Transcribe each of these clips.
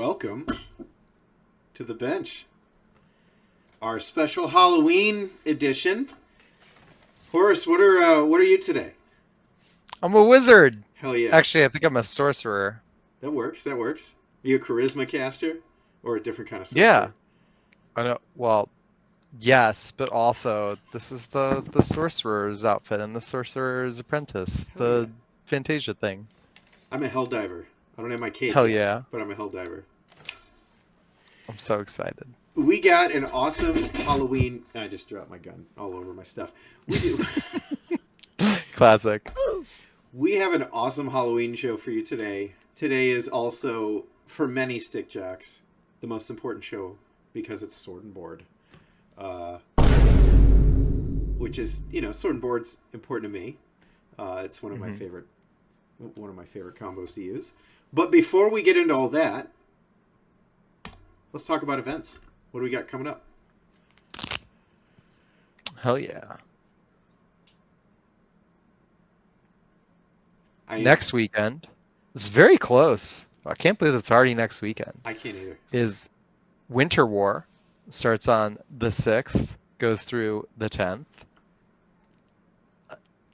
welcome to the bench. Our special Halloween edition. Horus, what are you today? I'm a wizard. Hell yeah. Actually, I think I'm a sorcerer. That works. Are you a charisma caster? Or a different kind of sorcerer? Yeah. I know. Well, yes, but also this is the sorcerer's outfit and the sorcerer's apprentice, Hell the yeah. Fantasia thing. I'm a hell diver. I don't have my cape Hell yet, yeah. but I'm a hell diver. I'm so excited. We got an awesome Halloween... I just dropped my gun all over my stuff. We do. Classic. We have an awesome Halloween show for you today. Today is also, for many stick jocks, the most important show because it's Sword and Board. Which is, Sword and Board's important to me. It's one of my favorite combos to use. But before we get into all that, let's talk about events. What do we got coming up? Hell yeah. Next weekend. It's very close. I can't believe it's already next weekend. I can't either. Is Winter War. Starts on the 6th, goes through the 10th.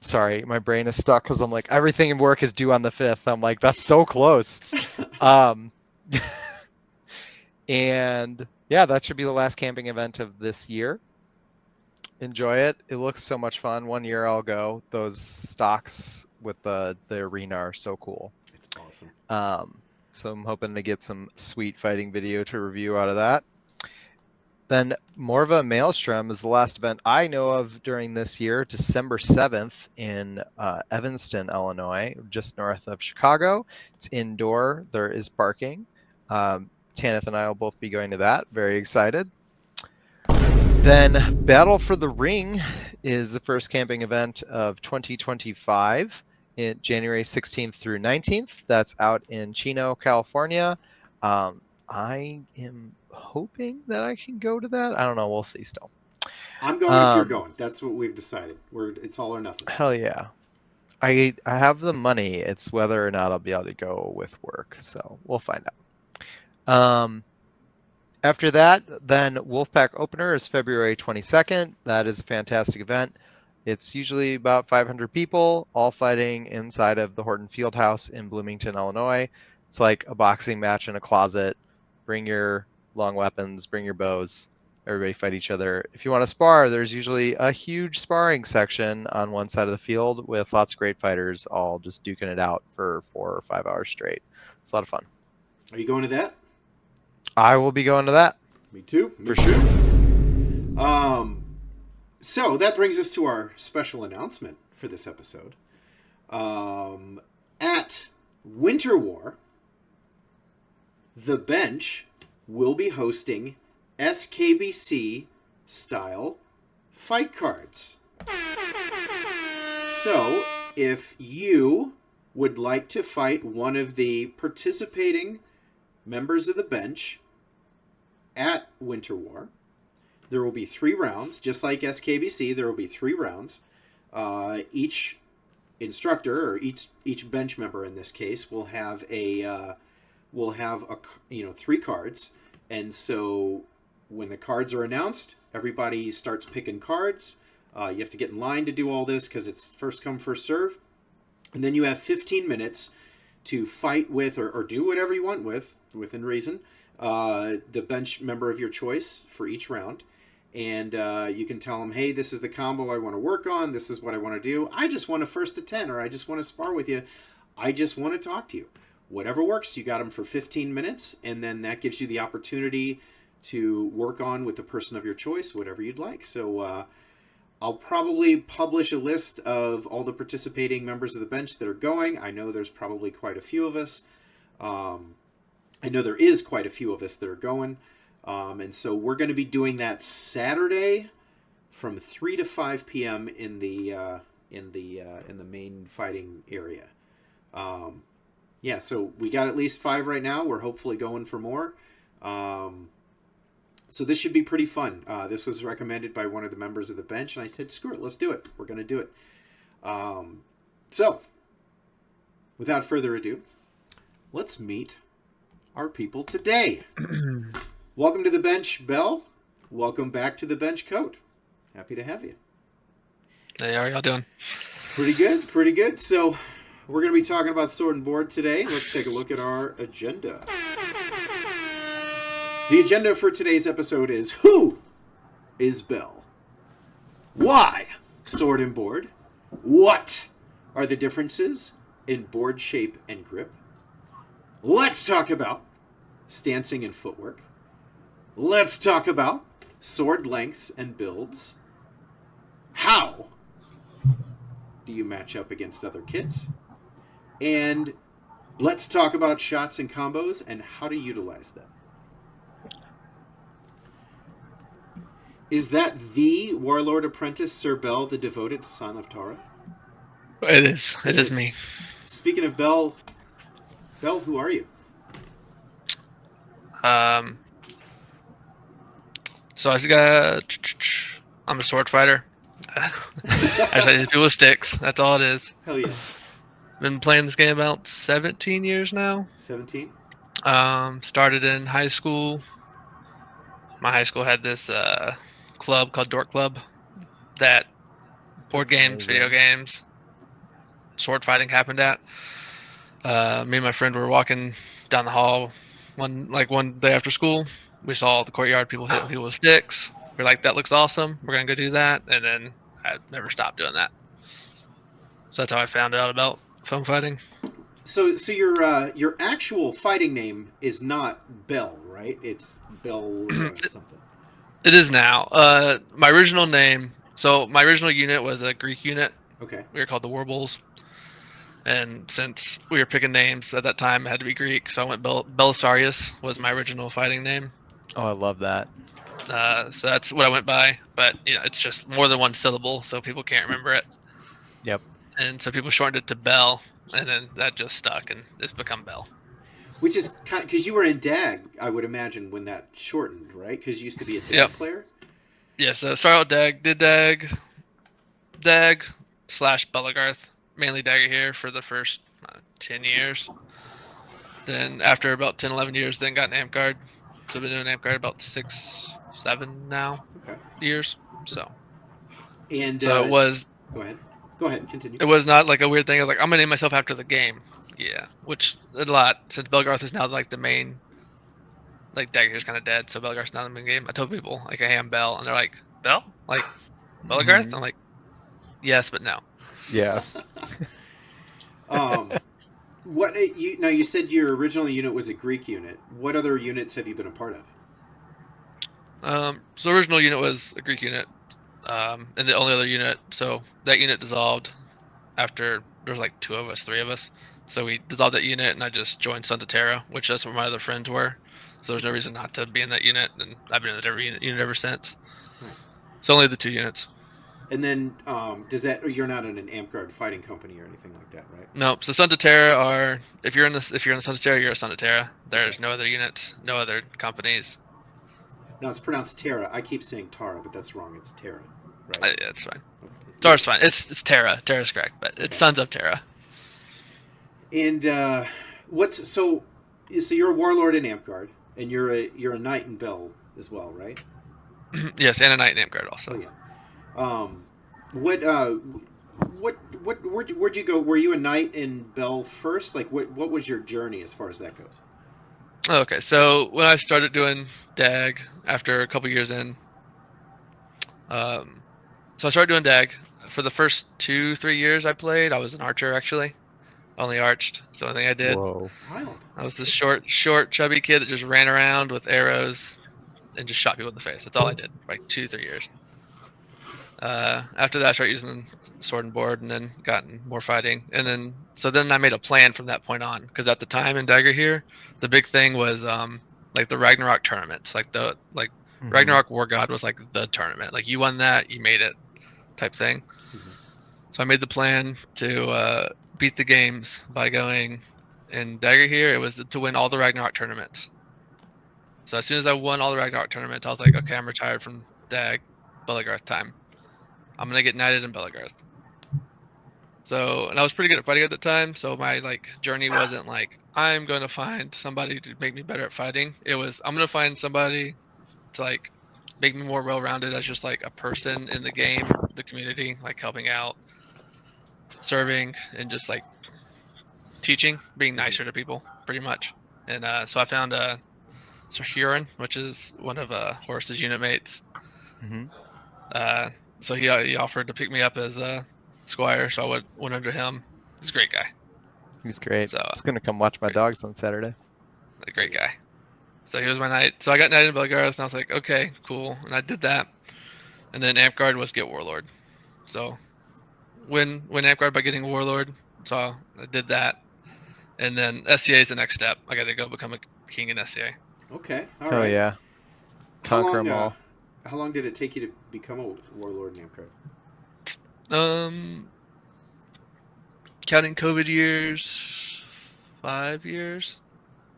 Sorry, my brain is stuck because I'm like, everything in work is due on the 5th. I'm like, that's so close. And yeah, that should be the last camping event of this year. Enjoy it. It looks so much fun. One year I'll go. Those stocks with the arena are so cool. It's awesome. So I'm hoping to get some sweet fighting video to review out of that. Then Morva Maelstrom is the last event I know of during this year, December 7th in Evanston, Illinois, just north of Chicago. It's indoor. There is parking. Tanith and I will both be going to that. Very excited. Then Battle for the Ring is the first camping event of 2025, January 16th through 19th. That's out in Chino, California. I am hoping that I can go to that. I don't know. We'll see still. I'm going if you're going. That's what we've decided. It's all or nothing. Hell yeah. I have the money. It's whether or not I'll be able to go with work. So we'll find out. After that, then Wolfpack Opener is February 22nd. That is a fantastic event. It's usually about 500 people, all fighting inside of the Horton Fieldhouse in Bloomington, Illinois. It's like a boxing match in a closet. Bring your long weapons, bring your bows. Everybody fight each other. If you want to spar, there's usually a huge sparring section on one side of the field with lots of great fighters all just duking it out for 4 or 5 hours straight. It's a lot of fun. Are you going to that? I will be going to that. Me too. For sure. So that brings us to our special announcement for this episode. At Winter War, the bench will be hosting SKBC style fight cards. So if you would like to fight one of the participating members of the bench at Winter War, there will be 3 rounds. Just like SKBC, there will be 3 rounds. Each instructor, or each bench member in this case, will have a 3 cards. And so when the cards are announced, everybody starts picking cards. You have to get in line to do all this because it's first come, first serve. And then you have 15 minutes to fight with or do whatever you want within reason, the bench member of your choice for each round. And you can tell them, hey, this is the combo I want to work on. This is what I want to do. I just want a 1st to 10, or I just want to spar with you. I just want to talk to you. Whatever works, you got them for 15 minutes, and then that gives you the opportunity to work on with the person of your choice, whatever you'd like. So I'll probably publish a list of all the participating members of the bench that are going. I know there's probably quite a few of us. I know there is quite a few of us that are going. And so we're going to be doing that Saturday from 3 to 5 p.m. in the main fighting area. Yeah, so we got at least 5 right now. We're hopefully going for more. So this should be pretty fun. This was recommended by one of the members of the bench, and I said, screw it, let's do it. We're going to do it. So, without further ado, let's meet our people today. Welcome to the bench, Bell. Welcome back to the bench, Coat. Happy to have you. Hey, how are y'all doing? Pretty good, pretty good. So we're going to be talking about Sword and Board today. Let's take a look at our agenda. The agenda for today's episode is Who is Bell? Why Sword and Board? What are the differences in board shape and grip? Let's talk about stancing and footwork. Let's talk about sword lengths and builds. How do you match up against other kits? And let's talk about shots and combos and how to utilize them. Is that the Warlord apprentice, Sir Bell, the devoted son of Tara? It is. It is me. Speaking of Bell, who are you? So I'm a sword fighter. I just do with sticks. That's all it is. Hell yeah. Been playing this game about 17 years now. 17? Started in high school. My high school had this club called Dork Club that board games, video games, sword fighting happened at. Me and my friend were walking down the hall one day after school. We saw the courtyard people hitting people with sticks. We're like, that looks awesome. We're gonna go do that. And then I never stopped doing that. So that's how I found out about foam fighting. So your actual fighting name is not Bell, right? It's Bell something. It is now. My original name. So my original unit was a Greek unit. Okay. We were called the Warbles. And since we were picking names at that time, it had to be Greek. So I went Belisarius was my original fighting name. Oh, I love that. So that's what I went by. But it's just more than one syllable, so people can't remember it. Yep. And so people shortened it to Bell, and then that just stuck, and it's become Bell. Which is kind of because you were in DAG, I would imagine, when that shortened, right? Because you used to be a DAG player. Yeah. So started out DAG, did DAG / Belagarth, mainly Dagger here for the first 10 years. Then after about 10, 11 years, then got an amp guard. So I've been doing amp guard about 6, 7 now years. So. And so it was. Go ahead, continue. It was not like a weird thing. I was like, I'm gonna name myself after the game. Yeah, which a lot since Belgarth is now like the main. Like Dagger is kind of dead, so Belgarth's not the main game. I told people like I am Bell, and they're like, Bell, like Belgarth. Mm-hmm. I'm like, yes, but no. Yeah. You said your original unit was a Greek unit. What other units have you been a part of? So the original unit was a Greek unit. And the only other unit, so that unit dissolved after there was like 3 of us. So we dissolved that unit, and I just joined Sons of Terra, which that's where my other friends were. So there's no reason not to be in that unit, and I've been in that unit ever since. Nice. So only the 2 units. And then, you're not in an amp guard fighting company or anything like that, right? No. So Sons of Terra are if you're in the Sons of Terra, you're a Son of Terra. There's no other units, no other companies. No, it's pronounced Terra. I keep saying Tara, but that's wrong. It's Terra, right? Yeah, it's fine. Tara's fine. It's Terra. Terra's correct, but it's Sons of Terra. And so you're a Warlord in amp guard, and you're a Knight in Bell as well, right? Yes, and a Knight in amp guard also. Oh yeah. Where'd you go? Were you a Knight in Bell first? Like, what was your journey as far as that goes? Okay, so when I started doing DAG after a couple years in, so I started doing DAG for the first 2-3 years I played. I was an archer actually, only arched. It's the only thing I did. Whoa. Wild. I was this short, chubby kid that just ran around with arrows and just shot people in the face. That's all I did for like 2-3 years. After that, I started using sword and board, and then gotten more fighting, and then I made a plan from that point on. Because at the time in Dagger here, the big thing was like the Ragnarok tournaments, Ragnarok War God was like the tournament. Like you won that, you made it, type thing. Mm-hmm. So I made the plan to beat the games by going in Dagger here. It was to win all the Ragnarok tournaments. So as soon as I won all the Ragnarok tournaments, I was like, okay, I'm retired from Dag, Belagarth time. I'm gonna get knighted in Belagarth. So, and I was pretty good at fighting at the time. So my like journey wasn't like I'm going to find somebody to make me better at fighting. It was I'm going to find somebody to like make me more well-rounded as just like a person in the game, the community, like helping out, serving, and just like teaching, being nicer to people, pretty much. And so I found Sir Huron, which is one of Horus's unit mates. Mm-hmm. So he offered to pick me up as a squire, so I went under him. He's a great guy. He's great. So He's gonna come watch my great. dogs on Saturday. A great guy. So he was my knight. So I got knighted in Belgarth, and I was like, okay, cool. And I did that. And then Amp was get Warlord. So win Amp by getting Warlord. So I did that. And then SCA is the next step. I got to go become a king in SCA. Okay. All Oh right. yeah. Conquer them all. How long did it take you to become a Warlord in Amp? Counting COVID years, 5 years,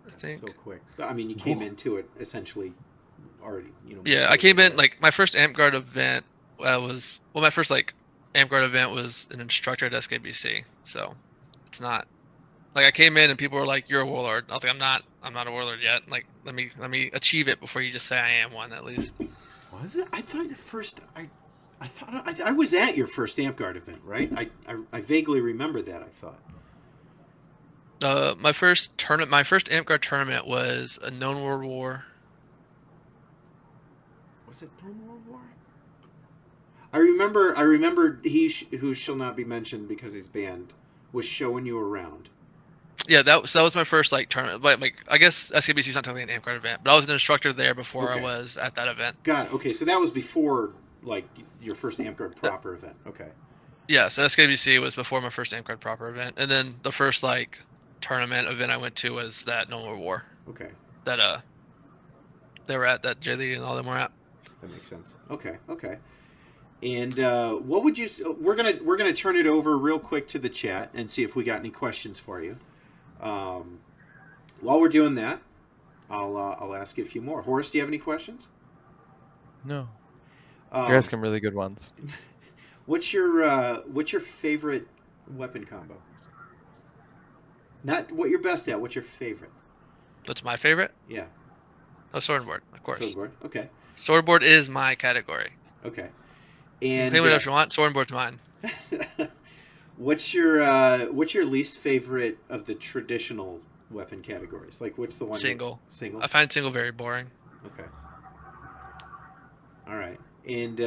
I think. So quick. But, I mean, you came into it essentially already, Yeah, I came in like my first Amp Guard event my first like Amp Guard event was an instructor at SKBC. So it's not like I came in and people were like, "You're a Warlord." I was like, I'm not a Warlord yet. Like, let me achieve it before you just say I am one at least. Was it? I thought your first. I thought I was at your first Amp Guard event, right? I vaguely remember that. I thought. My first Amp Guard tournament was a known World War. Was it known World War? I remember who shall not be mentioned because he's banned was showing you around. Yeah, that was my first like tournament. But like I guess SKBC is not technically an Amp Guard event, but I was an instructor there before I was at that event. Got it. Okay, so that was before like your first Amp Guard proper event. Okay. Yeah, so SKBC was before my first Amp Guard proper event, and then the first like tournament event I went to was that No More War. Okay. That they were at, that J Lee and all them were at. That makes sense. Okay. And what would you? We're gonna turn it over real quick to the chat and see if we got any questions for you. While we're doing that, I'll ask you a few more. Horus, do you have any questions? No. You're asking really good ones. What's your favorite weapon combo? Not what you're best at. What's your favorite? What's my favorite? Yeah. Oh, Swordboard, of course. Swordboard. Okay. Swordboard is my category. Okay. And say whatever you want. Swordboard's mine. What's your least favorite of the traditional weapon categories? Like, what's the one? Single. Single. I find single very boring. Okay. All right. And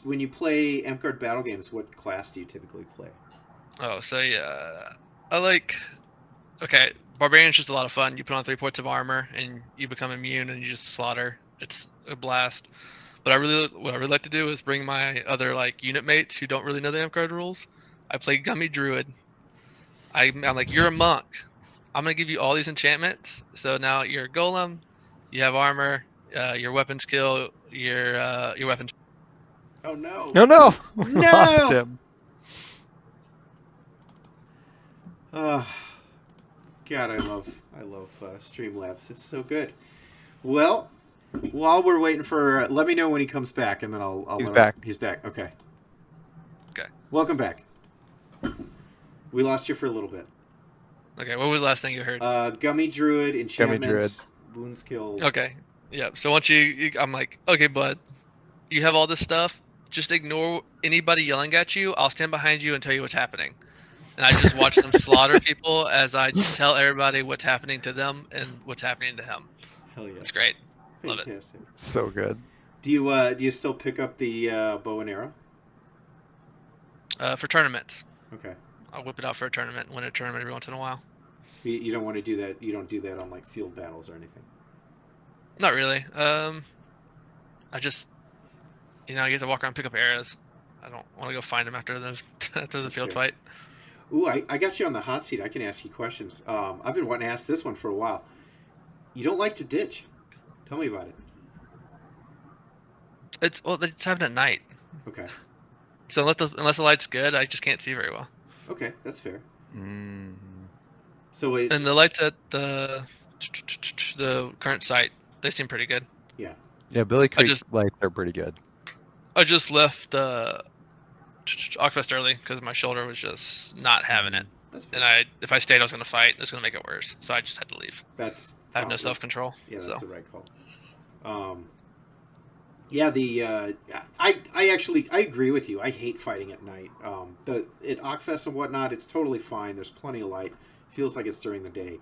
when you play Amp Guard battle games, what class do you typically play? Oh, so yeah, I like. Okay, Barbarian's just a lot of fun. You put on 3 points of armor and you become immune and you just slaughter. It's a blast. But what I really like to do is bring my other like unit mates who don't really know the Amp Guard rules. I play Gummy Druid. I'm like, you're a monk. I'm gonna give you all these enchantments. So now you're a golem, you have armor, your weapon skill, your weapon. Oh no! No! We No! lost him. God, I love Streamlabs. It's so good. Well, while we're waiting for, let me know when he comes back, and then I'll. He's back. He's back. Okay. Okay. Welcome back. We lost you for a little bit. Okay, what was the last thing you heard? Gummy Druid, enchantments, wound skill. Okay. Yeah. So once I'm like, okay, bud, you have all this stuff. Just ignore anybody yelling at you. I'll stand behind you and tell you what's happening. And I just watch them slaughter people as I tell everybody what's happening to them and what's happening to him. Hell yeah! It's great. Fantastic. Love it. So good. Do you still pick up the bow and arrow? For tournaments. Okay. I'll whip it out for a tournament. Win a tournament every once in a while. You don't want to do that. You don't do that on like field battles or anything. Not really. I just, you have to walk around and pick up arrows. I don't want to go find them after the That's field fair. fight. Ooh, I got you on the hot seat. I can ask you questions. I've been wanting to ask this one for a while. You don't like to ditch. Tell me about it. It's happening at night. Okay. So unless the light's good, I just can't see very well. Okay, that's fair. Mm. So And the lights at the current site, they seem pretty good. Yeah, Billy Creek lights are pretty good. I just left Ogfest early because my shoulder was just not having it. That's fair. And if I stayed, I was going to fight. It was going to make it worse. So I just had to leave. That's I have no probably- self-control. Yeah, that's so. the right call. Yeah, I agree with you. I hate fighting at night. At Ogfest and whatnot, it's totally fine. There's plenty of light. Feels like it's during the day.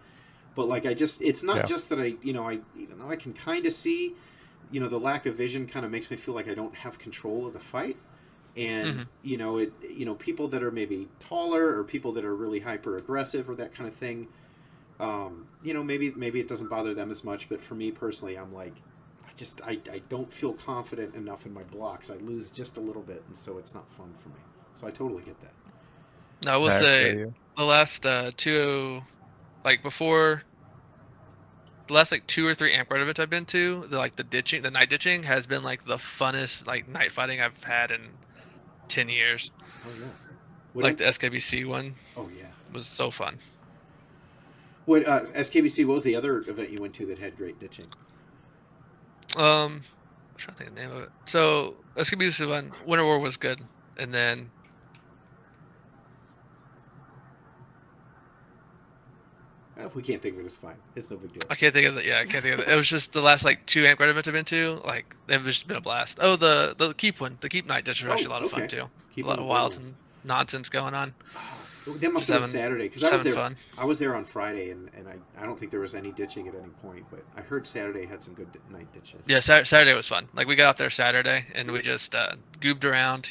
But like it's not just that even though I can kind of see, the lack of vision kind of makes me feel like I don't have control of the fight. And people that are maybe taller or people that are really hyper aggressive or that kind of thing, maybe it doesn't bother them as much. But for me personally, I'm like, I don't feel confident enough in my blocks. I lose just a little bit, and so it's not fun for me. So I totally get that. No, I will say the last two, like before, the last like 2 or 3 amp guard events I've been to, the night ditching has been like the funnest like night fighting I've had in 10 years. Oh yeah. Like the SKBC one. Oh yeah. Was so fun. What SKBC? What was the other event you went to that had great ditching? I'm trying to think of the name of it. So SKBC one, Winter War was good, and then If we can't think of it, it's fine. It's no big deal. I can't think of it. Yeah, I can't think of it. It was just the last like 2 amp guard events I've been to. Like they've just been a blast. Oh, the keep one, the keep night ditch was actually a lot of fun too. Keep a lot of wild and nonsense going on. That must have been Saturday because I was there. Fun. I was there on Friday, and I don't think there was any ditching at any point. But I heard Saturday had some good night ditches. Yeah, Saturday was fun. Like we got out there Saturday and we just goobed around.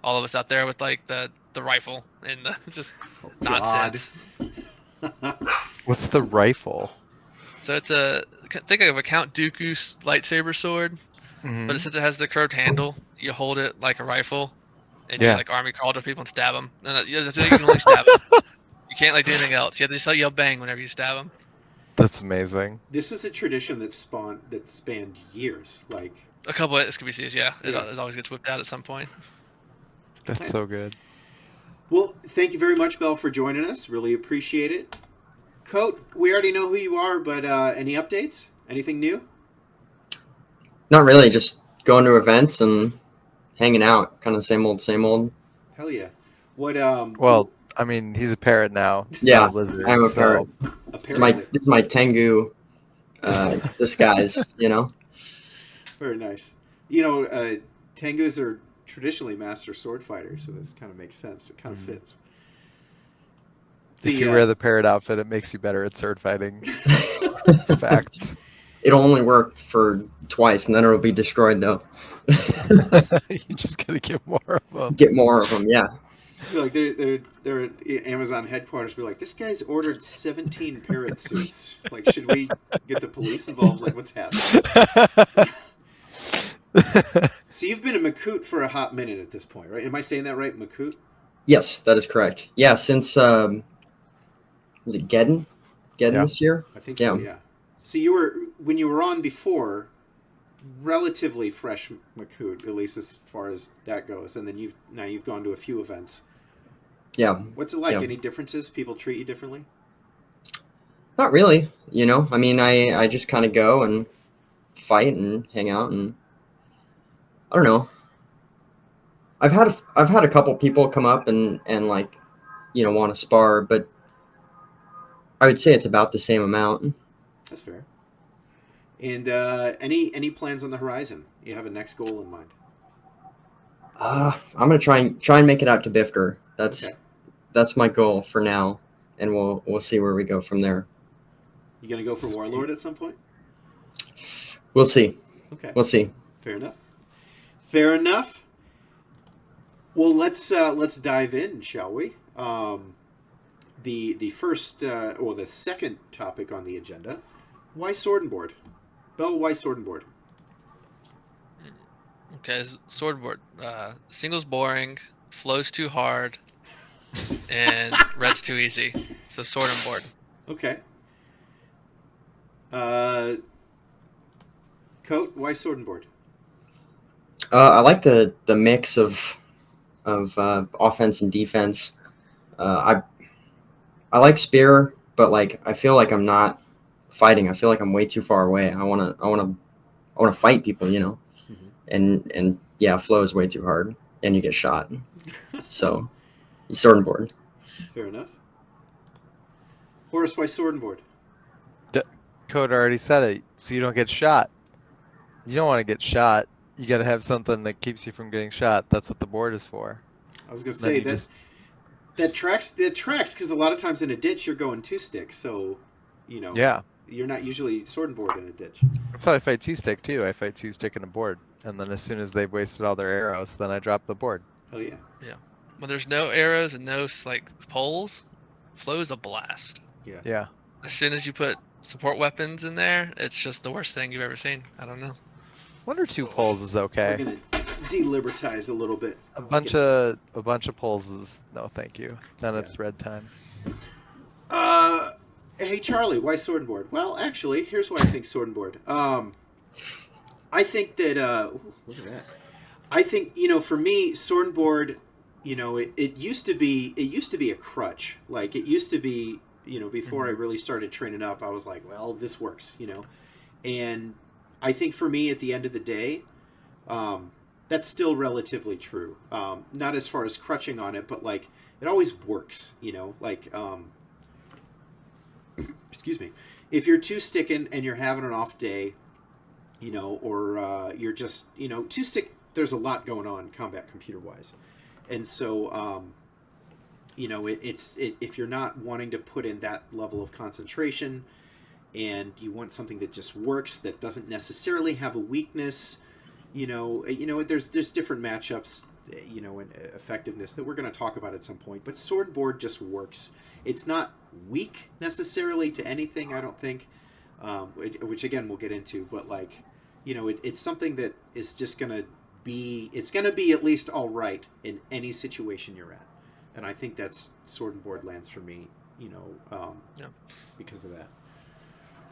All of us out there with like the rifle and just nonsense. What's the rifle? So it's think of a Count Dooku's lightsaber sword, but since it has the curved handle, you hold it like a rifle, and you like army crawl to people and stab them. And you can only stab them. You can't like do anything else. You have to just yell bang whenever you stab them. That's amazing. This is a tradition that spanned years. Like a couple of SKBCs, yeah. It always gets whipped out at some point. That's so good. Well, thank you very much, Belle, for joining us. Really appreciate it. Coat, we already know who you are, but any updates? Anything new? Not really. Just going to events and hanging out. Kind of same old, same old. Hell yeah. What? Well, I mean, he's a parrot now. Yeah, Lizard, I'm a parrot. Apparently. This is my Tengu disguise. Very nice. Tengus are traditionally master sword fighters, so this kind of makes sense. It kind of fits. If you wear the parrot outfit, it makes you better at sword fighting. It's facts. It'll only work for twice, and then it'll be destroyed, though. You just gotta get more of them. Get more of them, yeah. Like they're at Amazon headquarters. Be like, this guy's ordered 17 parrot suits. Like, should we get the police involved? Like, what's happening? So you've been a Mekoot for a hot minute at this point, right? Am I saying that right, Mekoot? Yes, that is correct. Yeah, since was it Geddon this year? I think so. Yeah. So when you were on before, relatively fresh Mekoot, at least as far as that goes, and then you've gone to a few events. Yeah. What's it like? Yeah. Any differences? People treat you differently? Not really. I mean, I just kind of go and fight and hang out, and I don't know. I've had a couple people come up and like, want to spar, but I would say it's about the same amount. That's fair. And any plans on the horizon? You have a next goal in mind? I'm gonna try and make it out to Bifter. That's my goal for now, and we'll see where we go from there. You gonna go for Warlord at some point? We'll see. Okay. We'll see. Fair enough. Fair enough. Well, let's dive in, shall we? The first or the second topic on the agenda: why sword and board? Belle, why sword and board? Okay, sword board. Singles boring, flows too hard, and red's too easy. So sword and board. Okay. Coat, why sword and board? I like the mix of offense and defense. I like spear, but like I feel like I'm not fighting. I feel like I'm way too far away. I wanna fight people, Mm-hmm. and yeah, flow is way too hard, and you get shot. So, sword and board. Fair enough. Horus, why sword and board? Code already said it, so you don't get shot. You don't want to get shot. You got to have something that keeps you from getting shot. That's what the board is for. I was gonna Then say you just- that tracks because a lot of times in a ditch you're going 2-stick, so Yeah, you're not usually sword and board in a ditch. that's how I fight 2-stick too. I fight 2-stick in a board, and then as soon as they've wasted all their arrows, then I drop the board. Oh yeah. When there's no arrows and no like poles, flow's a blast. Yeah. As soon as you put support weapons in there, it's just the worst thing you've ever seen. I don't know. 1 or 2 poles is We're okay. gonna delibertize a little bit. A bunch of poles is no, thank you. Then it's red time. Hey Charlie, why sword and board? Well, actually, here's why I think sword and board. I think that look at that. I think for me, sword and board, it used to be a crutch. Like it used to be, before I really started training up, I was like, well, this works, and I think for me, at the end of the day, that's still relatively true. Not as far as crutching on it, but like it always works, excuse me. If you're 2-sticking and you're having an off day, or you're just, 2-stick, there's a lot going on combat computer wise. And so, if you're not wanting to put in that level of concentration and you want something that just works, that doesn't necessarily have a weakness, there's different matchups, and effectiveness that we're going to talk about at some point, but sword and board just works. It's not weak necessarily to anything, I don't think, which again we'll get into, but like, it's something that is just going to be, it's going to be at least all right in any situation you're at. And I think that's sword and board lands for me, because of that.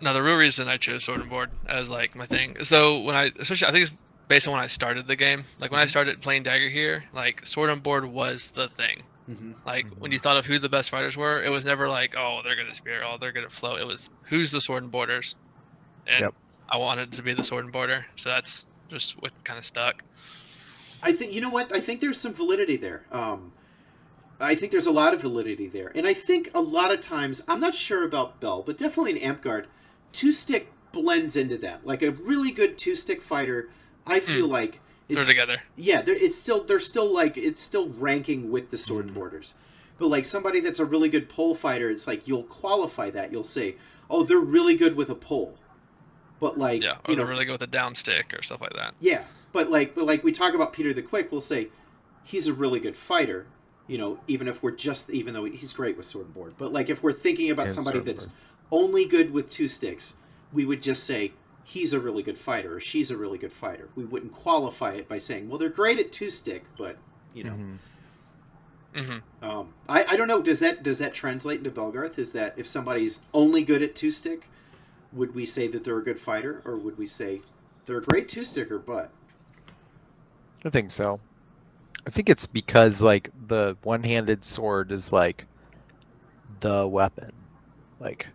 Now, the real reason I chose sword and board as like my thing, so especially I think it's based on when I started the game. Like when I started playing Dagger here, like sword and board was the thing. Mm-hmm. Like when you thought of who the best fighters were, it was never like, oh, they're good at spear, oh, they're good at flow. It was who's the sword and boarders, and I wanted to be the sword and boarder, so that's just what kind of stuck. I think I think there's some validity there. I think there's a lot of validity there, and I think a lot of times, I'm not sure about Bell, but definitely in Amtgard, 2-stick blends into that. Like a really good 2-stick fighter, I feel like they're together. Yeah, it's still ranking with the sword and boarders. But like somebody that's a really good pole fighter, it's like you'll qualify that. You'll say, oh, they're really good with a pole. But like, or they're really good with a down stick or stuff like that. Yeah, but like we talk about Peter the Quick, we'll say he's a really good fighter. Even though he's great with sword and board. But like if we're thinking about somebody that's only good with 2 sticks, we would just say he's a really good fighter or she's a really good fighter. We wouldn't qualify it by saying, well, they're great at 2-stick, but I don't know. Does that translate into Belgarth? Is that if somebody's only good at 2-stick, would we say that they're a good fighter, or would we say they're a great 2-sticker? But I think so. I think it's because like the one-handed sword is like the weapon. Like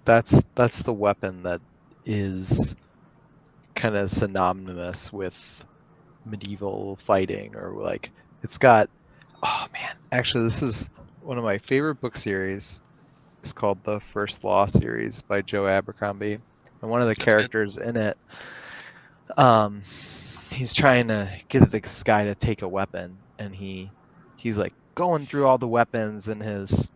that's the weapon that is kind of synonymous with medieval fighting, or like it's got, oh man, actually this is one of my favorite book series. It's called the First Law series by Joe Abercrombie, and one of the characters in it, he's trying to get this guy to take a weapon, and he's like going through all the weapons in his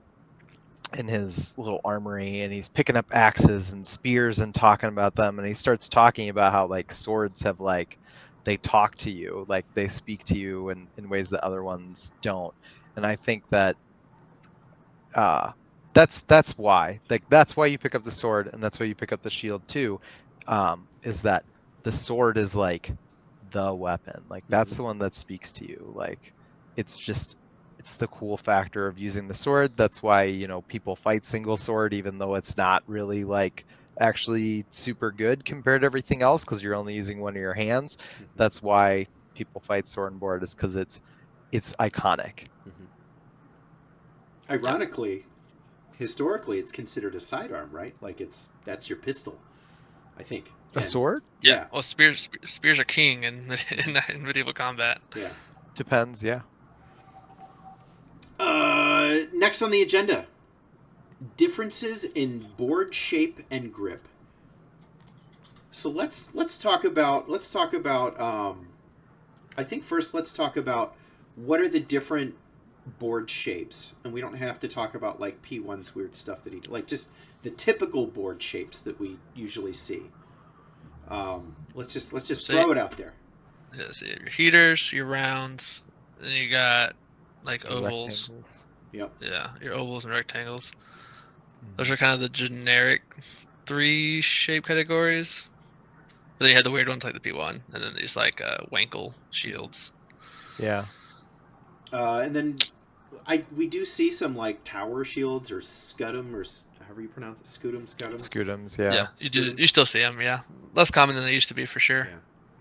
little armory, and he's picking up axes and spears and talking about them, and he starts talking about how like swords have like, they talk to you, like they speak to you in ways that other ones don't. And I think that that's why, like that's why you pick up the sword, and that's why you pick up the shield too, is that the sword is like the weapon. Like that's the one that speaks to you. Like it's the cool factor of using the sword. That's why people fight single sword, even though it's not really like actually super good compared to everything else, because you're only using one of your hands. That's why people fight sword and board, is because it's iconic. Ironically, historically, it's considered a sidearm, right? Like that's your pistol, I think. A sword? Yeah. Well, spears are king in medieval combat. Yeah. Depends. Yeah. Next on the agenda, differences in board shape and grip. So let's talk about I think first let's talk about what are the different board shapes, and we don't have to talk about like P1's weird stuff that he did, like just the typical board shapes that we usually see. Let's just throw it out there. Yeah, so your heaters, your rounds, then you got like ovals. Rectangles. Yep. Yeah, your ovals and rectangles. Those are kind of the generic 3 shape categories. But then you had the weird ones like the P1, and then these like Wankel shields. Yeah. And then we do see some like tower shields or scutum or however you pronounce it, scutum. Scutums, yeah. Yeah, you do. You still see them, yeah. Less common than they used to be for sure. Yeah.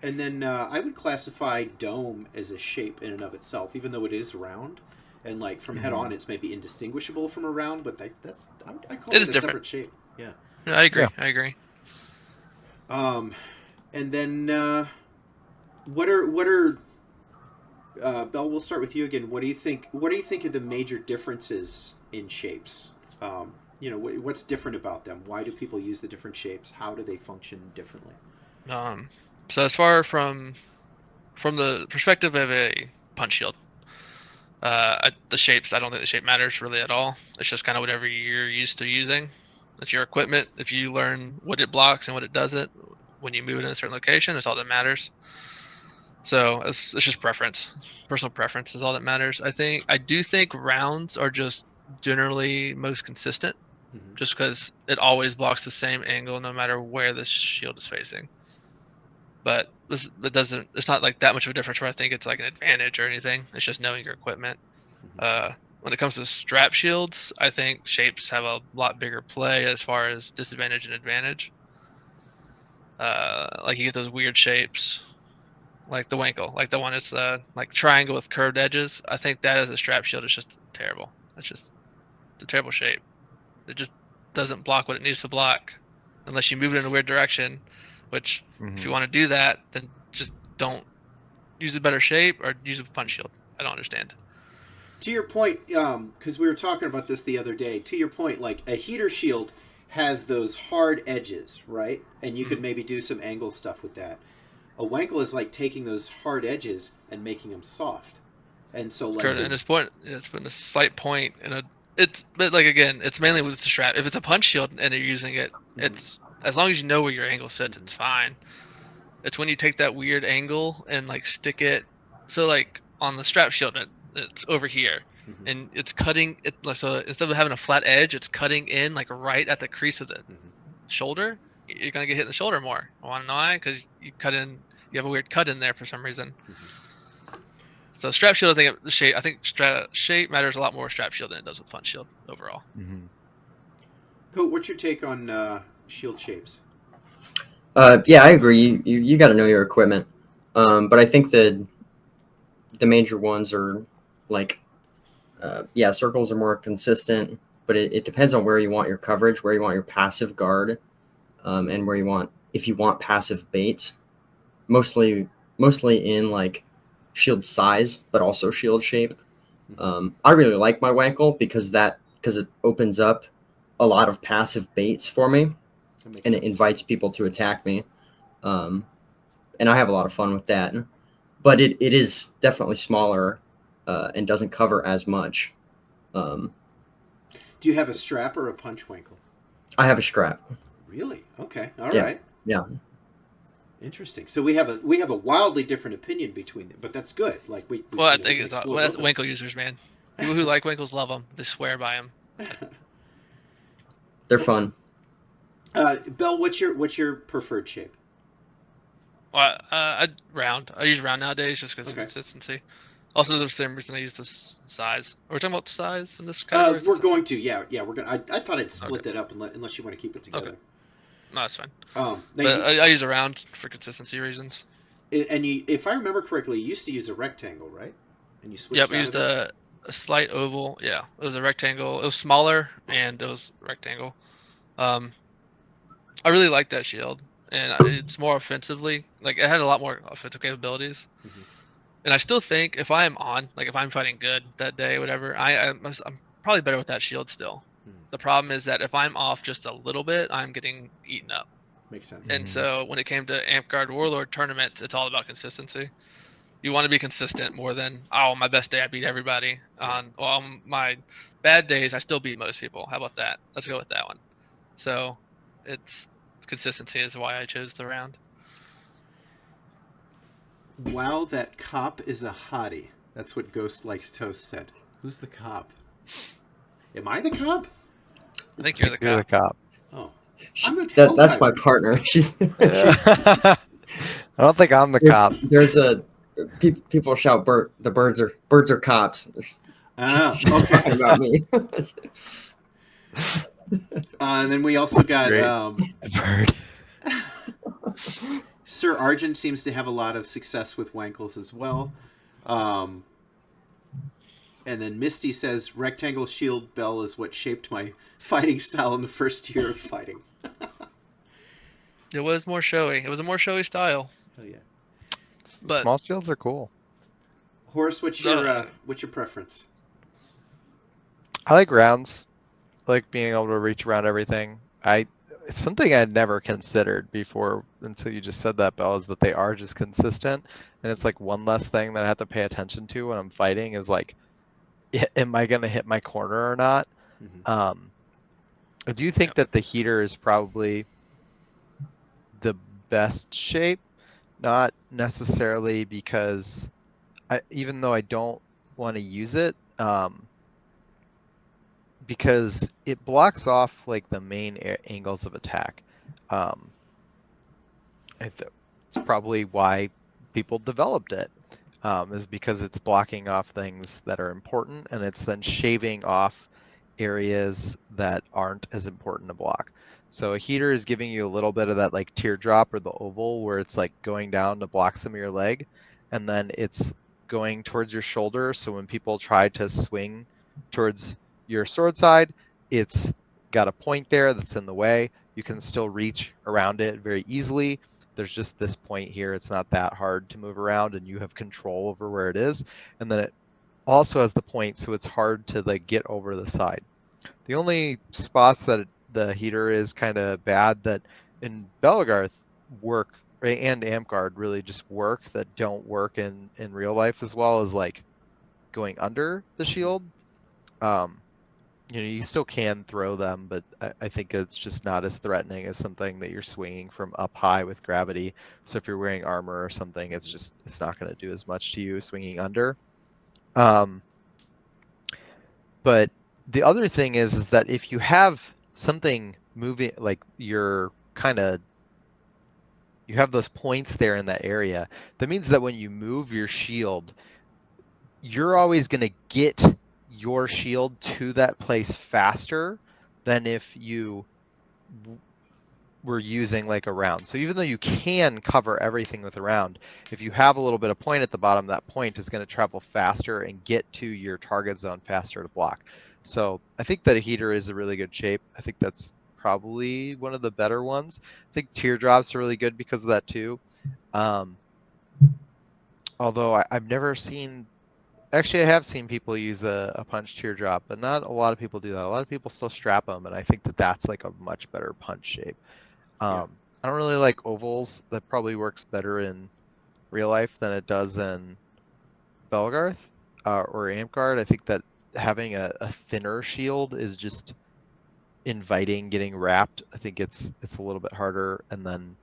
And then I would classify dome as a shape in and of itself, even though it is round. And like from head on, it's maybe indistinguishable from a round, but I call it a different. separate shape. Yeah. I agree. Yeah. I agree. And then what are Belle? We'll start with you again. What do you think? What do you think are the major differences in shapes? What's different about them? Why do people use the different shapes? How do they function differently? So as far from the perspective of a punch shield, the shapes, I don't think the shape matters really at all. It's just kind of whatever you're used to using. It's your equipment. If you learn what it blocks and what it doesn't, when you move it in a certain location, that's all that matters. So it's just preference. Personal preference is all that matters. I do think rounds are just generally most consistent, just because it always blocks the same angle no matter where the shield is facing. But it's not like that much of a difference where I think it's like an advantage or anything. It's just knowing your equipment. When it comes to strap shields, I think shapes have a lot bigger play as far as disadvantage and advantage. Like you get those weird shapes, like the Wankel, like the one that's like triangle with curved edges. I think that as a strap shield is just terrible. It's just a terrible shape. It just doesn't block what it needs to block unless you move it in a weird direction, which if you want to do that, then just don't use a better shape or use a punch shield. I don't understand. To your point, because we were talking about this the other day, to your point, like a heater shield has those hard edges, right? And you could maybe do some angle stuff with that. A Wankel is like taking those hard edges and making them soft. And so like... And his point, it's putting a slight point in a... But like again, it's mainly with the strap. If it's a punch shield and you're using it, it's... As long as you know where your angle sits, it's fine. It's when you take that weird angle and like stick it... So like on the strap shield, it's over here. And it's cutting it, so instead of having a flat edge, it's cutting in like right at the crease of the shoulder. You're gonna get hit in the shoulder more. I want to know why? Because you have a weird cut in there for some reason. So strap shield, I think shape matters a lot more with strap shield than it does with punch shield overall. Cool. What's your take on shield shapes? Yeah, I agree. You got to know your equipment, but I think that the major ones are like. Circles are more consistent, but it depends on where you want your coverage, where you want your passive guard, and where you want, if you want passive baits, mostly in like shield size, but also shield shape. I really like my Wankel because it opens up a lot of passive baits for me, and it invites people to attack me, and I have a lot of fun with that. But it is definitely smaller. And doesn't cover as much. Do you have a strap or a punch Wankel? I have a strap. Really? Okay. All right. Yeah. Interesting. So we have a wildly different opinion between them, but that's good. Like I think it's that's Wankel users, man. People who like Wankels love them. They swear by them. They're fun. Belle, what's your preferred shape? Well, I use round nowadays just because of consistency. Also, the same reason I use this size. Are we talking about size in this category? We're going to, yeah. We're gonna. I thought I'd split that up unless you want to keep it together. Okay. No, that's fine. But I use a round for consistency reasons. And if I remember correctly, you used to use a rectangle, right? And you switched. Yeah, we used a slight oval. Yeah, it was a rectangle. It was smaller and it was rectangle. I really like that shield, and it's more offensively. Like it had a lot more offensive capabilities. And I still think if I'm fighting good that day, whatever, I'm probably better with that shield still. Hmm. The problem is that if I'm off just a little bit, I'm getting eaten up. Makes sense. And so when it came to Amp Guard Warlord tournaments, it's all about consistency. You want to be consistent more than, oh, my best day I beat everybody. On my bad days I still beat most people. How about that? Let's go with that one. So it's consistency is why I chose the round. Wow, that cop is a hottie. That's what Ghost Likes Toast said. Who's the cop? Am I the cop? I think you're the You're the cop. cop. Oh. I'm a That's my Helldiver. partner. She's I don't think I'm the cop. There's a people shout the birds are cops. She's Okay. talking about me. And then we also got great. I've heard. Sir Argent seems to have a lot of success with Wankles as well. And then Misty says, rectangle shield bell is what shaped my fighting style in the first year of fighting. It was more showy. It was a more showy style. Oh yeah. But Small shields are cool. Horus, what's your preference? I like rounds. I like being able to reach around everything. It's something I'd never considered before until you just said that, Belle, is that they are just consistent. And it's like one less thing that I have to pay attention to when I'm fighting is like, am I going to hit my corner or not? Mm-hmm. I do think that the heater is probably the best shape, not necessarily because even though I don't want to use it, because it blocks off like the main angles of attack. It's probably why people developed it, is because it's blocking off things that are important, and it's then shaving off areas that aren't as important to block. So a heater is giving you a little bit of that like teardrop or the oval where it's like going down to block some of your leg, and then it's going towards your shoulder. So when people try to swing towards your sword side, it's got a point there that's in the way. You can still reach around it very easily. There's just this point here. It's not that hard to move around, and you have control over where it is. And then it also has the point, so it's hard to like get over the side. The only spots that the heater is kind of bad that in Belgarth work, right, and Amtgard really just work that don't work in real life as well as like going under the shield. You still can throw them, but I think it's just not as threatening as something that you're swinging from up high with gravity. So if you're wearing armor or something, it's not going to do as much to you swinging under. But the other thing is that if you have something moving, like you have those points there in that area, that means that when you move your shield, you're always going to get your shield to that place faster than if you were using like a round. So even though you can cover everything with a round, if you have a little bit of point at the bottom, that point is going to travel faster and get to your target zone faster to block. So I think that a heater is a really good shape. I think that's probably one of the better ones. I think teardrops are really good because of that too. Although I've never seen, actually I have seen people use a punch teardrop, but not a lot of people do that. A lot of people still strap them, and I think that that's like a much better punch shape. I don't really like ovals. That probably works better in real life than it does in Belgarth or Amtgard. I think that having a thinner shield is just inviting getting wrapped. I think it's a little bit harder, and then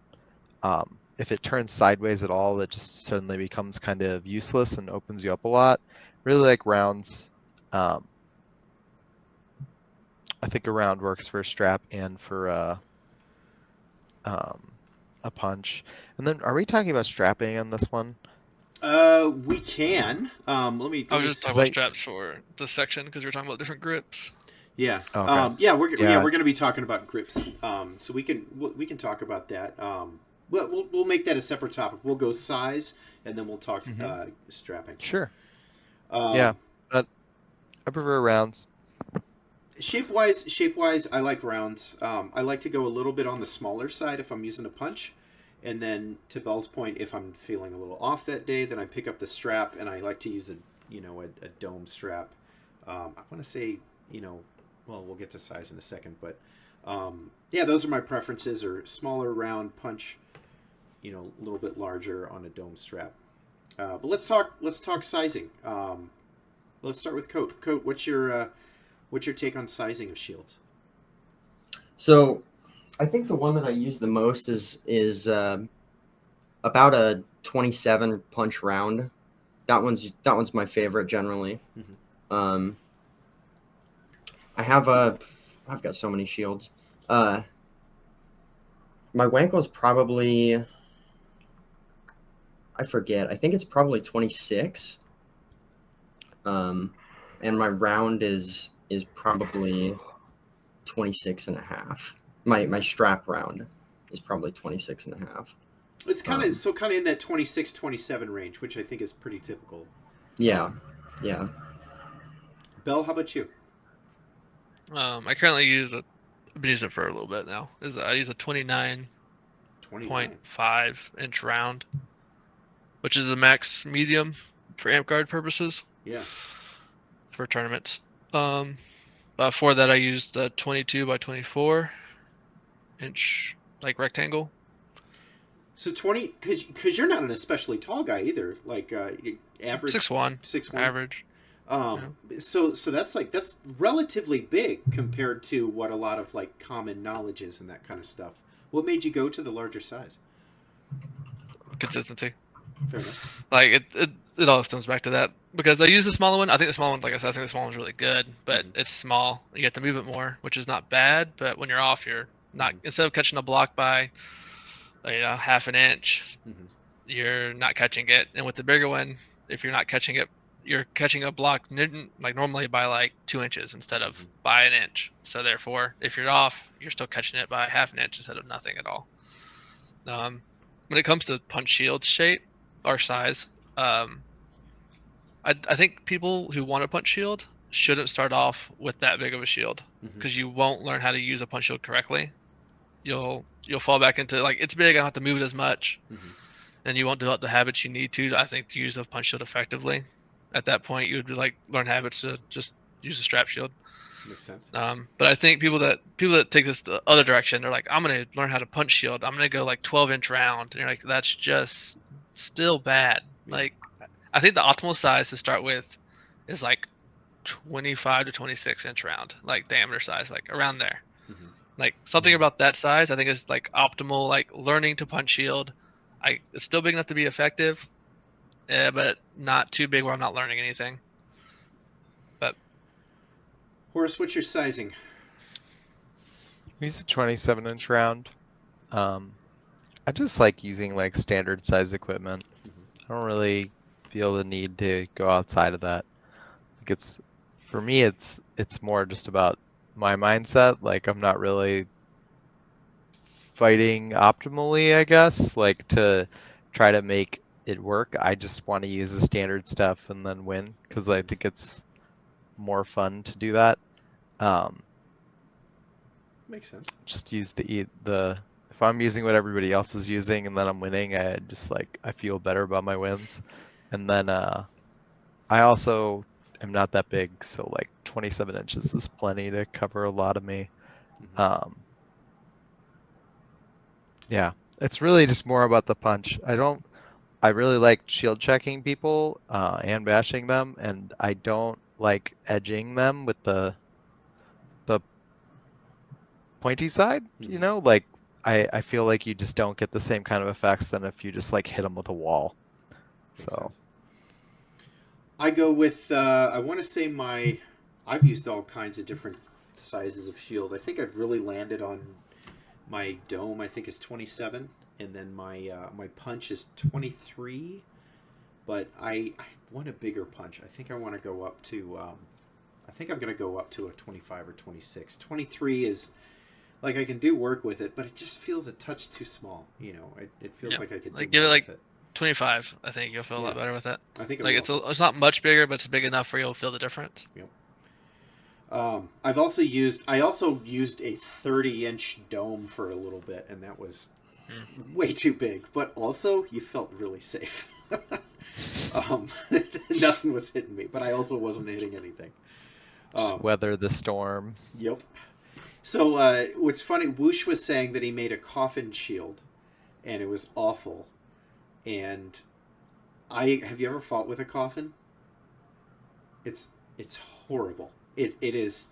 if it turns sideways at all, it just suddenly becomes kind of useless and opens you up a lot. Really like rounds. I think a round works for a strap and for a punch. And then, are we talking about strapping on this one? We can. I was just talking about straps for this section because we were talking about different grips. Yeah. Okay. We're going to be talking about grips. So we can talk about that. We'll make that a separate topic. We'll go size, and then we'll talk strapping. Sure. Yeah, but I prefer rounds. Shape-wise, I like rounds. I like to go a little bit on the smaller side if I'm using a punch. And then, to Belle's point, if I'm feeling a little off that day, then I pick up the strap, and I like to use a dome strap. I want to say well, we'll get to size in a second, but yeah, those are my preferences: are smaller, round, punch, a little bit larger on a dome strap. But let's talk sizing. Let's start with Coat. Coat, what's your take on sizing of shields? So, I think the one that I use the most is about a 27 punch round. That one's my favorite generally. Mm-hmm. I've got so many shields. My Wankel's probably, I forget. I think it's probably 26. And my round is probably 26 and a half. My strap round is probably 26 and a half. It's kind of in that 26, 27 range, which I think is pretty typical. Yeah. Bell, how about you? I currently I've been using it for a little bit now. I use a 29.5 inch round, which is a max medium for amp guard purposes. Yeah. For tournaments. For that I used the 22 by 24 inch rectangle. So 20, because you're not an especially tall guy either. Like average 6'1", average. So that's relatively big compared to what a lot of common knowledge is and that kind of stuff. What made you go to the larger size? Consistency. Fair enough. It all stems back to that because I use the smaller one. I think the small one, like I said, the small one's really good, but it's small. You have to move it more, which is not bad. But when you're off, you're not instead of catching a block by half an inch, you're not catching it. And with the bigger one, if you're not catching it, you're catching a block normally by 2 inches instead of by an inch. So therefore, if you're off, you're still catching it by half an inch instead of nothing at all. When it comes to punch shield shape or size, I think people who want a punch shield shouldn't start off with that big of a shield because you won't learn how to use a punch shield correctly. You'll fall back into it's big, I don't have to move it as much, and you won't develop the habits you need to. I think to use a punch shield effectively. At that point, you would learn habits to just use a strap shield. Makes sense. But I think people that take this the other direction, they're like, I'm gonna learn how to punch shield. I'm gonna go 12-inch round. And you're like, that's just still bad. Yeah. I think the optimal size to start with is 25 to 26-inch round, diameter size, around there. Something about that size, I think is optimal. Learning to punch shield, it's still big enough to be effective, but not too big where I'm not learning anything. But Horus, what's your sizing? Use a 27-inch round. I just like using standard size equipment. I don't really feel the need to go outside of that. For me, it's more just about my mindset. I'm not really fighting optimally, I guess, to try to make it work. I just want to use the standard stuff and then win because I think it's more fun to do that. Makes sense. Just use the if I'm using what everybody else is using and then I'm winning, I feel better about my wins. And then I also am not that big, so 27 inches is plenty to cover a lot of me. Yeah, it's really just more about the punch. I really like shield checking people and bashing them, and I don't like edging them with the pointy side. I feel like you just don't get the same kind of effects than if you just hit them with a wall. Makes sense. I go with I want to say I've used all kinds of different sizes of shield. I think I've really landed on my dome. I think is 27, and then my punch is 23. But I want a bigger punch. I think I want to go up to. I think I'm going to go up to a 25 or 26. 23 is I can do work with it, but it just feels a touch too small. It feels like I could do give more it with it. 25. I think you'll feel a lot better with it. I think it's not much bigger, but it's big enough where you'll feel the difference. Yep. I also used a 30-inch dome for a little bit, and that was way too big. But also, you felt really safe. Nothing was hitting me, but I also wasn't hitting anything. Just Um, weather the storm. Yep. So what's funny, Whoosh was saying that he made a coffin shield, and it was awful. And have you ever fought with a coffin? It's horrible. It is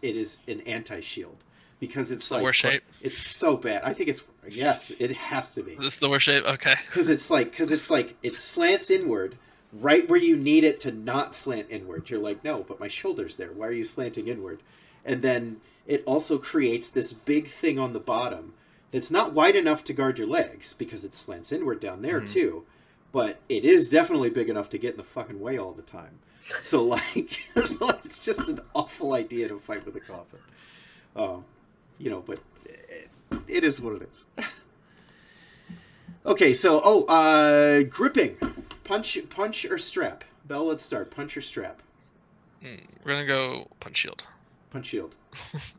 an anti-shield because it's The like worst shape. it's so bad. I think yes, it has to be. This is the worst shape. Okay. Because it's like it slants inward right where you need it to not slant inward. You're like, no, but my shoulder's there. Why are you slanting inward? And then it also creates this big thing on the bottom that's not wide enough to guard your legs because it slants inward down there too. But it is definitely big enough to get in the fucking way all the time. So like, it's just an awful idea to fight with a coffin. But it is what it is. Okay, so gripping, punch or strap. Bell, let's start. Punch or strap. We're gonna go punch shield. Punch shield.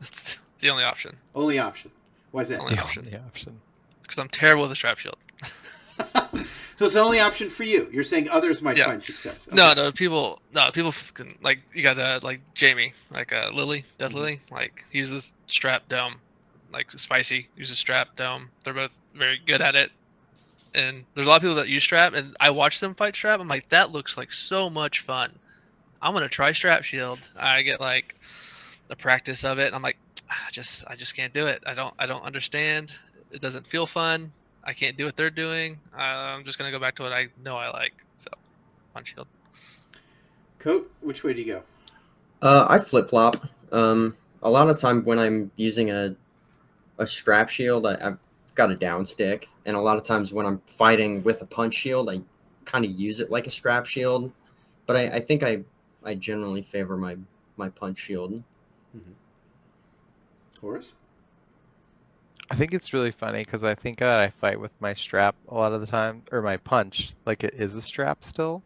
That's the only option. Only option. Why is that? Only The option. only option. Because I'm terrible with a strap shield. So it's the only option for you. You're saying others might Yeah. find success. Okay. No, people can, like, you got like Jamie, like Lily, Death Lily, like he uses strap dome, like Spicy uses strap dome. They're both very good at it, and there's a lot of people that use strap, and I watch them fight strap. I'm like, that looks like so much fun. I'm gonna try strap shield. I get like the practice of it, and I'm like, I just can't do it. I don't understand. It doesn't feel fun. I can't do what they're doing. I'm just gonna go back to what I know I like. So, punch shield. Coat, which way do you go? I flip flop. A lot of time when I'm using a strap shield, I've got a down stick, and a lot of times when I'm fighting with a punch shield, I kind of use it like a strap shield. But I think I generally favor my punch shield. Horus? I think it's really funny because I think I fight with my strap a lot of the time, or my punch, like it is a strap still,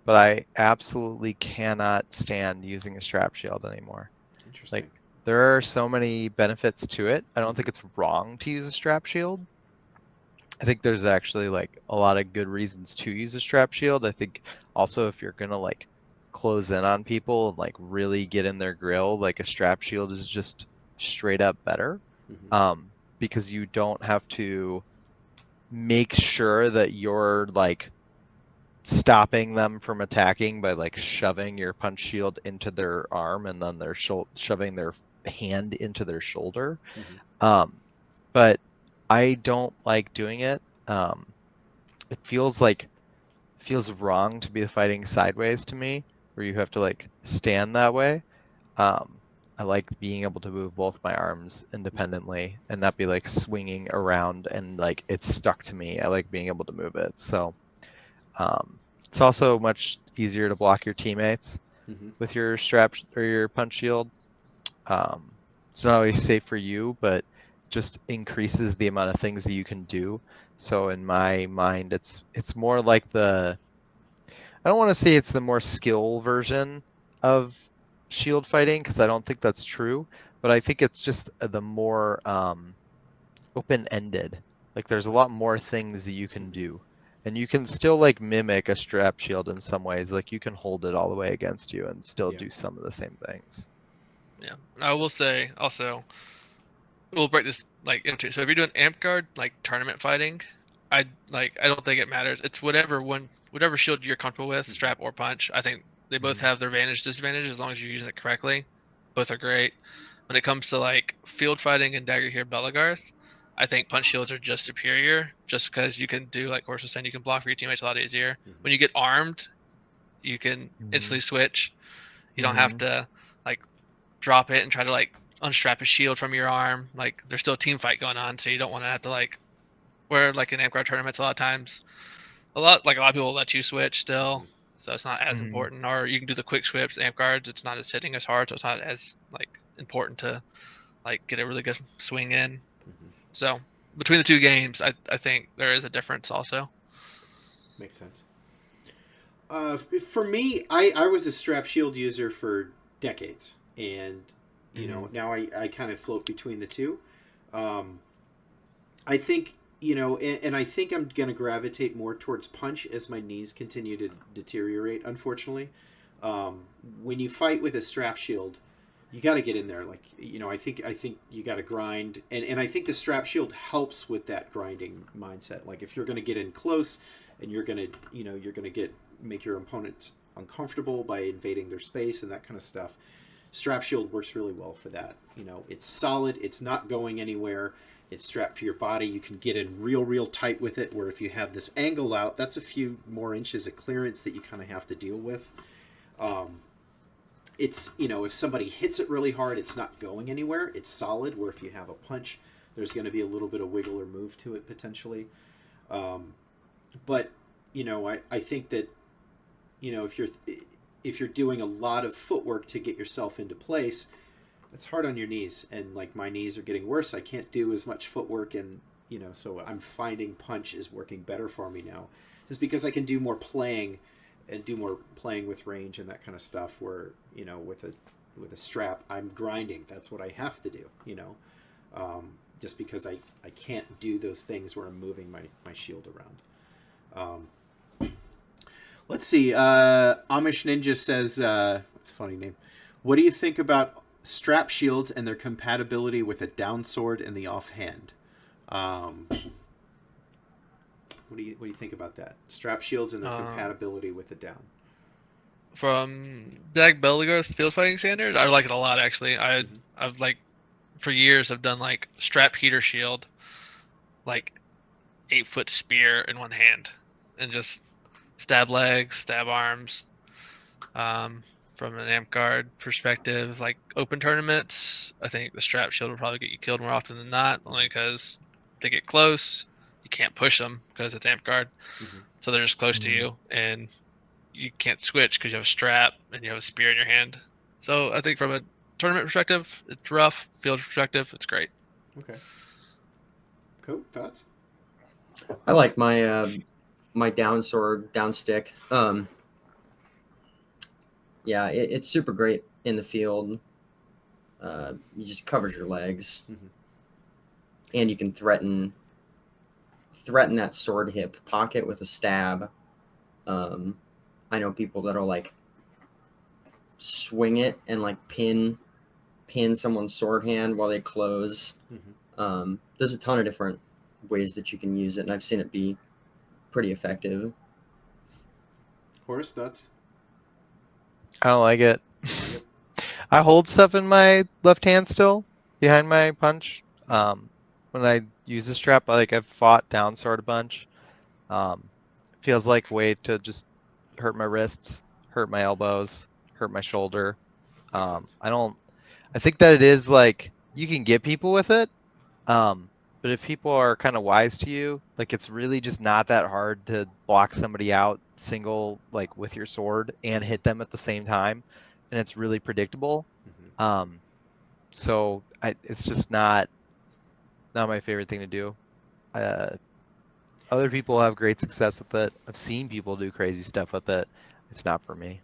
but I absolutely cannot stand using a strap shield anymore. Interesting. Like, there are so many benefits to it. I don't think it's wrong to use a strap shield. I think there's actually like a lot of good reasons to use a strap shield. I think also if you're gonna like close in on people and like really get in their grill, like a strap shield is just straight up better. Because you don't have to make sure that you're like stopping them from attacking by like shoving your punch shield into their arm and then they're shoving their hand into their shoulder. But I don't like doing it. It feels wrong to be fighting sideways to me, where you have to like stand that way. I like being able to move both my arms independently and not be like swinging around and like it's stuck to me. I like being able to move it. So it's also much easier to block your teammates with your strap or your punch shield. It's not always safe for you, but just increases the amount of things that you can do. So in my mind, it's more like I don't want to say it's the more skill version of shield fighting because I don't think that's true, but I think it's just the more open-ended. Like there's a lot more things that you can do, and you can still like mimic a strap shield in some ways. Like you can hold it all the way against you and still do some of the same things. Yeah, I will say also, we'll break this like into. So if you're doing amp guard like tournament fighting, I don't think it matters. It's whatever shield you're comfortable with, strap or punch. I think they both have their advantage, disadvantage as long as you're using it correctly. Both are great. When it comes to like field fighting and Dagger here Belagarth, I think punch shields are just superior, just because you can do, like Horus was saying, you can block for your teammates a lot easier. When you get armed, you can instantly switch. You don't have to like drop it and try to like unstrap a shield from your arm. Like there's still a team fight going on, so you don't want to have to like, where like in amp guard tournaments a lot of times, a lot of people will let you switch still. So it's not as important, or you can do the quick switch. Amp guards, it's not as hitting as hard, so it's not as like important to like get a really good swing in. So between the two games, I think there is a difference also. Makes sense. For me, I was a strap shield user for decades, and you know now I kind of float between the two. I think. And I think I'm going to gravitate more towards punch as my knees continue to deteriorate, unfortunately. When you fight with a strap shield, you got to get in there. Like, I think you got to grind, and I think the strap shield helps with that grinding mindset. Like, if you're going to get in close, and you're going to make your opponent uncomfortable by invading their space and that kind of stuff, strap shield works really well for that. It's solid. It's not going anywhere. It's strapped to your body. You can get in real tight with it, where if you have this angle out, that's a few more inches of clearance that you kind of have to deal with. It's, if somebody hits it really hard, it's not going anywhere. It's solid, where if you have a punch, there's going to be a little bit of wiggle or move to it potentially. But, I think that, if you're doing a lot of footwork to get yourself into place, it's hard on your knees. And like, my knees are getting worse. I can't do as much footwork, and, so I'm finding punch is working better for me now, just because I can do more playing with range and that kind of stuff, where, with a strap, I'm grinding. That's what I have to do, just because I can't do those things where I'm moving my shield around. Let's see. Amish Ninja says, it's a funny name. What do you think about strap shields and their compatibility with a down sword in the offhand? What do you think about that? Strap shields and their compatibility with the down. From Dag Belligar's field fighting standards, I like it a lot, actually. I've like, for years, I've done like strap heater shield, like 8-foot spear in one hand, and just stab legs, stab arms. From an amp guard perspective, like open tournaments, I think the strap shield will probably get you killed more often than not, only because they get close. You can't push them because it's amp guard, so they're just close to you, and you can't switch because you have a strap and you have a spear in your hand. So I think from a tournament perspective, it's rough. Field perspective, it's great. Okay. Cool. Thoughts? I like my my down sword, down stick. Yeah, it's super great in the field. You just covers your legs, and you can threaten that sword hip pocket with a stab. I know people that'll like swing it and like pin someone's sword hand while they close. There's a ton of different ways that you can use it, and I've seen it be pretty effective. Horus, thoughts? I don't like it. I hold stuff in my left hand still behind my punch. When I use the strap, I've fought down sword a bunch. Feels like a way to just hurt my wrists, hurt my elbows, hurt my shoulder. I think that it is like, you can get people with it. But if people are kind of wise to you, like, it's really just not that hard to block somebody out single, like with your sword, and hit them at the same time, and it's really predictable. So it's just not my favorite thing to do. Other people have great success with it. I've seen people do crazy stuff with it. It's not for me.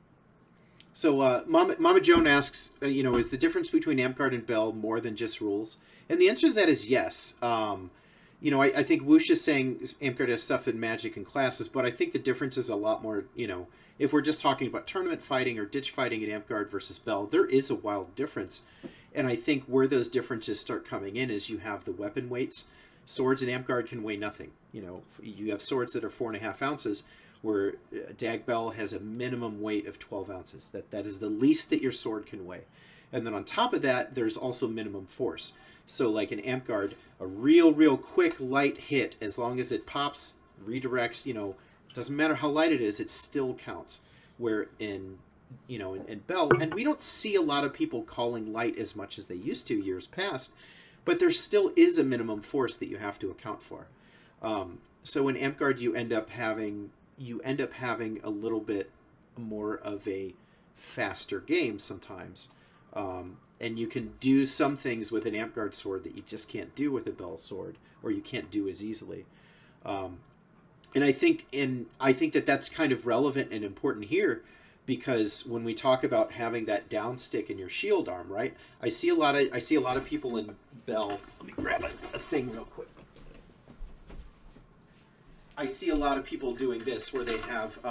So Mama Joan asks, is the difference between Amp-Guard and Bell more than just rules? And the answer to that is yes. I think Woosh is saying Amp-Guard has stuff in Magic and classes, but I think the difference is a lot more, if we're just talking about tournament fighting or ditch fighting at Amp-Guard versus Bell, there is a wild difference. And I think where those differences start coming in is you have the weapon weights. Swords in Amp-Guard can weigh nothing. You have swords that are 4.5 ounces, where Dag Bell has a minimum weight of 12 ounces. That is the least that your sword can weigh. And then on top of that, there's also minimum force. So like in Amp-Guard, a real quick light hit, as long as it pops, redirects, doesn't matter how light it is, it still counts. Where in Bell, and we don't see a lot of people calling light as much as they used to years past, but there still is a minimum force that you have to account for. So in Amp-Guard, you end up having a little bit more of a faster game sometimes. And you can do some things with an Amp-Guard sword that you just can't do with a Bell sword, or you can't do as easily. And I think that that's kind of relevant and important here, because when we talk about having that down stick in your shield arm, right? I see a lot of people in Bell. Let me grab a thing real quick. I see a lot of people doing this, where they have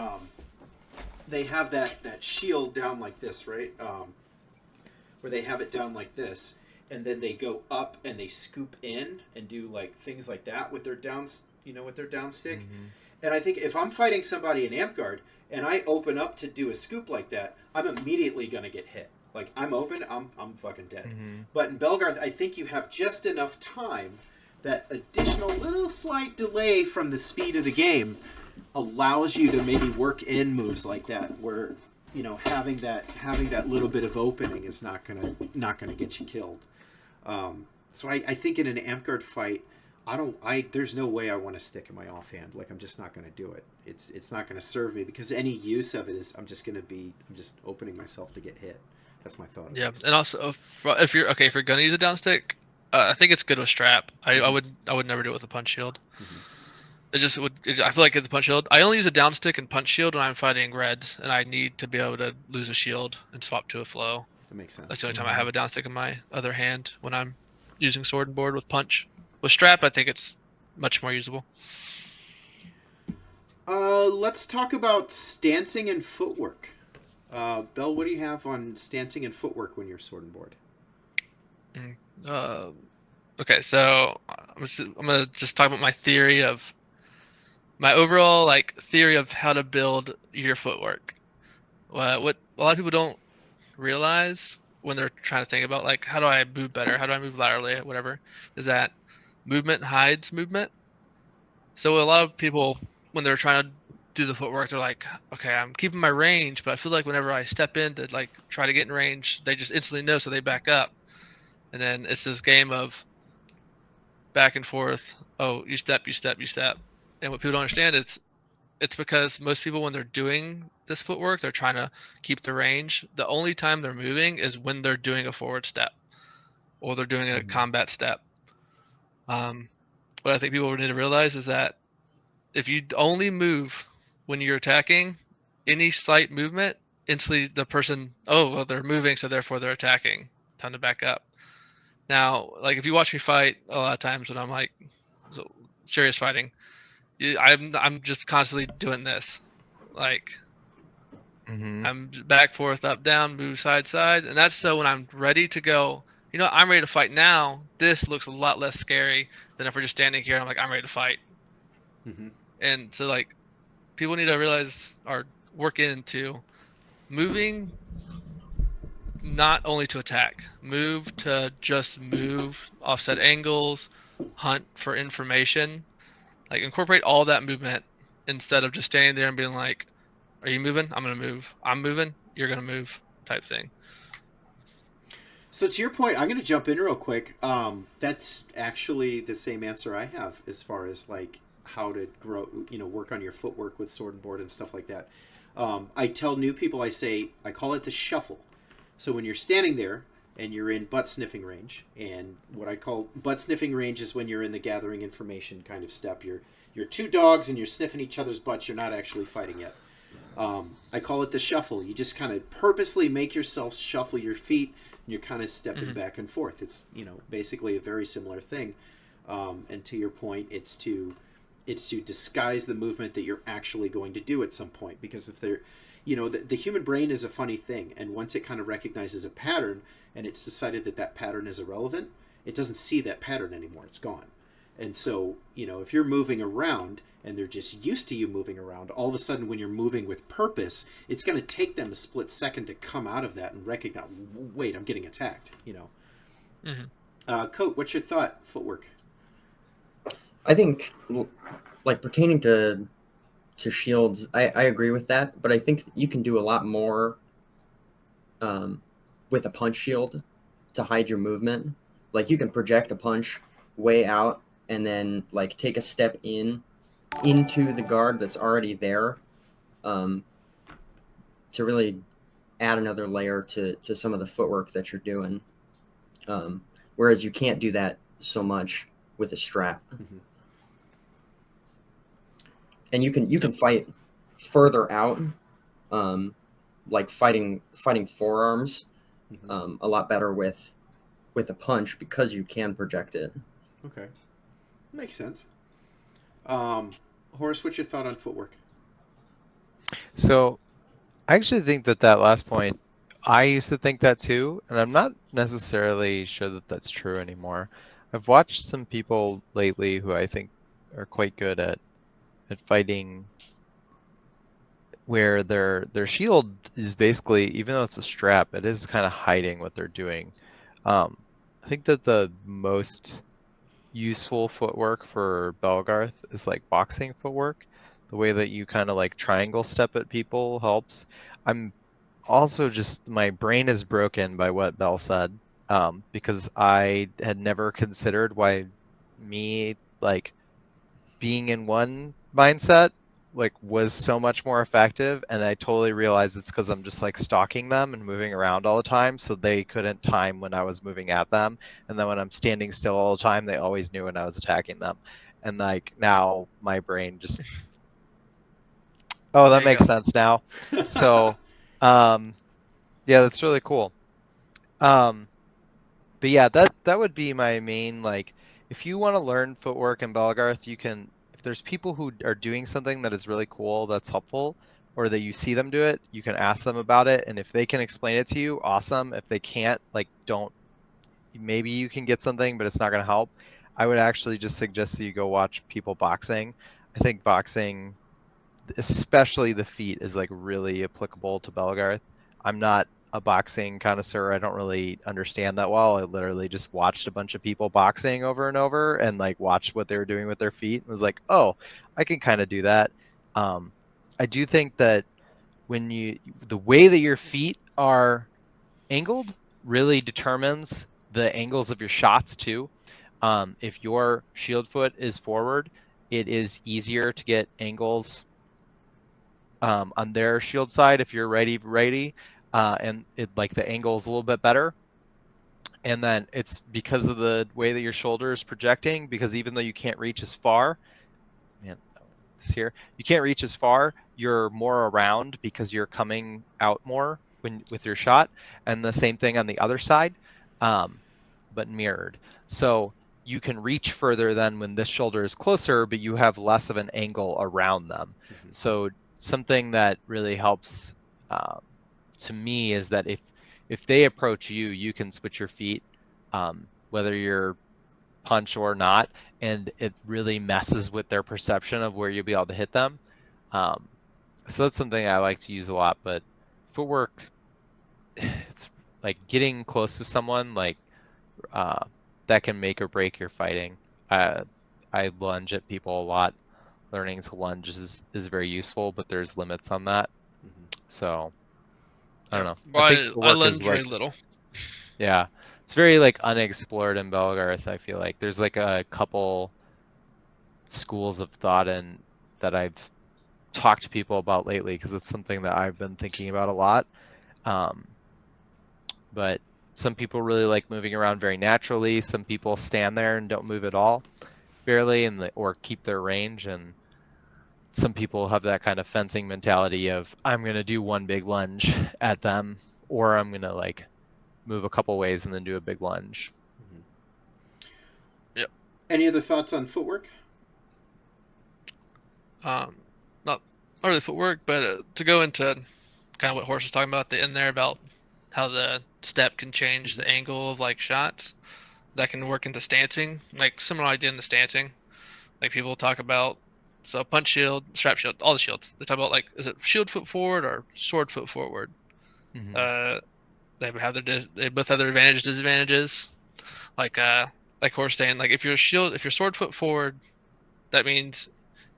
that shield down like this, right? Where where they have it down like this, and then they go up and they scoop in and do like things like that with their down, with their down stick. And I think if I'm fighting somebody in Amp Guard and I open up to do a scoop like that, I'm immediately going to get hit. Like, I'm open, I'm fucking dead. But in Belgarth, I think you have just enough time, that additional little slight delay from the speed of the game allows you to maybe work in moves like that, where having that little bit of opening is not gonna get you killed. So I think in an Amp Guard fight, there's no way I want to stick in my offhand. Like, I'm just not going to do it. It's not going to serve me, because any use of it is I'm just opening myself to get hit. That's my thought. Yeah, and also if you're gonna use a down stick, I think it's good with strap. I would never do it with a punch shield. I feel like it's a punch shield. I only use a down stick and punch shield when I'm fighting reds, and I need to be able to lose a shield and swap to a flow. That makes sense. That's the only time I have a down stick in my other hand, when I'm using sword and board with punch. With strap, I think it's much more usable. Let's talk about stancing and footwork. Bell, what do you have on stancing and footwork when you're sword and board? Okay, so I'm gonna just talk about my overall theory of how to build your footwork. What a lot of people don't realize when they're trying to think about how do I move better, how do I move laterally, whatever, is that movement hides movement. So a lot of people, when they're trying to do the footwork, they're like, okay, I'm keeping my range, but I feel like whenever I step in to try to get in range, they just instantly know, so they back up. And then it's this game of back and forth. Oh, you step. And what people don't understand is it's because most people, when they're doing this footwork, they're trying to keep the range. The only time they're moving is when they're doing a forward step or they're doing a combat step. What I think people need to realize is that if you only move when you're attacking, any slight movement, instantly the person, they're moving, so therefore they're attacking. Time to back up. Now, if you watch me fight, a lot of times when I'm serious fighting, I'm just constantly doing this. I'm back, forth, up, down, move side, and that's so when I'm ready to go, I'm ready to fight now. This looks a lot less scary than if we're just standing here and I'm ready to fight. And so people need to realize or work into moving not only to attack, move to just move, offset angles, hunt for information, incorporate all that movement instead of just standing there and being like, are you moving? I'm going to move. I'm moving. You're going to move type thing. So to your point, I'm going to jump in real quick. That's actually the same answer I have as far as how to grow, work on your footwork with sword and board and stuff like that. I tell new people, I call it the shuffle. So when you're standing there and you're in butt sniffing range, and what I call butt sniffing range is when you're in the gathering information kind of step. You're two dogs and you're sniffing each other's butts. You're not actually fighting yet. I call it the shuffle. You just kind of purposely make yourself shuffle your feet, and you're kind of stepping back and forth. It's basically a very similar thing. And to your point, it's to disguise the movement that you're actually going to do at some point. Because if they're, the human brain is a funny thing, and once it kind of recognizes a pattern and it's decided that pattern is irrelevant, it doesn't see that pattern anymore. It's gone. And so, if you're moving around and they're just used to you moving around, all of a sudden when you're moving with purpose, it's going to take them a split second to come out of that and recognize, wait, I'm getting attacked, Coat, what's your thought? Footwork. I think, pertaining to shields, I agree with that, but I think you can do a lot more with a punch shield to hide your movement. You can project a punch way out and then take a step into the guard that's already there, to really add another layer to some of the footwork that you're doing. Whereas you can't do that so much with a strap. And you can fight further out, fighting forearms, a lot better with a punch because you can project it. Okay, makes sense. Horus, what's your thought on footwork? So, I actually think that last point I used to think that too, and I'm not necessarily sure that that's true anymore. I've watched some people lately who I think are quite good at fighting, where their shield is basically, even though it's a strap, it is kind of hiding what they're doing. I think that the most useful footwork for Belgarth is like boxing footwork. The way that you kind of like triangle step at people helps. I'm also just, my brain is broken by what Bell said, because I had never considered why me like being in one mindset like was so much more effective, and I totally realized it's because I'm just like stalking them and moving around all the time, so they couldn't time when I was moving at them, and then when I'm standing still all the time, they always knew when I was attacking them. And like now my brain just, oh, There that you makes go. sense now. So yeah, that's really cool. um But yeah, that would be my main, like, if you want to learn footwork in Belgarth, you can, if there's people who are doing something that is really cool, that's helpful, or that you see them do it, you can ask them about it, and if they can explain it to you, awesome. If they can't, like, don't, maybe you can get something, but it's not going to help. I would actually just suggest that you go watch people boxing. I think boxing, especially the feet, is like really applicable to Belgarth. I'm not a boxing connoisseur. I don't really understand that well. I literally just watched a bunch of people boxing over and over and like watched what they were doing with their feet and was like, oh, I can kind of do that. Um, I do think that when you, the way that your feet are angled really determines the angles of your shots too. If your shield foot is forward, it is easier to get angles on their shield side if you're righty, and it, like, the angle is a little bit better. And then it's because of the way that your shoulder is projecting, because even though you can't reach as far, man, it's here, you can't reach as far, you're more around because you're coming out more when with your shot. And the same thing on the other side, but mirrored. So you can reach further than when this shoulder is closer, but you have less of an angle around them. Mhm. So something that really helps, um, to me, is that if they approach you, you can switch your feet, whether you're punch or not, and it really messes with their perception of where you'll be able to hit them. Um, so that's something I like to use a lot. But footwork, it's like getting close to someone, like, uh, that can make or break your fighting. Uh, I lunge at people a lot. Learning to lunge is very useful, but there's limits on that. Mhm. So I don't Yeah. know. I think Well, I footwork is lunge very like, little. yeah, it's very like unexplored in Belgarth. I feel like there's like a couple schools of thought and that I've talked to people about lately, because it's something that I've been thinking about a lot. Um, but some people really like moving around very naturally. Some people stand there and don't move at all, barely, and or keep their range. And some people have that kind of fencing mentality of, I'm gonna do one big lunge at them, or I'm gonna like move a couple ways and then do a big lunge. Mhm. Yep. Any other thoughts on footwork? Um, not not really footwork, but to go into kind of what Horus was talking about at the end there about how the step can change Mhm. the angle of like shots. That can work into stancing, like similar idea into stancing. Like people talk about, so punch shield, strap shield, all the shields. They talk about like, is it shield foot forward or sword foot forward? Mm-hmm. Uh, they have they both have their advantages, disadvantages. Like like Horus saying, like if you're sword foot forward, that means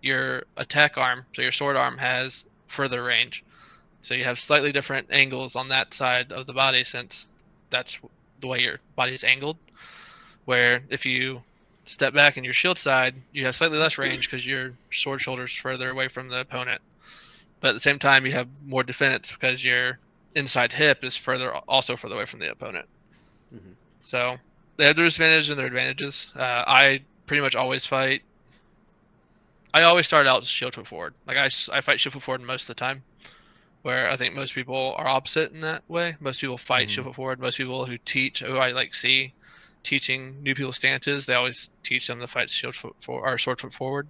your attack arm, so your sword arm has further range. So you have slightly different angles on that side of the body since that's the way your body is angled. Where if you step back in your shield side, you have slightly less range because your sword shoulder is further away from the opponent. But at the same time, you have more defense because your inside hip is also further away from the opponent. Mhm. So they have their disadvantages and their advantages. I pretty much always fight. I always start out shield foot forward. Like I fight shield foot forward most of the time. Where I think most people are opposite in that way. Most people fight Mm-hmm. shield foot forward. Most people who teach, who I like see teaching new people stances, they always teach them to fight shield foot forward or sword foot forward.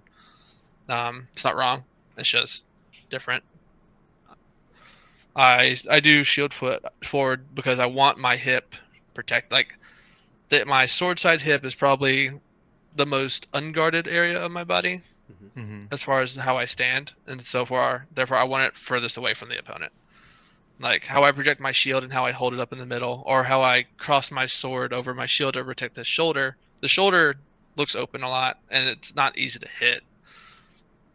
It's not wrong. It's just different. I do shield foot forward because I want my hip protect. Like my sword side hip is probably the most unguarded area of my body Mm-hmm. as far as how I stand, and so far, therefore, I want it furthest away from the opponent. Like how I project my shield and how I hold it up in the middle, or how I cross my sword over my shield to protect the shoulder. The shoulder looks open a lot, and it's not easy to hit.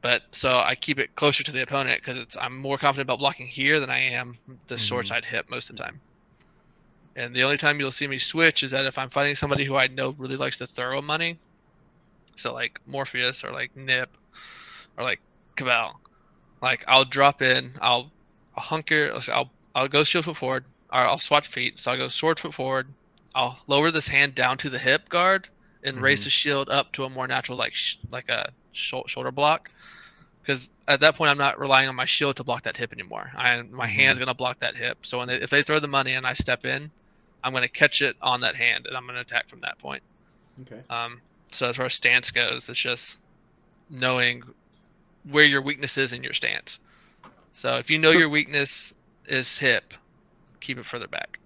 But so I keep it closer to the opponent because I'm more confident about blocking here than I am the sword side hip most of the time. And the only time you'll see me switch is that if I'm fighting somebody who I know really likes to throw money, so like Morpheus or like Nip or like Cabal, like I'll drop in, I'll hunker, I'll go shield foot forward, or I'll swatch feet. So I'll go sword foot forward, I'll lower this hand down to the hip guard and raise the shield up to a more natural like a shoulder block. Because at that point, I'm not relying on my shield to block that hip anymore. My hand's gonna block that hip. So if they throw the money and I step in, I'm gonna catch it on that hand and I'm gonna attack from that point. Okay. So as far as stance goes, it's just knowing where your weakness is in your stance. So if you know your weakness is hip, keep it further back.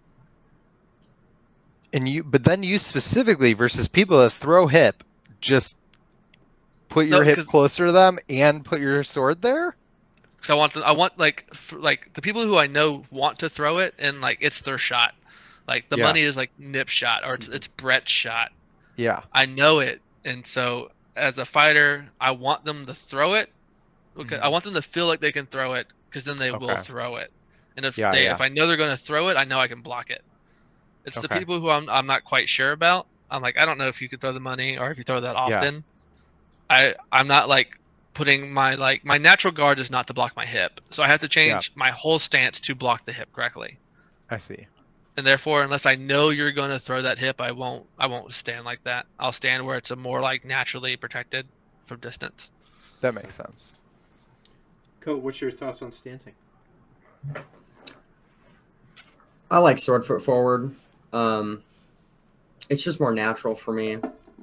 But then you specifically versus people that throw hip, just put your hip closer to them and put your sword there. Because I want like the people who I know want to throw it, and like it's their shot. Like the money is like Nip's shot, or it's Brett's shot. Yeah. I know it, and so as a fighter, I want them to throw it. Okay, I want them to feel like they can throw it, because then they will throw it. And if I know they're going to throw it, I know I can block it. It's the people who I'm not quite sure about. I'm like, I don't know if you can throw the money or if you throw that often. I'm not like putting my natural guard is not to block my hip, so I have to change my whole stance to block the hip correctly. I see. And therefore, unless I know you're going to throw that hip, I won't stand like that. I'll stand where it's a more like naturally protected from distance. That makes sense. Coat, what's your thoughts on stancing? I like sword foot forward. It's just more natural for me.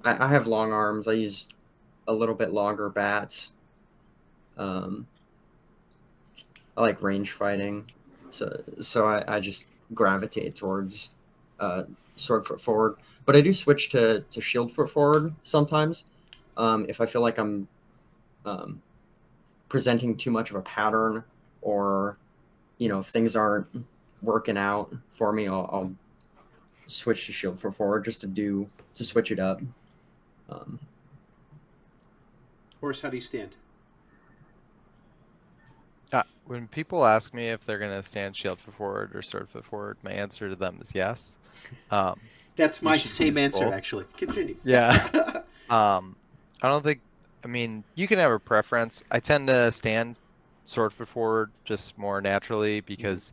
I have long arms. I use a little bit longer bats. I like range fighting, so I just gravitate towards sword foot forward. But I do switch to shield foot forward sometimes if I feel like I'm presenting too much of a pattern, or if things aren't working out for me, I'll switch to shield foot forward just to switch it up. Horus, how do you stand? When people ask me if they're going to stand shield foot forward or sword foot forward, my answer to them is yes. That's my same answer, both. actually. Continue. Yeah. I don't think, you can have a preference. I tend to stand sword foot forward just more naturally because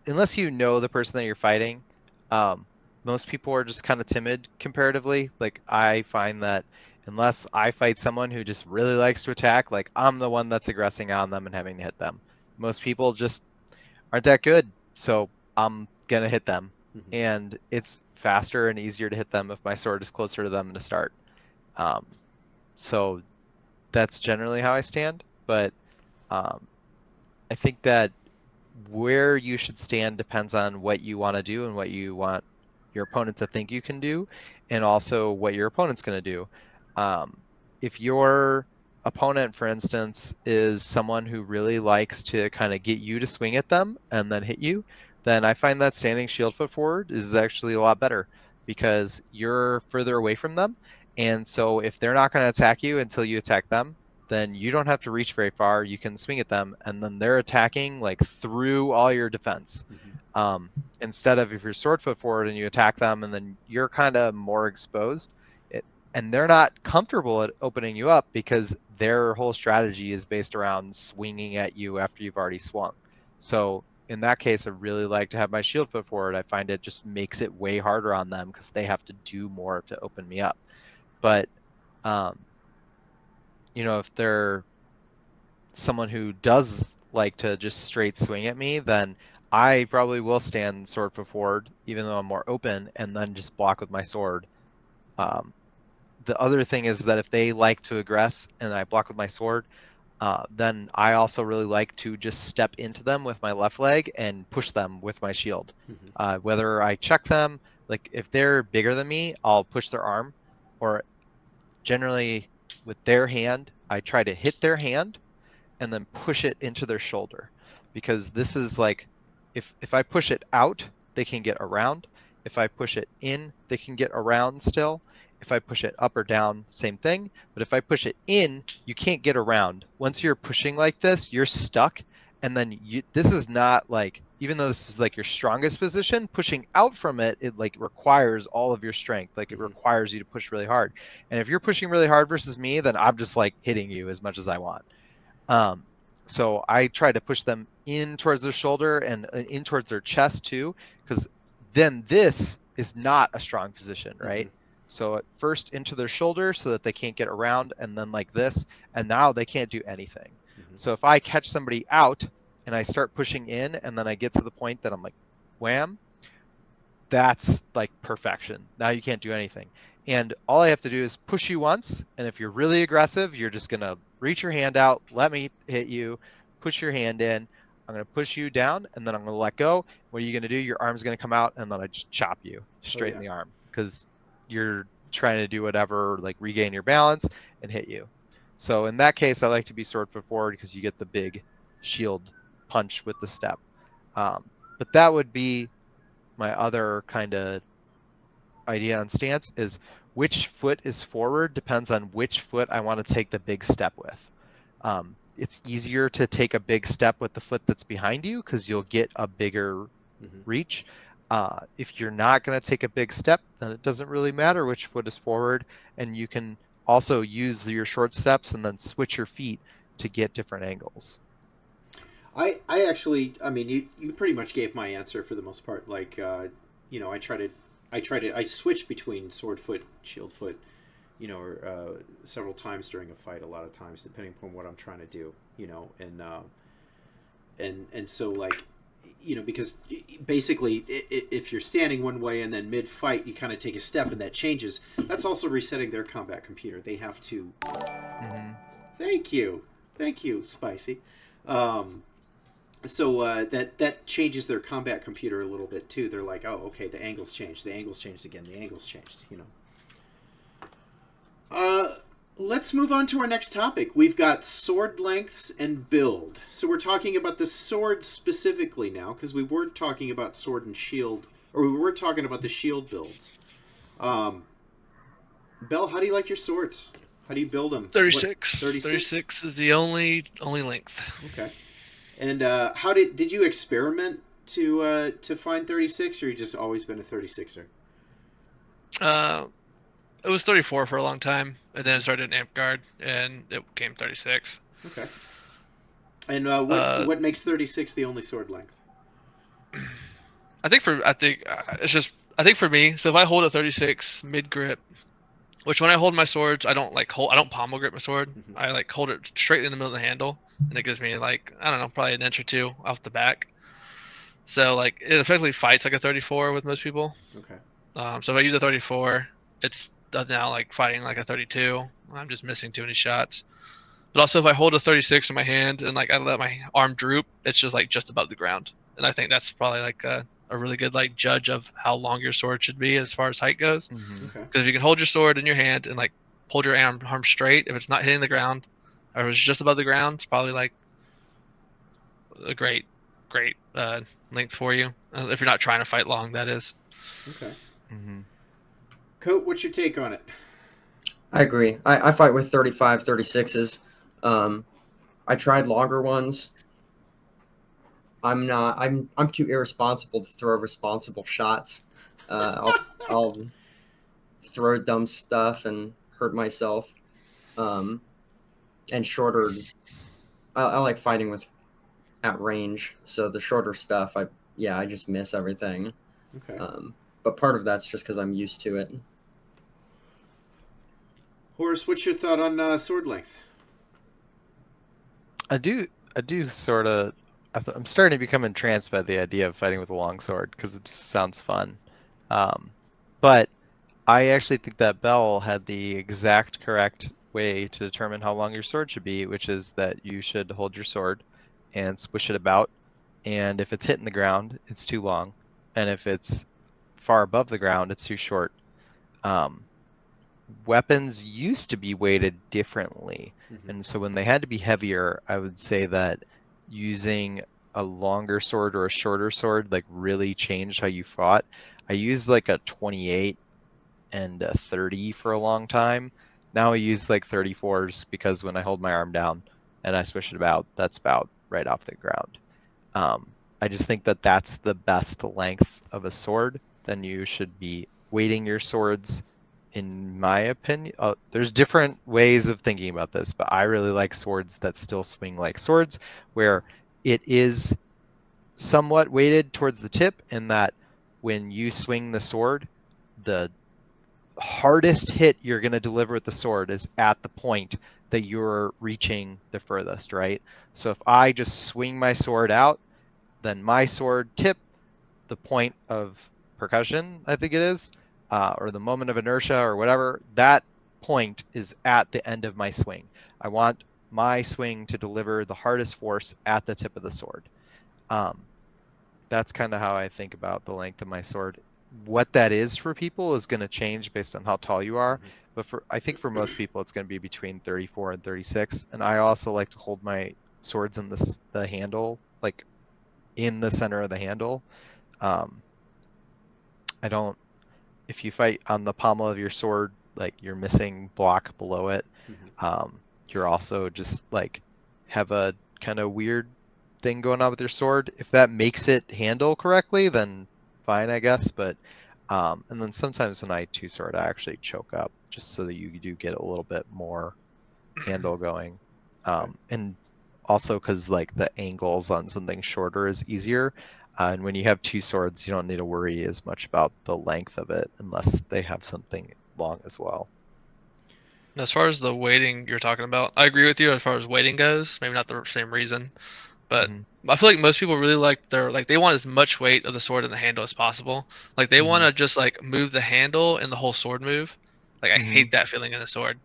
unless you know the person that you're fighting, most people are just kind of timid comparatively. Like I find that unless I fight someone who just really likes to attack, like I'm the one that's aggressing on them and having to hit them. Most people just aren't that good, so I'm going to hit them. And it's faster and easier to hit them if my sword is closer to them to start. So that's generally how I stand. But I think that where you should stand depends on what you want to do and what you want your opponent to think you can do, and also what your opponent's going to do. If your opponent, for instance, is someone who really likes to kind of get you to swing at them and then hit you, then I find that standing shield foot forward is actually a lot better because you're further away from them. And so if they're not going to attack you until you attack them, then you don't have to reach very far. You can swing at them, and then they're attacking like through all your defense. Instead of if you're sword foot forward and you attack them, and then you're kind of more exposed, and they're not comfortable at opening you up because their whole strategy is based around swinging at you after you've already swung. So in that case, I really like to have my shield foot forward. I find it just makes it way harder on them because they have to do more to open me up. But if they're someone who does like to just straight swing at me, then I probably will stand sword foot forward, even though I'm more open, and then just block with my sword. The other thing is that if they like to aggress and I block with my sword, then I also really like to just step into them with my left leg and push them with my shield. Whether I check them, like if they're bigger than me, I'll push their arm, or generally with their hand, I try to hit their hand and then push it into their shoulder, because this is like, if I push it out, they can get around. If I push it in, they can get around still. If I push it up or down, same thing. But if I push it in, you can't get around. Once you're pushing like this, you're stuck. And then this is not like, even though this is like your strongest position, pushing out from it, it like requires all of your strength. Like it requires you to push really hard. And if you're pushing really hard versus me, then I'm just like hitting you as much as I want. So I try to push them in towards their shoulder and in towards their chest too, because then this is not a strong position, right? So at first into their shoulder so that they can't get around, and then like this, and now they can't do anything. So if I catch somebody out and I start pushing in, and then I get to the point that I'm like, wham, that's like perfection. Now you can't do anything. And all I have to do is push you once, and if you're really aggressive, you're just going to reach your hand out, let me hit you, push your hand in, I'm going to push you down, and then I'm going to let go. What are you going to do? Your arm's going to come out, and then I just chop you straight in the arm, because you're trying to do whatever, like regain your balance and hit you. So in that case, I like to be sword foot forward because you get the big shield punch with the step. But that would be my other kind of idea on stance, is which foot is forward depends on which foot I want to take the big step with. It's easier to take a big step with the foot that's behind you because you'll get a bigger reach. If you're not going to take a big step, then it doesn't really matter which foot is forward, and you can also use your short steps and then switch your feet to get different angles. I actually, I mean, you pretty much gave my answer for the most part. Like, you know, I switch between sword foot, shield foot, you know, several times during a fight. A lot of times, depending upon what I'm trying to do, you know, and so like, you know, because basically, if you're standing one way and then mid-fight you kind of take a step and that changes, that's also resetting their combat computer. They have to. Thank you, Spicy. So that changes their combat computer a little bit too. They're like, oh, okay, the angles changed. The angles changed again. The angles changed. You know. Let's move on to our next topic. We've got sword lengths and build. So we're talking about the sword specifically now, because we weren't talking about sword and shield, or we were talking about the shield builds. Bell, how do you like your swords? How do you build them? 36. 36? 36 is the only length. Okay. And how did you experiment to find 36, or you just always been a 36er? It was 34 for a long time, and then I started an amp guard, and it became 36. Okay. And what makes 36 the only sword length? I think for me. So if I hold a 36 mid grip, which when I hold my swords, I don't pommel grip my sword. I like hold it straight in the middle of the handle, and it gives me like, I don't know, probably an inch or two off the back. So like it effectively fights like a 34 with most people. Okay. So if I use a 34, it's now like fighting like a 32. I'm just missing too many shots. But also if I hold a 36 in my hand and like I let my arm droop, it's just like just above the ground. And I think that's probably like a really good like judge of how long your sword should be as far as height goes. Okay. Because if you can hold your sword in your hand and like hold your arm straight, if it's not hitting the ground or if it's just above the ground, it's probably like a great length for you. If you're not trying to fight long, that is. Okay. Coat, what's your take on it? I agree. I fight with 35, 36s. I tried longer ones. I'm too irresponsible to throw responsible shots. I'll throw dumb stuff and hurt myself. And shorter, I like fighting at range. So the shorter stuff, I just miss everything. Okay. But part of that's just because I'm used to it. Horus, what's your thought on sword length? I do sort of. I'm starting to become entranced by the idea of fighting with a long sword because it just sounds fun. But I actually think that Bell had the exact correct way to determine how long your sword should be, which is that you should hold your sword and swish it about. And if it's hitting the ground, it's too long. And if it's far above the ground, it's too short. Weapons used to be weighted differently. And so when they had to be heavier, I would say that using a longer sword or a shorter sword like really changed how you fought. I used like a 28 and a 30 for a long time. Now I use like 34s because when I hold my arm down and I swish it about, that's about right off the ground. I just think that that's the best length of a sword. Then you should be weighting your swords, in my opinion. There's different ways of thinking about this, but I really like swords that still swing like swords, where it is somewhat weighted towards the tip, and that when you swing the sword, the hardest hit you're going to deliver with the sword is at the point that you're reaching the furthest, right? So if I just swing my sword out, then my sword tip, the point of percussion, I think it is, or the moment of inertia or whatever, that point is at the end of my swing. I want my swing to deliver the hardest force at the tip of the sword. That's kind of how I think about the length of my sword. What that is for people is going to change based on how tall you are. But I think for most people, it's going to be between 34 and 36. And I also like to hold my swords in the handle, like in the center of the handle. If you fight on the pommel of your sword, like you're missing block below it. You're also just like have a kind of weird thing going on with your sword. If that makes it handle correctly, then fine, I guess. But and then sometimes when I two-sword, I actually choke up just so that you do get a little bit more handle going. And also because like the angles on something shorter is easier. And when you have two swords, you don't need to worry as much about the length of it unless they have something long as well. As far as the weighting you're talking about, I agree with you as far as weighting goes. Maybe not the same reason, but I feel like most people really they want as much weight of the sword in the handle as possible. Like they want to just like move the handle and the whole sword move. Like I hate that feeling in a sword.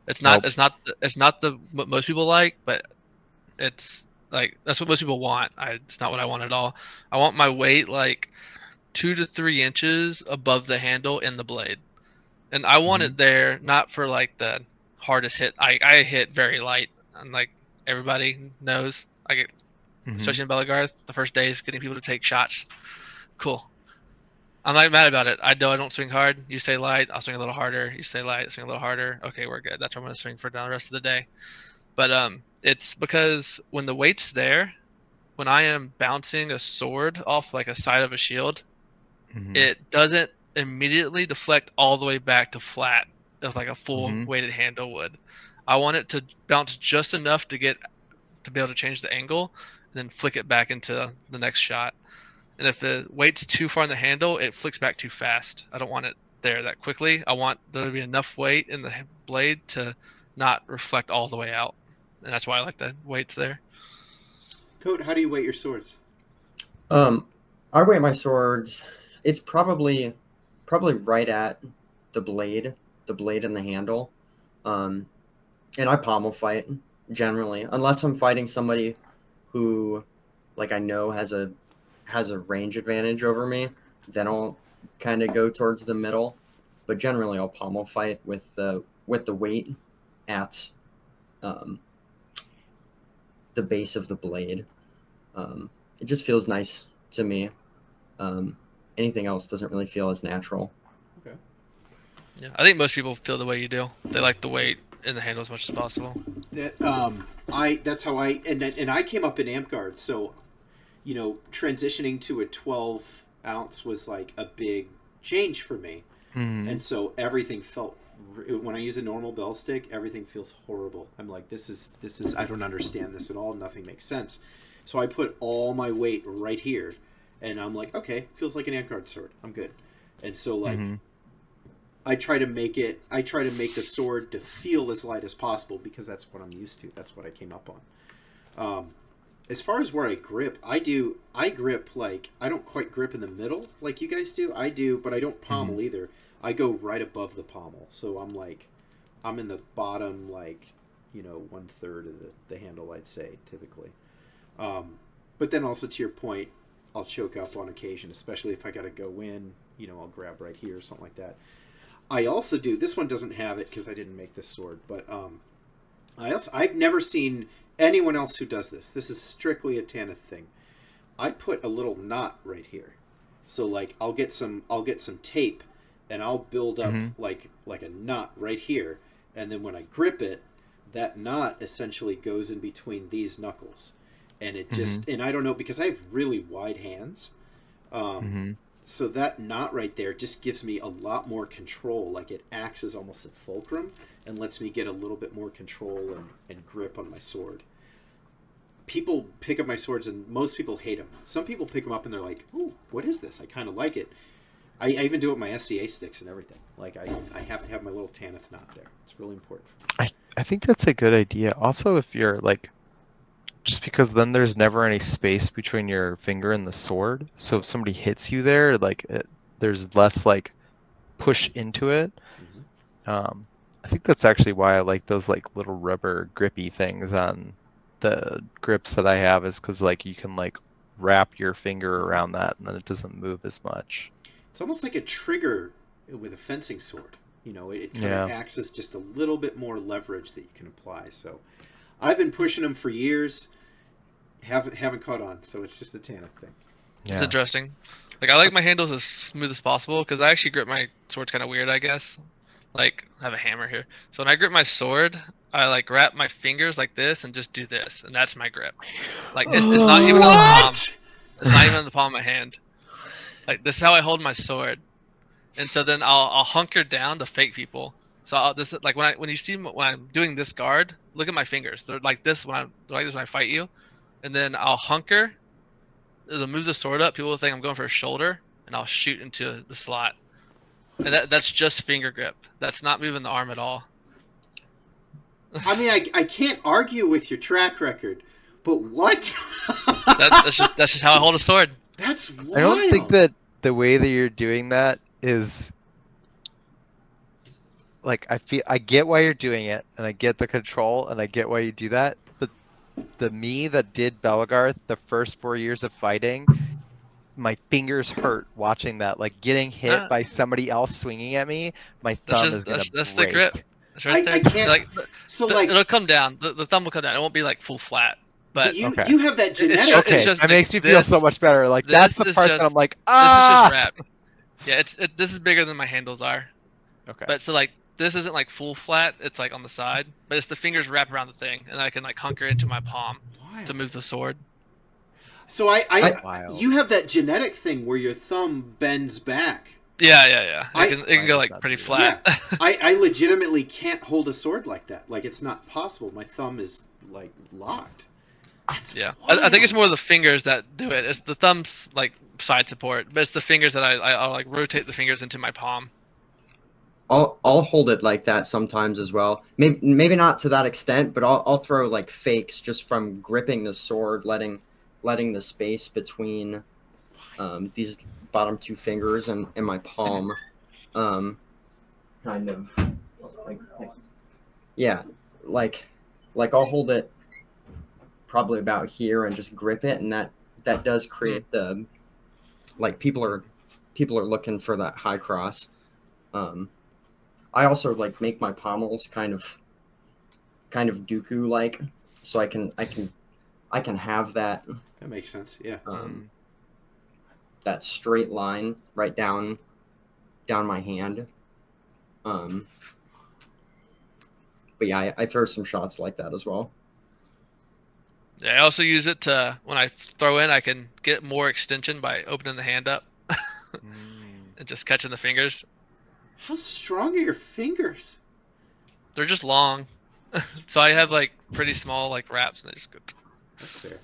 It's not what most people like, but it's like that's what most people want. It's not what I want at all. I want my weight like 2 to 3 inches above the handle in the blade. And I want it there, not for like the hardest hit. I hit very light, and like everybody knows, I get, especially in Bellegarde, the first day is getting people to take shots. Cool. I'm not mad about it. I know I don't swing hard. You say light, I'll swing a little harder. You say light, I'll swing a little harder. Okay, we're good. That's what I'm gonna swing for the rest of the day. But it's because when the weight's there, when I am bouncing a sword off like a side of a shield, it doesn't immediately deflect all the way back to flat as like a full weighted handle would. I want it to bounce just enough to be able to change the angle and then flick it back into the next shot. And if the weight's too far in the handle, it flicks back too fast. I don't want it there that quickly. I want there to be enough weight in the blade to not reflect all the way out. And that's why I like the weights there. Coat, how do you weight your swords? I weight my swords. It's probably right at the blade and the handle. And I pommel fight generally, unless I'm fighting somebody who like I know has a range advantage over me, then I'll kind of go towards the middle. But generally I'll pommel fight with the weight at the base of the blade. It just feels nice to me. Anything else doesn't really feel as natural. Okay. Yeah, I think most people feel the way you do. They like the weight in the handle as much as possible. That's how I came up in Amtgard, so transitioning to a 12 ounce was like a big change for me, and so everything felt. When I use a normal bell stick, everything feels horrible. I'm like, this is I don't understand this at all. Nothing makes sense. So I put all my weight right here, and I'm like, okay, feels like an Amtgard sword. I'm good. And so like, I try to make the sword to feel as light as possible because that's what I'm used to. That's what I came up on. As far as where I grip, I grip like, I don't quite grip in the middle like you guys do. I do, but I don't pommel either. I go right above the pommel. So I'm like, I'm in the bottom, like, 1/3 of the handle, I'd say, typically. But then also to your point, I'll choke up on occasion, especially if I got to go in. I'll grab right here or something like that. I also do. This one doesn't have it because I didn't make this sword, but I've never seen anyone else who does this. This is strictly a Tanith thing. I put a little knot right here, so like I'll get some tape, and I'll build up like a knot right here, and then when I grip it, that knot essentially goes in between these knuckles, and it just and I don't know, because I have really wide hands, so that knot right there just gives me a lot more control. Like it acts as almost a fulcrum and lets me get a little bit more control and grip on my sword. People pick up my swords, and most people hate them. Some people pick them up and they're like, "Ooh, what is this? I kind of like it." I even do it with my SCA sticks and everything. Like I have to have my little Tanith knot there. It's really important for me. I think that's a good idea. Also, if you're like, just because then there's never any space between your finger and the sword. So if somebody hits you there, like there's less like push into it. I think that's actually why I like those like little rubber grippy things on the grips that I have, is because like you can like wrap your finger around that and then it doesn't move as much. It's almost like a trigger with a fencing sword. It kind of acts as just a little bit more leverage that you can apply. So I've been pushing them for years. Haven't caught on, so it's just a Tanith thing. It's interesting. Like, I like my handles as smooth as possible, because I actually grip my swords kind of weird, I guess. Like, I have a hammer here. So when I grip my sword, I like wrap my fingers like this and just do this, and that's my grip. Like, it's not even on the palm. It's not even on the palm of my hand. Like, this is how I hold my sword. And so then I'll hunker down to fake people. So when you see when I'm doing this guard, look at my fingers. They're like this when I fight you, and then I'll hunker. It'll move the sword up. People will think I'm going for a shoulder, and I'll shoot into the slot. And that's just finger grip. That's not moving the arm at all. I mean, I can't argue with your track record, but what? that's just how I hold a sword. That's wild. I don't think that the way that you're doing that is like, I get why you're doing it, and I get the control, and I get why you do that. But the me that did Belagarth the first 4 years of fighting, my fingers hurt watching that. Like, getting hit by somebody else swinging at me, my thumb is gonna break. That's the grip. It's right there. I can't. Like, like it'll come down. The thumb will come down. It won't be like full flat. But you have that genetic. Okay, that makes me feel so much better. Like, that's the part that I'm like, This is just wrap. Yeah, this is bigger than my handles are. Okay. But so like, this isn't like full flat. It's like on the side, but it's the fingers wrap around the thing, and I can like hunker into my palm to move the sword. So you have that genetic thing where your thumb bends back. Yeah. It can go like pretty flat. Yeah. I legitimately can't hold a sword like that. Like, it's not possible. My thumb is like locked. That's wild. I think it's more the fingers that do it. It's the thumb's like side support, but it's the fingers that I'll like rotate the fingers into my palm. I'll hold it like that sometimes as well. Maybe not to that extent, but I'll throw like fakes just from gripping the sword, letting the space between these bottom two fingers and my palm kind of like I'll hold it probably about here and just grip it, and that does create the, like, people are looking for that high cross. I also like make my pommels kind of Dooku like, so I can have that. That makes sense. Yeah. That straight line right down my hand. But yeah, I throw some shots like that as well. Yeah, I also use it to, when I throw in, I can get more extension by opening the hand up and just catching the fingers. How strong are your fingers? They're just long. So I have like pretty small like wraps, and they just go. That's fair.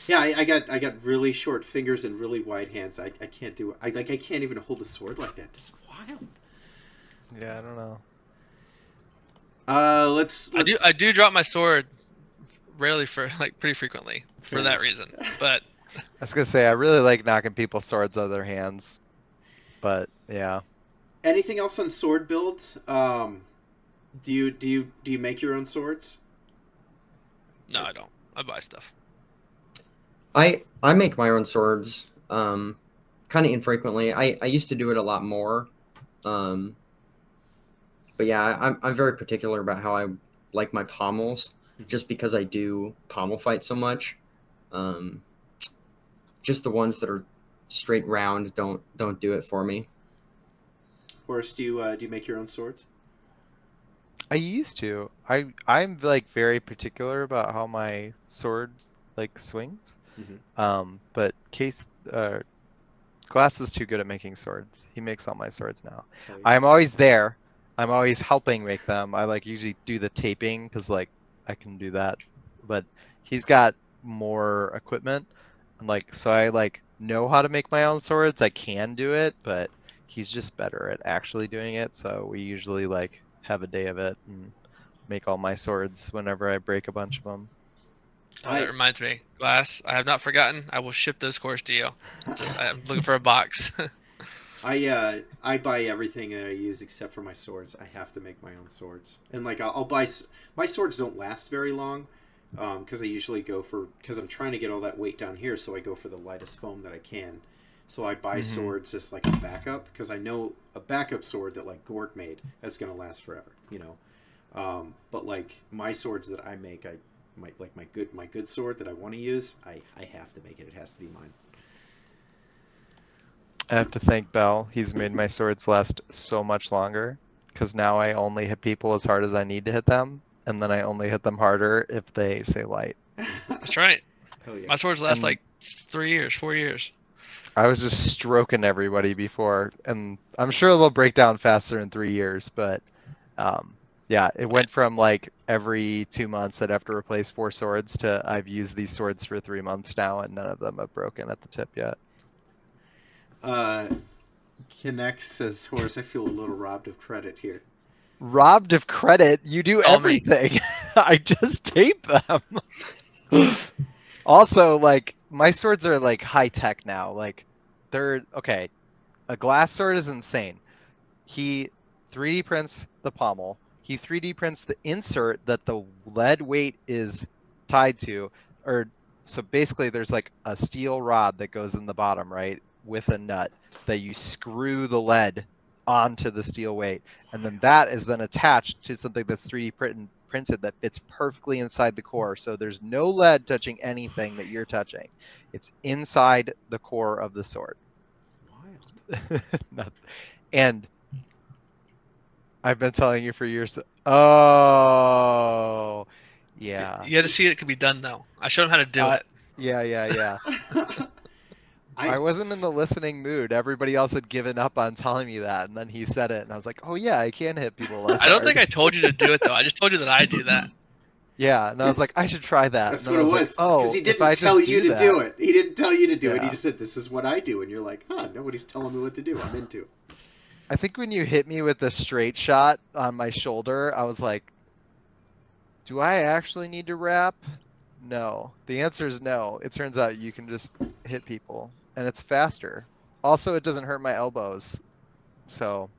Yeah, I got really short fingers and really wide hands. I can't do it. I can't even hold a sword like that. That's wild. Yeah, I don't know. Let's I do drop my sword rarely, for like pretty frequently for that reason. But I was gonna say, I really like knocking people's swords out of their hands, but yeah. Anything else on sword builds? Do you make your own swords? No, I don't. I buy stuff. I make my own swords, kind of infrequently. I used to do it a lot more, but yeah, I'm very particular about how I like my pommels, just because I do pommel fight so much. Um, just the ones that are straight round don't do it for me. Horus, do you make your own swords? I used to. I'm like very particular about how my sword like swings. But Glass is too good at making swords. He makes all my swords now. Oh, yeah. I'm always there. I'm always helping make them. I like usually do the taping because like I can do that. But he's got more equipment, and like so I like know how to make my own swords. I can do it, but he's just better at actually doing it. So we usually like have a day of it and make all my swords whenever I break a bunch of them. Oh, that reminds me, Glass. I have not forgotten. I will ship those cores to you. I'm looking for a box. I buy everything that I use except for my swords. I have to make my own swords, and like I'll buy my swords don't last very long, because I usually go for because I'm trying to get all that weight down here, so I go for the lightest foam that I can. So I buy swords as like a backup because I know a backup sword that like Gork made that's gonna last forever, you know. But like my swords that I make, my good sword that I want to use, I have to make it. It has to be mine. I have to thank Bell. He's made my swords last so much longer because now I only hit people as hard as I need to hit them, and then I only hit them harder if they say light. That's right. Oh, yeah. My swords last like 3 years, 4 years. I was just stroking everybody before, and I'm sure they'll break down faster in 3 years, but yeah, it went from like every 2 months I'd have to replace 4 swords to I've used these swords for 3 months now, and none of them have broken at the tip yet. Kinect says, Horus, I feel a little robbed of credit here. Robbed of credit? You do everything. I just tape them. Also, like, my swords are like high tech now. Like, they're okay. A Glass sword is insane. He 3D prints the pommel. He 3D prints the insert that the lead weight is tied to, or so basically there's like a steel rod that goes in the bottom, right, with a nut that you screw the lead onto the steel weight, and then that is then attached to something that's 3D printed that fits perfectly inside the core. So there's no lead touching anything that you're touching. It's inside the core of the sword. Wild. And I've been telling you for years. Oh, yeah. You had to see it could be done though. I showed him how to do it. Yeah. I wasn't in the listening mood. Everybody else had given up on telling me that, and then he said it, and I was like, "Oh yeah, I can hit people less." I don't think I told you to do it though. I just told you that I do that. Yeah, and I was like, I should try that. That's and what it was. was. Oh, because he didn't tell you to do it. He didn't tell you to do it. He just said, "This is what I do," and you're like, "Huh? Nobody's telling me what to do. I'm into it." I think when you hit me with the straight shot on my shoulder, I was like, "Do I actually need to wrap?" No. The answer is no. It turns out you can just hit people, and it's faster. Also, it doesn't hurt my elbows, so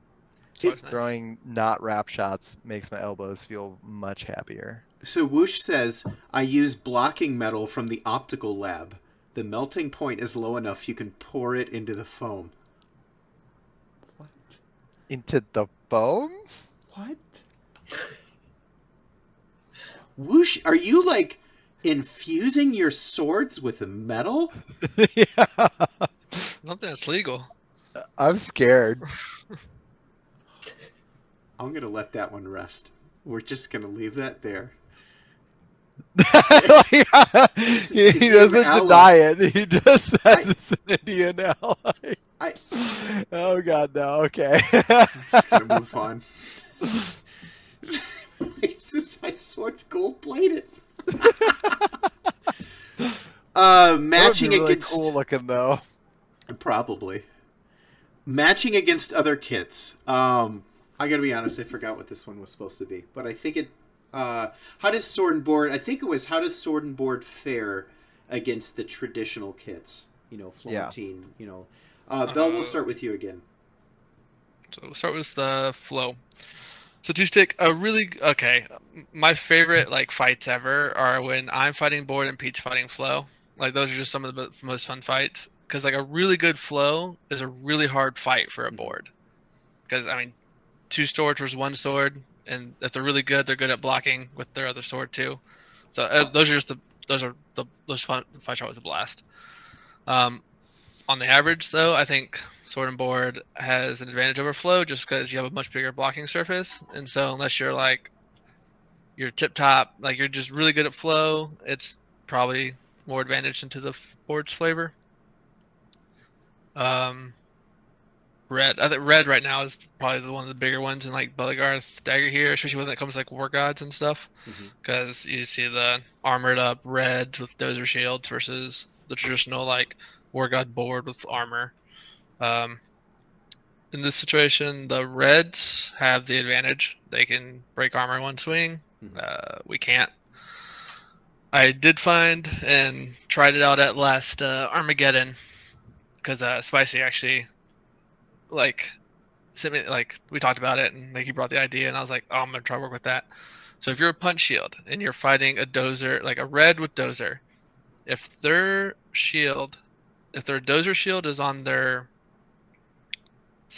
throwing not wrap shots makes my elbows feel much happier. So Whoosh says, I use blocking metal from the optical lab. The melting point is low enough you can pour it into the foam. What? Into the foam? What? Whoosh, are you like infusing your swords with metal? Yeah. Something that's legal. I'm scared. I'm going to let that one rest. We're just going to leave that there. He doesn't deny it. He just says it's an Indian ally. Oh god, no. Okay. I'm just gonna move on. My sword's gold plated. Matching really against cool looking though. Probably matching against other kits. I gotta be honest, I forgot what this one was supposed to be, but I think it. How does Sword and Board? I think it was how does Sword and Board fare against the traditional kits? You know, Florentine. Yeah. You know, Bell. We'll start with you again. So we'll start with the flow. So two stick, okay. My favorite like fights ever are when I'm fighting board and Pete's fighting flow. Like those are just some of the most fun fights. Because like a really good flow is a really hard fight for a board. Because I mean, two swords versus one sword, and if they're really good, they're good at blocking with their other sword too. So those fun fights are always a blast. On the average, though, I think sword and board has an advantage over flow just because you have a much bigger blocking surface, and so unless you're tip top, like you're just really good at flow, it's probably more advantage into the board's flavor. Red, I think red right now is probably one of the bigger ones in like Bellegarth Dagger here, especially when it comes to like War Gods and stuff, because you see the armored up reds with dozer shields versus the traditional like War God board with armor. In this situation, the reds have the advantage. They can break armor in one swing. We can't. I did find and tried it out at last Armageddon because Spicy actually like sent me, like we talked about it and like he brought the idea and I was like, oh, I'm gonna try to work with that. So if you're a punch shield and you're fighting a dozer, like a red with dozer, if their dozer shield is on their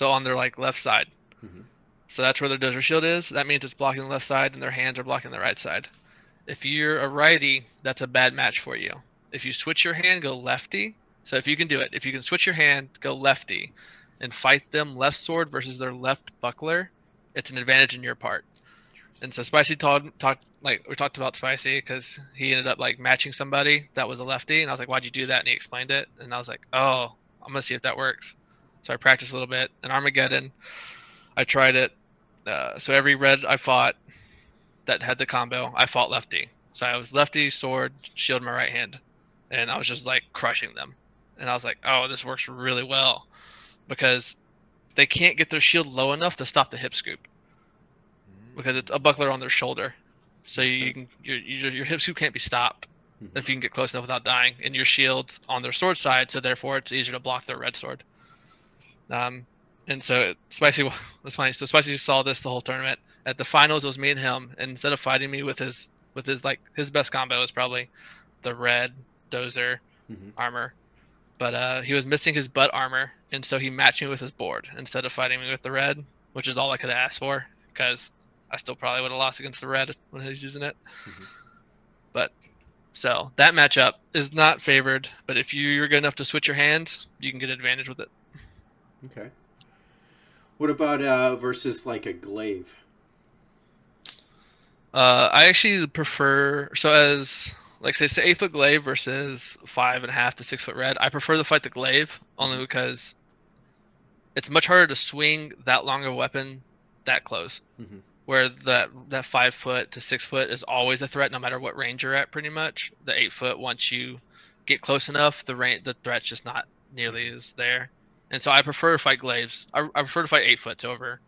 like left side, so that's where their dozer shield is, that means it's blocking the left side and their hands are blocking the right side. If you're a righty, that's a bad match for you. If you switch your hand, go lefty. So if you can do it, if you can switch your hand, go lefty and fight them left sword versus their left buckler, it's an advantage in your part. And so Spicy we talked about Spicy because he ended up like matching somebody that was a lefty, and I was like, why'd you do that? And he explained it, and I was like, oh, I'm gonna see if that works. So I practiced a little bit. In Armageddon, I tried it. So every red I fought that had the combo, I fought lefty. So I was lefty, sword, shield in my right hand, and I was just like crushing them. And I was like, oh, this works really well because they can't get their shield low enough to stop the hip scoop because it's a buckler on their shoulder. So your hip scoop can't be stopped if you can get close enough without dying, and your shield's on their sword side, so therefore it's easier to block their red sword. And so Spicy was funny. So Spicy saw this the whole tournament. At the finals, it was me and him, and instead of fighting me with his like his best combo is probably the red dozer armor, but he was missing his butt armor, and so he matched me with his board instead of fighting me with the red, which is all I could ask for because I still probably would have lost against the red when he was using it. But so that matchup is not favored, but if you're good enough to switch your hands, you can get advantage with it. Okay. What about versus like a glaive? I actually prefer, so as like say 8-foot glaive versus 5.5 to 6-foot red, I prefer to fight the glaive only because it's much harder to swing that long of a weapon that close. Where that 5-foot to 6-foot is always a threat no matter what range you're at pretty much. The 8-foot, once you get close enough, the threat's just not nearly as there. And so I prefer to fight glaives. I prefer to fight 8-foots over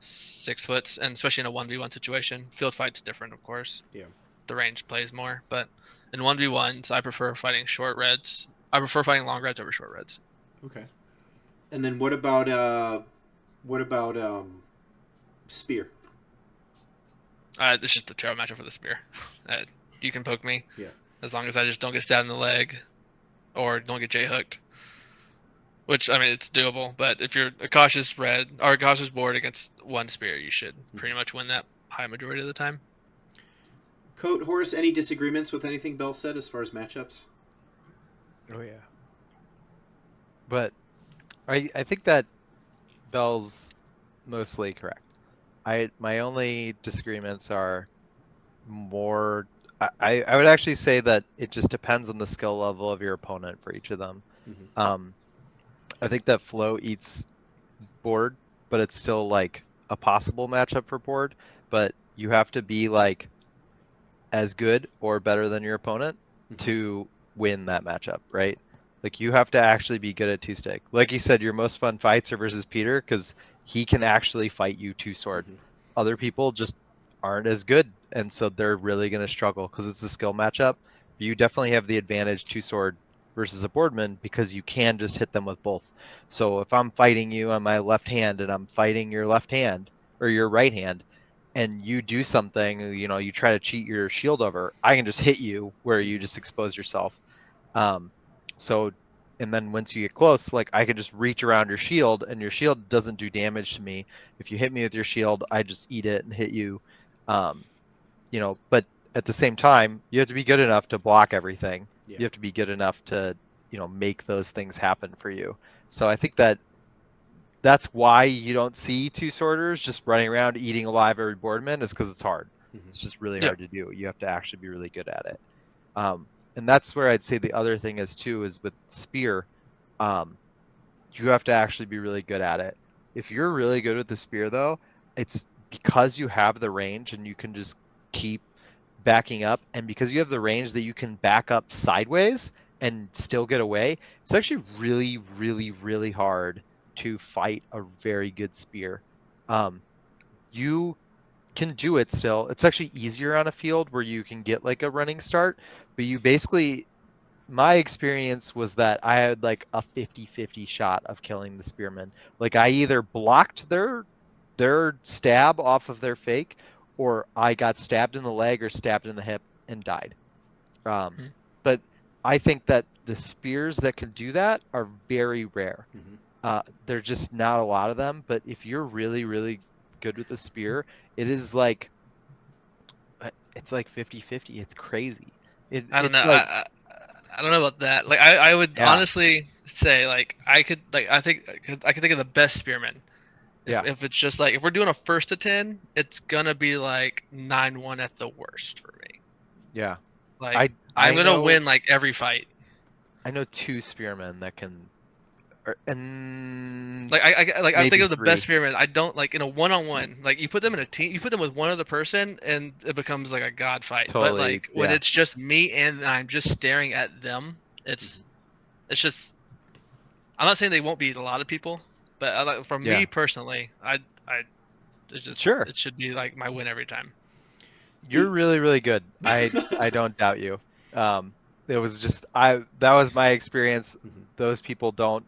6-foots, and especially in a 1v1 situation. Field fight's different, of course. Yeah. The range plays more, but in 1v1s, I prefer fighting short reds. I prefer fighting long reds over short reds. Okay. And then what about spear? It's just a terrible matchup for the spear. You can poke me. Yeah. As long as I just don't get stabbed in the leg, or don't get J-hooked. Which, I mean, it's doable, but if you're a cautious red or a cautious board against one spear, you should pretty much win that high majority of the time. Coat, Horus, any disagreements with anything Bell said as far as matchups? Oh yeah. But I think that Bell's mostly correct. My only disagreements are more. I would actually say that it just depends on the skill level of your opponent for each of them. I think that flow eats board, but it's still like a possible matchup for board. But you have to be like as good or better than your opponent to win that matchup, right? Like you have to actually be good at two stick. Like you said, your most fun fights are versus Peter because he can actually fight you two sword. Other people just aren't as good, and so they're really going to struggle because it's a skill matchup. You definitely have the advantage two sword versus a boardman because you can just hit them with both. So if I'm fighting you on my left hand and I'm fighting your left hand or your right hand, and you do something, you try to cheat your shield over, I can just hit you where you just expose yourself. So, and then once you get close, like I can just reach around your shield, and your shield doesn't do damage to me. If you hit me with your shield, I just eat it and hit you. But at the same time, you have to be good enough to block everything. Yeah. You have to be good enough to, make those things happen for you. So I think that's why you don't see two sorters just running around eating alive every boardman, is because it's hard. Mhm. It's just really Yeah. hard to do. You have to actually be really good at it. And that's where I'd say the other thing is too, is with spear, you have to actually be really good at it. If you're really good with the spear though, it's because you have the range and you can just keep backing up, and because you have the range that you can back up sideways and still get away, it's actually really, really, really hard to fight a very good spear. You can do it still. It's actually easier on a field where you can get like a running start, but you basically, my experience was that I had like a 50-50 shot of killing the spearmen. Like I either blocked their stab off of their fake, or I got stabbed in the leg or stabbed in the hip and died. But I think that the spears that can do that are very rare. They're just not a lot of them, but if you're really, really good with the spear, it's like 50-50. It's crazy. I don't know. Like, I don't know about that. Like I would Yeah. honestly say like I could think of the best spearmen. If it's just like if we're doing a 1st to 10, it's gonna be like 9-1 at the worst for me. Yeah. Like I I'm gonna know- win like every fight. I know 2 spearmen that can, and Like I'm maybe thinking of the 3. best spearmen. I don't like in a one-on-one. Like you put them in a team, you put them with one other person, and it becomes like a god fight. But Totally, like when yeah. it's just me and I'm just staring at them, it's just. I'm not saying they won't beat a lot of people, but for Yeah. me personally, it's just Sure. it should be like my win every time. You're really, really good. I don't doubt you. It was just that was my experience. Those people don't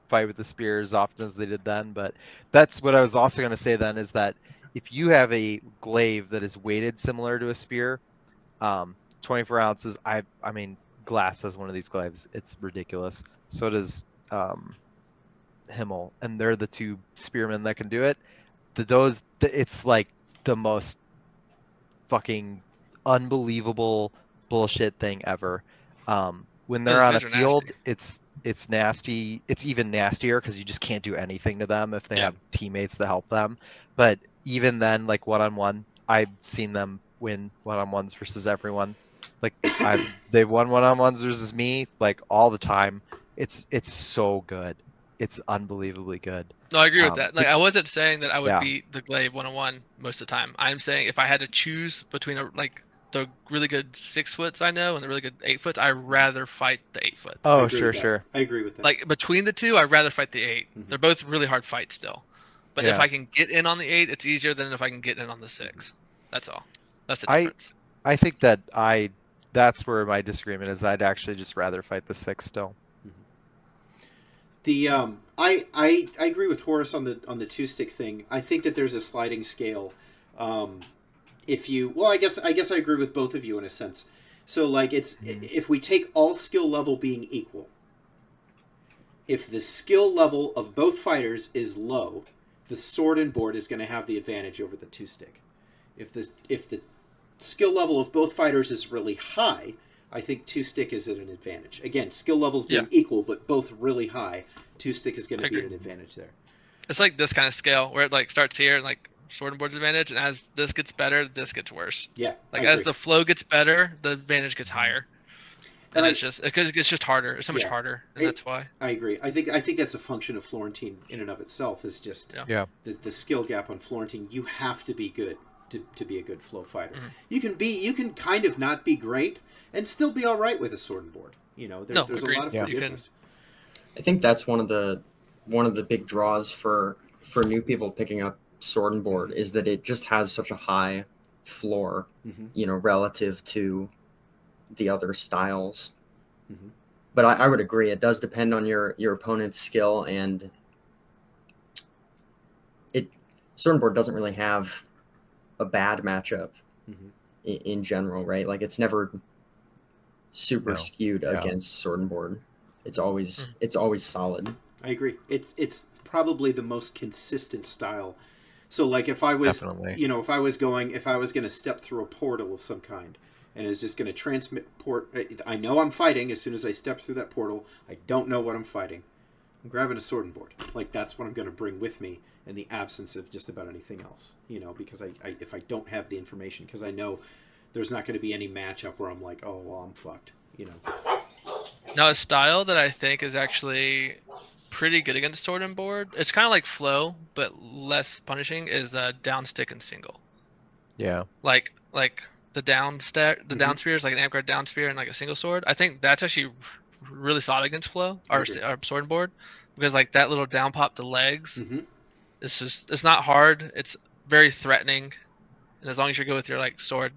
fight with the spear as often as they did then, but that's what I was also going to say then, is that if you have a glaive that is weighted similar to a spear, 24 ounces, I mean, Glass has one of these glaives. It's ridiculous. So does Himmel, and they're the 2 spearmen that can do it. It's like the most fucking unbelievable bullshit thing ever. When they're Those on a guys are field, nasty. it's nasty. It's even nastier because you just can't do anything to them if they Yeah. have teammates that help them. But even then, like one-on-one, I've seen them win one-on-ones versus everyone. Like they've won one-on-ones versus me like all the time. It's so good. It's unbelievably good. No, I agree with that. Like I wasn't saying that I would Yeah. beat the glaive 1-on-1 most of the time. I'm saying if I had to choose between the really good 6-foots I know and the really good 8-foots, I'd rather fight the 8-foot. Oh, I agree sure, with that. sure. I agree with that. Like between the 2, I'd rather fight the 8. Mhm. They're both really hard fights still. But if Yeah. I can get in on the 8, it's easier than if I can get in on the 6. That's all. That's the I- difference. I think that that's where my disagreement is. I'd actually just rather fight the 6 still. The I agree with Horus on the 2-stick thing. I think that there's a sliding scale. If you I guess I agree with both of you in a sense. So like if we take all skill level being equal, if the skill level of both fighters is low, the sword and board is going to have the advantage over the 2-stick. If the skill level of both fighters is really high, I think 2-stick is at an advantage. Again, skill levels being equal, but both really high, 2-stick is going to be at an advantage there. It's like this kind of scale where it like starts here and like sword and board's advantage, and as this gets better, this gets worse. Yeah, Like I as agree. the flow gets better, the advantage gets higher. And And it's just because it's just harder. It's so much harder, and that's why. I agree. I think that's a function of Florentine in and of itself. Is just the skill gap on Florentine. You have to be good to be a good flow fighter. Mm-hmm. You can kind of not be great and still be all right with a sword and board. There's agreed. a lot of forgiveness. I think that's one of the big draws for new people picking up sword and board is that it just has such a high floor, relative to the other styles. Mm-hmm. But I would agree, it does depend on your opponent's skill, and sword and board doesn't really have a bad matchup Mhm. in general, right? Like it's never super No. skewed Yeah. against sword and board. It's always solid. I agree. It's probably the most consistent style. So like if I was Definitely. if I was going to step through a portal of some kind and is just going to transmit I know I'm fighting as soon as I step through that portal. I don't know what I'm fighting. I'm grabbing a sword and board. Like that's what I'm going to bring with me in the absence of just about anything else. Because I if I don't have the information, because I know there's not going to be any matchup where I'm like, oh well, I'm fucked. Now, a style that I think is actually pretty good against sword and board, it's kind of like flow, but less punishing, is down stick and single. Yeah. Like the down stack, the Mhm. down spears, like an amp guard down spear and like a single sword. I think that's actually really solid against flow or agree. sword and board, because like that little down pop to legs, Mm-hmm. it's not hard. It's very threatening, and as long as you go with your like sword.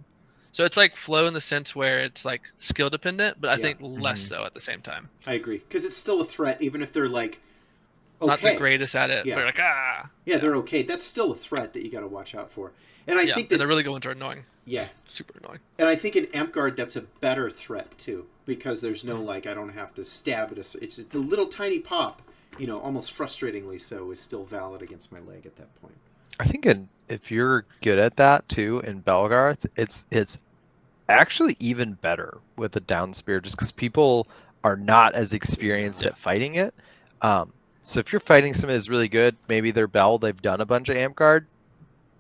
So it's like flow in the sense where it's like skill dependent, but I Yeah. think less Mhm. so at the same time. I agree, because it's still a threat, even if they're like Not the okay. greatest at it, Yeah. but like Yeah, they're okay. That's still a threat that you got to watch out for. And I yeah, think and that they're really going to annoying. yeah, Super annoying. and I think in Amp Guard that's a better threat too, because there's no like I don't have to stab it. It's the little tiny pop, almost frustratingly so, is still valid against my leg at that point. I think if you're good at that too in Belgarth, it's actually even better with a down spear, just because people are not as experienced at fighting it. So if you're fighting somebody that's really good, maybe their Bell, they've done a bunch of Amp Guard,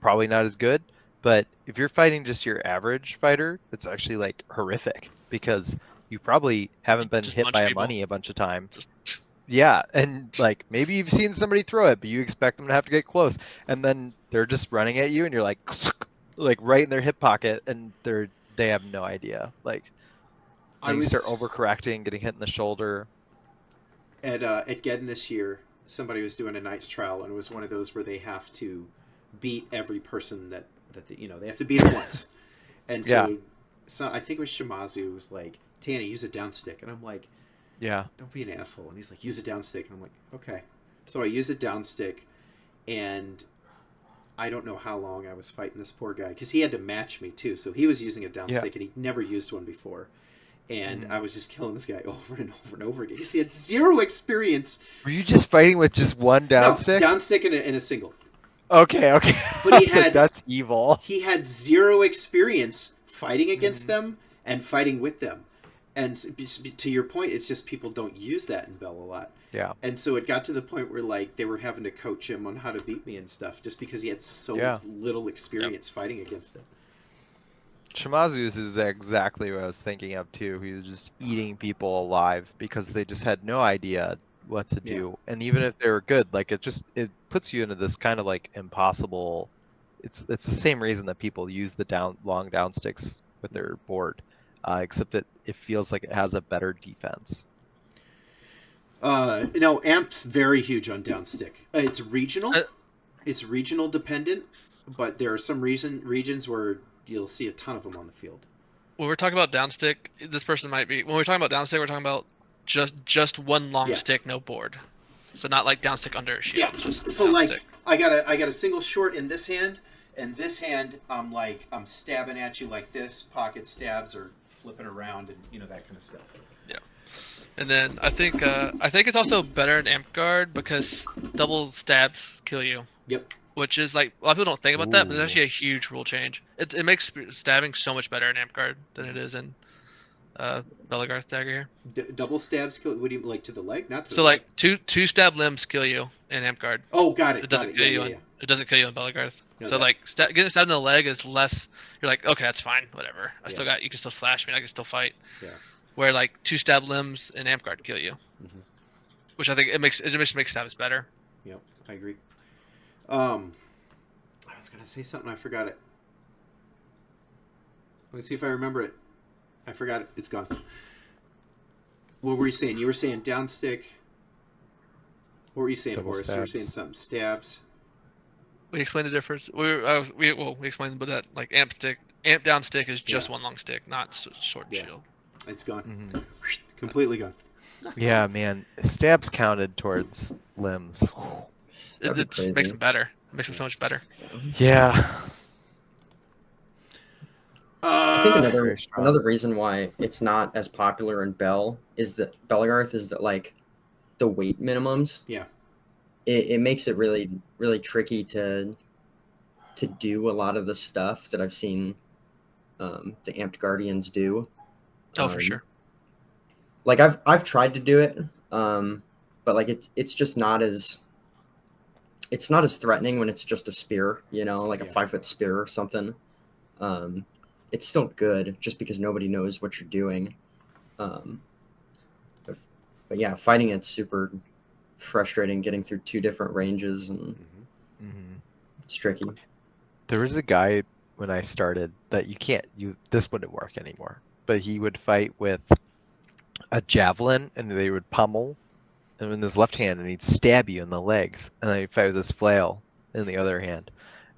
probably not as good. But if you're fighting just your average fighter, it's actually like horrific, because you probably haven't been Just hit punch by a people. money a bunch of times. Just Yeah, and like maybe you've seen somebody throw it, but you expect them to have to get close, and then they're just running at you, and you're like right in their hip pocket, and they have no idea. Like I you start was overcorrecting, getting hit in the shoulder. at Geddon this year. Somebody was doing a Knight's Trial, and it was one of those where they have to beat every person that they have to beat it once. And so I think it was Shimazu was like, Tanny, use a down stick, and I'm like, Yeah. don't be an asshole. And he's like, use a down stick. And I'm like, okay. So I use a down stick, and I don't know how long I was fighting this poor guy, because he had to match me too. So he was using a down stick, and he'd never used one before. And I was just killing this guy over and over and over again, because he had zero experience. Were you just fighting with just one down stick? Down stick and a single. Okay. But he I was like, had- that's evil. He had zero experience fighting against them and fighting with them. And to your point, it's just people don't use that in Bell a lot. Yeah. And so it got to the point where like they were having to coach him on how to beat me and stuff, just because he had so little experience fighting against it. Shimazu's is exactly what I was thinking of too. He was just eating people alive because they just had no idea what to do. And even if they were good, like it puts you into this kind of like impossible. It's the same reason that people use the long down sticks with their board, except that it feels like it has a better defense. No, Amp's very huge on down stick. It's regional. It's regional dependent, but there are some regions where you'll see a ton of them on the field. when we're talking about downstick, this person might be. When we're talking about downstick, we're talking about just one long stick, no board. So not like downstick under a shield. Yeah. Just So like downstick. I got a single short in this hand, and this hand I'm stabbing at you like this, pocket stabs or flipping around and that kind of stuff. Yeah. And then I think it's also better in Amp Guard because double stabs kill you. Yep. Which is like a lot of people don't think about that, but it's actually a huge rule change. It makes stabbing so much better in Amp Guard than it is in Belagarth dagger here. Double stabs kill. What do you like to the leg? Not to So the leg. like two stab limbs kill you in Amp Guard. Oh, got it. It doesn't kill you. It doesn't kill you in Belagarth. No, So that- like getting stabbed in the leg is less. You're like, okay, that's fine, whatever. You can still slash me. I can still fight. Yeah. Where like two stab limbs in Amp Guard kill you, Mhm. which I think it makes stabs better. Yep, I agree. I was gonna say something, I forgot it. Let me see if I remember it. I forgot it. It's gone. What were you saying? You were saying down stick. What were you saying, Double Horus? You were stabs. saying something. Stabs. We explained the difference. We explained that like amp down stick is just one long stick, not short Yeah. shield. It's gone. Mhm. Completely gone. Yeah, man. Stabs counted towards limbs. That'd be It just makes crazy. them better. It makes them so much better. Yeah. I think Very strong. another reason why it's not as popular in Belgarth is that like the weight minimums. Yeah. It makes it really really tricky to do a lot of the stuff that I've seen the Amped Guardians do. Oh, for sure. Like I've tried to do it, but like it's just not as threatening when it's just a spear, you know, like a Yeah. 5-foot spear or something. It's still good just because nobody knows what you're doing. But yeah, fighting it's super frustrating getting through 2 different ranges, and it's tricky. There was a guy when I started that this wouldn't work anymore, but he would fight with a javelin and they would pummel him in his left hand and he'd stab you in the legs, and then he'd fight with his flail in the other hand.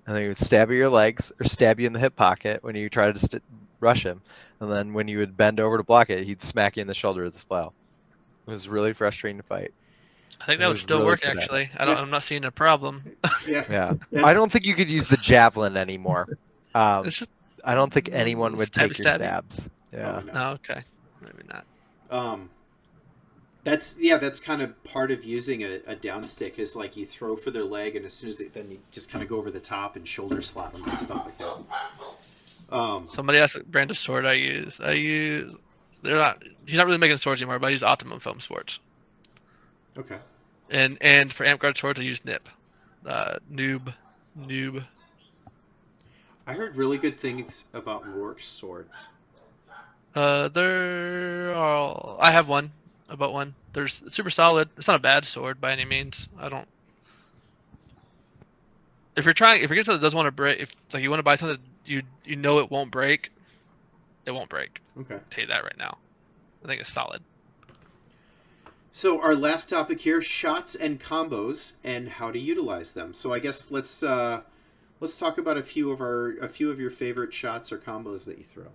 And then he would stab at your legs or stab you in the hip pocket when you tried to rush him. And then when you would bend over to block it, he'd smack you in the shoulder with his flail. It was really frustrating to fight. I think It that would was still really work, good at it. actually. Yeah. I'm not seeing a problem. Yeah. Yeah. That's- I don't think you could use the javelin anymore. It's just I don't think anyone would take your stabby. stabs. Yeah. no. no, okay, maybe not. That's kind of part of using a down stick is like you throw for their leg, and as soon as then you just kind of go over the top and shoulder slap them and stuff like that. Somebody asked what brand of sword I use. They're not. He's not really making swords anymore, but I use Optimum Foam swords. Okay. And for Amp Guard swords, I use Nip. Noob. I heard really good things about Rourke's swords. I have one. I bought one. It's super solid. It's not a bad sword by any means. If you're getting something that doesn't want to break, if like you want to buy something that you know it won't break, it won't break. Okay. I'll tell you that right now. I think it's solid. So our last topic here: shots and combos and how to utilize them. So I guess let's talk about a few of your favorite shots or combos that you throw.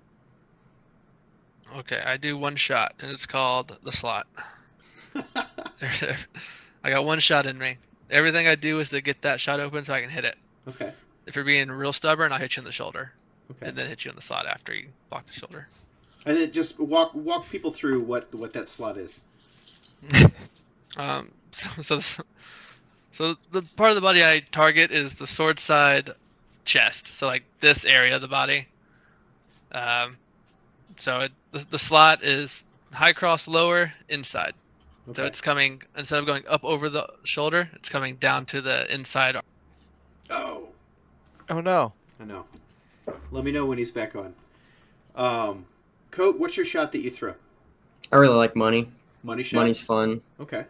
Okay, I do one shot, and it's called the slot. I got one shot in me. Everything I do is to get that shot open so I can hit it. Okay. If you're being real stubborn, I'll hit you in the shoulder, Okay. and then hit you in the slot after you block the shoulder. And then just walk people through what that slot is. So the part of the body I target is the sword side chest. So like this area of the body. So the slot is high cross lower inside. Okay. So it's coming, instead of going up over the shoulder, it's coming down to the inside. Oh. Oh no. I know. Let me know when he's back on. Coat, what's your shot that you throw? I really like money. Money shot? Money's fun. Okay.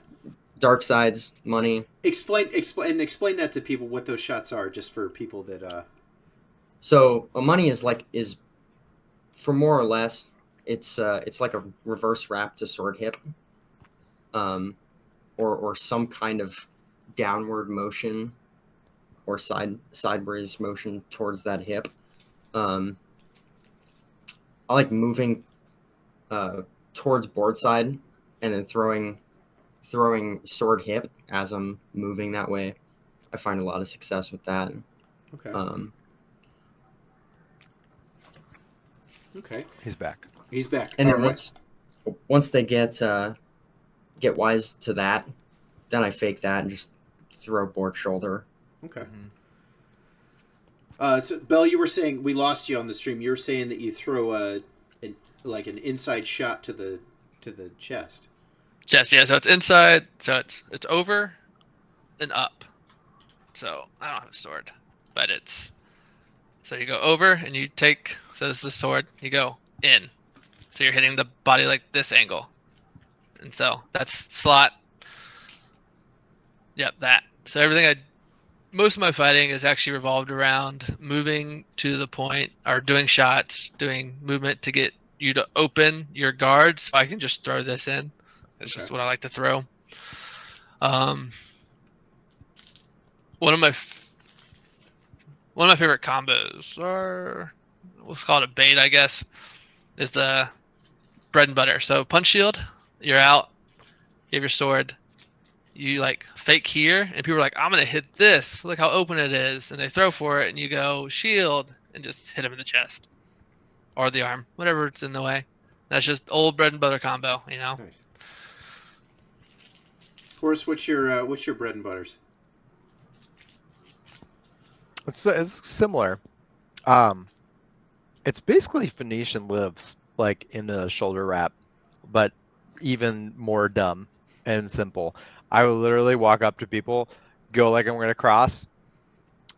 Dark sides, money. Explain that to people what those shots are, just for people that So a money is for more or less, it's like a reverse wrap to sword hip, or some kind of downward motion or sideways motion towards that hip. I like moving towards board side and then throwing sword hip as I'm moving that way. I find a lot of success with that. Okay. Okay. He's back. He's back. And then All right. once they get wise to that, then I fake that and just throw board shoulder. Okay. So Belle, you were saying, we lost you on the stream. You were saying that you throw an inside shot to the chest. Chest, yeah. So it's inside. So it's over and up. So I don't have a sword, but it's. So you go over and you take. So this is the sword. You go in. So you're hitting the body like this angle. And so that's slot. Yep, that. So most of my fighting is actually revolved around moving to the point, or doing shots, doing movement to get you to open your guard, so I can just throw this in. It's just what I like to throw. One of my favorite combos, or let's call it a bait, I guess, is the bread and butter. So punch shield, you're out, you have your sword, you like fake here, and people are like, I'm gonna hit this, look how open it is, and they throw for it, and you go shield and just hit him in the chest. or the arm, whatever's in the way. That's just old bread and butter combo, you know. Nice. Horus, what's your bread and butters? It's similar. It's basically Phoenician lives like in a shoulder wrap, but even more dumb and simple. I will literally walk up to people, go like I'm going to cross.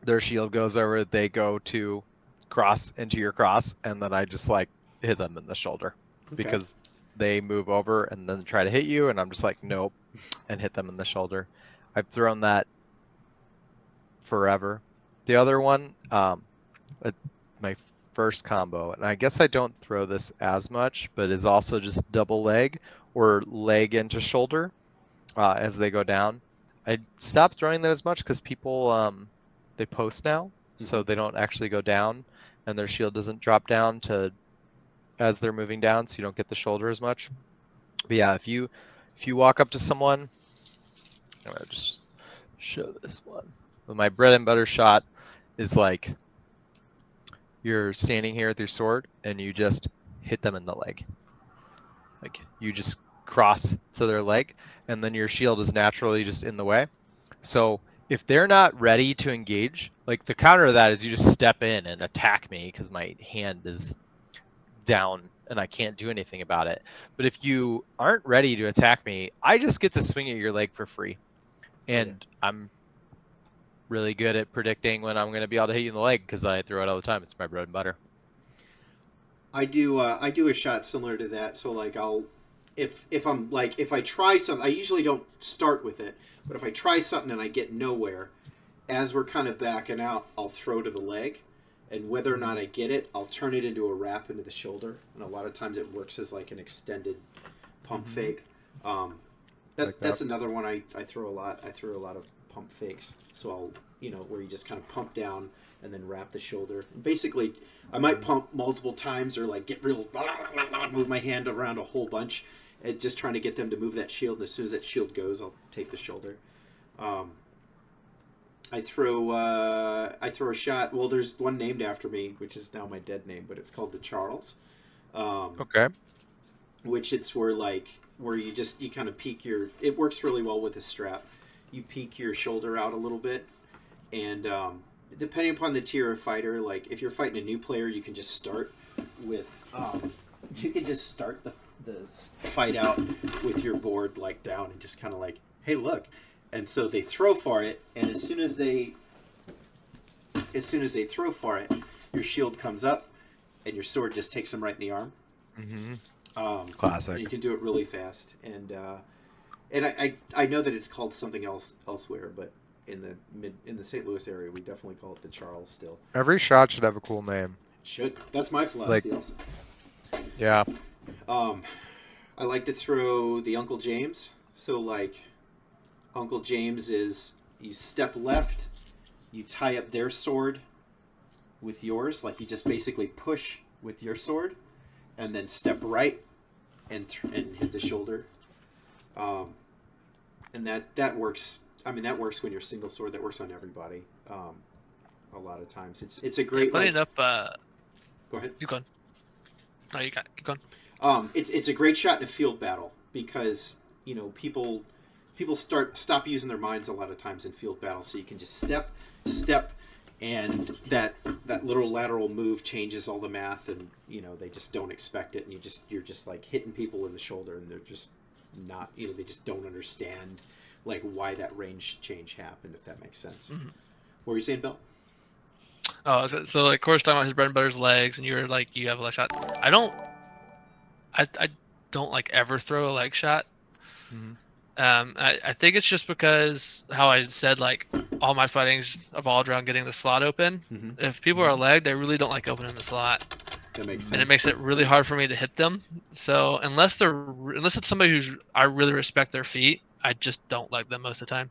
Their shield goes over. They go to cross into your cross, and then I just like hit them in the shoulder because they move over and then try to hit you, and I'm just like nope, and hit them in the shoulder. I've thrown that forever. The other one, my first combo, and I guess I don't throw this as much, but is also just double leg or leg into shoulder as they go down. I stopped throwing that as much because people they post now, so they don't actually go down, and their shield doesn't drop down to as they're moving down, so you don't get the shoulder as much. But yeah, if you walk up to someone, I'm gonna just show this one. But my bread and butter shot is like you're standing here with your sword and you just hit them in the leg. Like you just cross to their leg, and then your shield is naturally just in the way. So if they're not ready to engage, like the counter to that is you just step in and attack me because my hand is down and I can't do anything about it. But if you aren't ready to attack me, I just get to swing at your leg for free. And I'm really good at predicting when I'm going to be able to hit you in the leg because I throw it all the time. It's my bread and butter. I do a shot similar to that. So like if I try something, I usually don't start with it, but if I try something and I get nowhere, as we're kind of backing out, I'll throw to the leg, and whether or not I get it, I'll turn it into a wrap into the shoulder, and a lot of times it works as like an extended pump fake. That's another one I throw a lot. I throw a lot of pump fakes, so I'll where you just kind of pump down and then wrap the shoulder. And basically, I might pump multiple times or like get real move my hand around a whole bunch, and just trying to get them to move that shield. And as soon as that shield goes, I'll take the shoulder. I throw a shot. Well, there's one named after me, which is now my dead name, but it's called the Charles. Okay. Which it's where you kind of peek your. It works really well with the strap. You peek your shoulder out a little bit, and depending upon the tier of fighter, like if you're fighting a new player, you can just start with. You can just start the fight out with your board like down and just kind of like, hey, look. And so they throw for it, and as soon as they throw for it, your shield comes up, and your sword just takes them right in the arm. Mm-hmm. Classic. And you can do it really fast, and I know that it's called something else elsewhere, but in the St. Louis area, we definitely call it the Charles still. Every shot should have a cool name. Should. That's my philosophy. Also. Yeah. I like to throw the Uncle James. So like. Uncle James is you step left, you tie up their sword with yours, like you just basically push with your sword, and then step right and hit the shoulder. And that works. I mean, that works when you're single sword. That works on everybody. A lot of times, it's a great. Funny enough. Go ahead. Keep going. No, you got. Keep going. It's a great shot in a field battle because people stop using their minds a lot of times in field battle, so you can just step, and that little lateral move changes all the math, and they just don't expect it, and you're just like hitting people in the shoulder, and they're just not they just don't understand like why that range change happened, if that makes sense. Mm-hmm. What were you saying, Bill? Oh, so like Horus talking about his bread and butter's legs, and you were like you have a leg shot. I don't like ever throw a leg shot. Mm-hmm. I think it's just because how I said like all my fighting's evolved around getting the slot open. Mm-hmm. If people are legged, they really don't like opening the slot. That makes sense. And it makes it really hard for me to hit them. So unless it's somebody I really respect their feet, I just don't like them most of the time.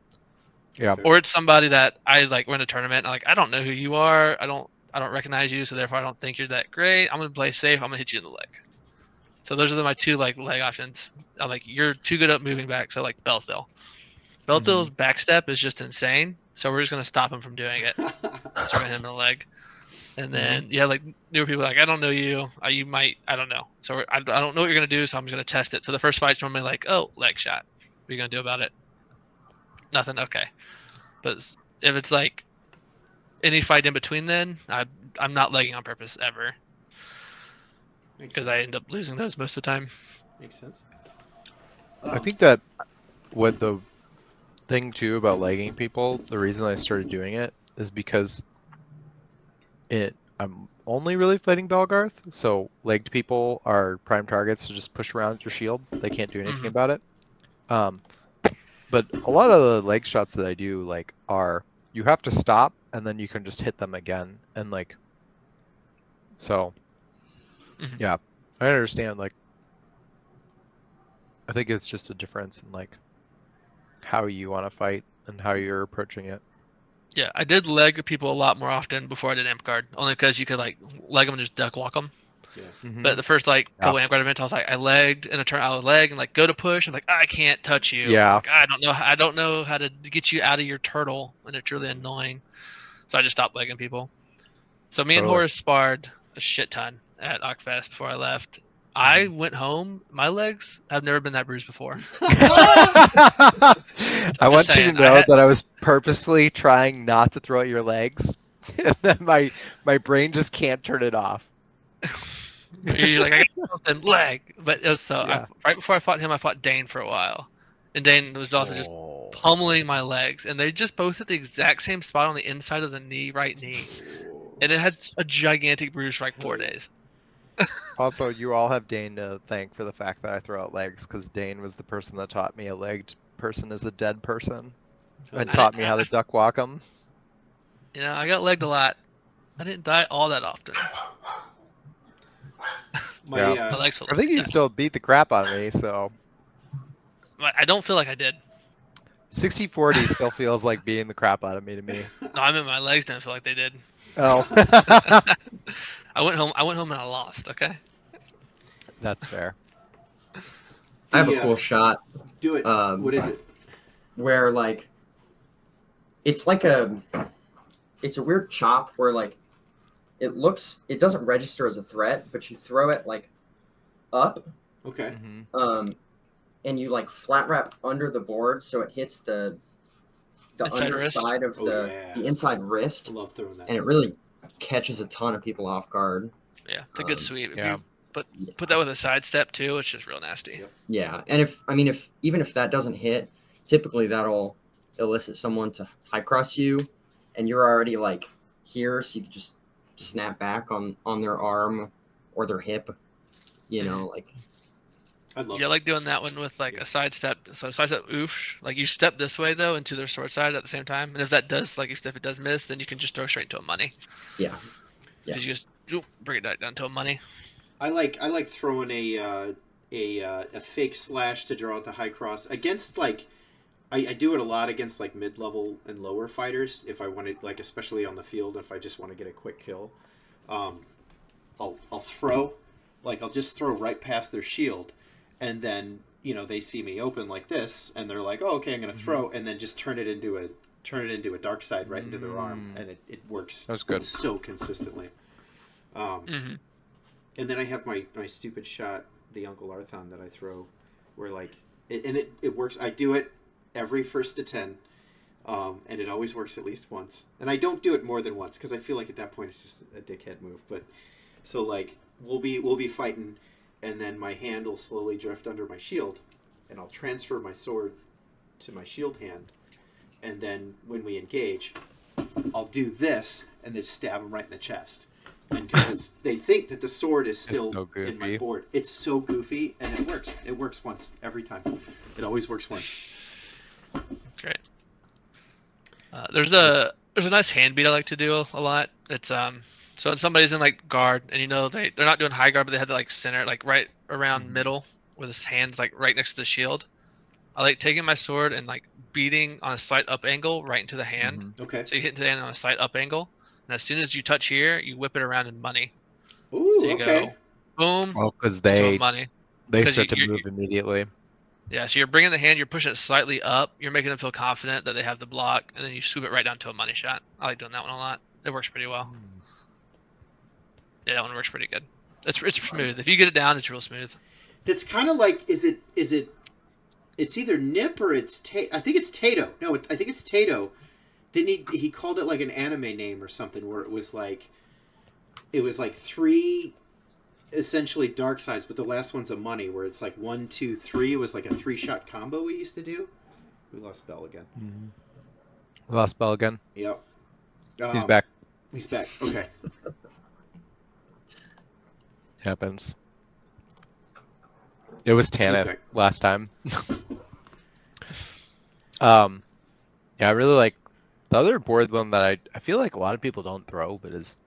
Yeah. Or it's somebody that I like win a tournament and I don't know who you are. I don't recognize you, so therefore I don't think you're that great. I'm gonna play safe. I'm gonna hit you in the leg. So those are my two leg options. I'm like, you're too good at moving back. So like Belthil. Belthil's backstep is just insane. So we're just gonna stop him from doing it. Start hitting him in the leg. And then you have like newer people like, I don't know you. You might, I don't know. So I don't know what you're gonna do, so I'm just gonna test it. So the first fight's normally like, oh, leg shot. What are you gonna do about it? Nothing. Okay. But if it's like any fight in between, then I'm not legging on purpose ever, Makes because sense. I end up losing those most of the time. Makes sense. I think that what the thing too about legging people, the reason I started doing it is because I'm only really fighting Belgarth, so legged people are prime targets to just push around your shield. They can't do anything about it. But a lot of the leg shots that I do like are you have to stop and then you can just hit them again, and like so yeah, I understand. Like I think it's just a difference in like how you want to fight and how you're approaching it. Yeah, I did leg people a lot more often before I did amp guard, only because you could like leg them and just duck walk them. Yeah. But the first like couple amp guard events, I was like, I legged in a turn, I would leg and like go to push, and like I can't touch you. Yeah. Like, I don't know how to get you out of your turtle, and it's really annoying. So I just stopped legging people. So me and Totally. Horus sparred a shit ton at Okfest before I left. I went home. My legs have never been that bruised before. I want you to saying, know that I was purposefully trying not to throw at your legs, and then my brain just can't turn it off. You're like, I got something leg. But it was so Yeah. right before I fought him, I fought Dane for a while, and Dane was also just pummeling my legs, and they just both hit the exact same spot on the inside of the knee, right knee, and it had a gigantic bruise for like 4 days. Also, you all have Dane to thank for the fact that I throw out legs, because Dane was the person that taught me a legged person is a dead person, and taught me how to duck walk them. You know, I got legged a lot. I didn't die all that often. My, Yeah. My legs I think you still beat the crap out of me, so I don't feel like I did. 60-40 still feels like beating the crap out of me to me. No, I mean my legs didn't feel like they did. Oh. I went home and I lost. Okay. That's fair. I have a cool shot. Do it. What is it? Where like it's a weird chop where like it doesn't register as a threat, but you throw it like up, Okay. and you like flat wrap under the board so it hits the Inside wrist? underside of the inside wrist, I love throwing that. and it really catches a ton of people off guard. Yeah, it's a good sweep. If yeah. you put that with a sidestep too, it's just real nasty. Yeah, and even if that doesn't hit, typically that'll elicit someone to high cross you, and you're already like here, so you can just snap back on their arm or their hip. You know, like I love Yeah, I like doing that one with like a sidestep. So sidestep oof. Like you step this way though into their sword side at the same time. And if that does if it does miss, then you can just throw straight into a money. Yeah. Because you just bring it down to a money. I like throwing a fake slash to draw out the high cross against like I do it a lot against like mid-level and lower fighters if I want to, like especially on the field if I just want to get a quick kill. I'll throw, like I'll just throw right past their shield, and then they see me open like this and they're like, oh okay, I'm gonna throw, and then just turn it into a dark side right into their arm, and it works. That's good. So consistently. And then I have my stupid shot, the Uncle Arthon that I throw, where like it works. I do it every first to 10, and it always works at least once. And I don't do it more than once because I feel like at that point it's just a dickhead move. But so like we'll be fighting, and then my hand will slowly drift under my shield, and I'll transfer my sword to my shield hand, and then when we engage, I'll do this and then stab him right in the chest. And because they think that the sword is still so in my board. It's so goofy, and it works. It works once every time. It always works once. Great. There's a nice hand beat I like to do a lot. It's so when somebody's in like guard and they're not doing high guard, but they have the like center, like right around middle with his hands like right next to the shield. I like taking my sword and like beating on a slight up angle right into the hand. Okay. So you hit the hand on a slight up angle. And as soon as you touch here, you whip it around in money. Ooh, So you okay. go, boom, Well, because into money. they 'Cause start to you- move immediately. Yeah, so you're bringing the hand, you're pushing it slightly up, you're making them feel confident that they have the block, and then you swoop it right down to a money shot. I like doing that one a lot. It works pretty well. Yeah, that one works pretty good. It's smooth. If you get it down, it's real smooth. That's kind of like, is it? It's either Nip or it's I think it's Tato. No, I think it's Tato. Didn't he called it like an anime name or something where it was like 3 essentially dark sides, but the last one's a money where it's like 1, 2, 3. It was like a 3-shot combo we used to do. We lost Bell again. We lost Bell again. Yep. He's back. He's back. Okay. Happens. It was Tanny last time. Yeah, I really like the other board one that I feel like a lot of people don't throw, but is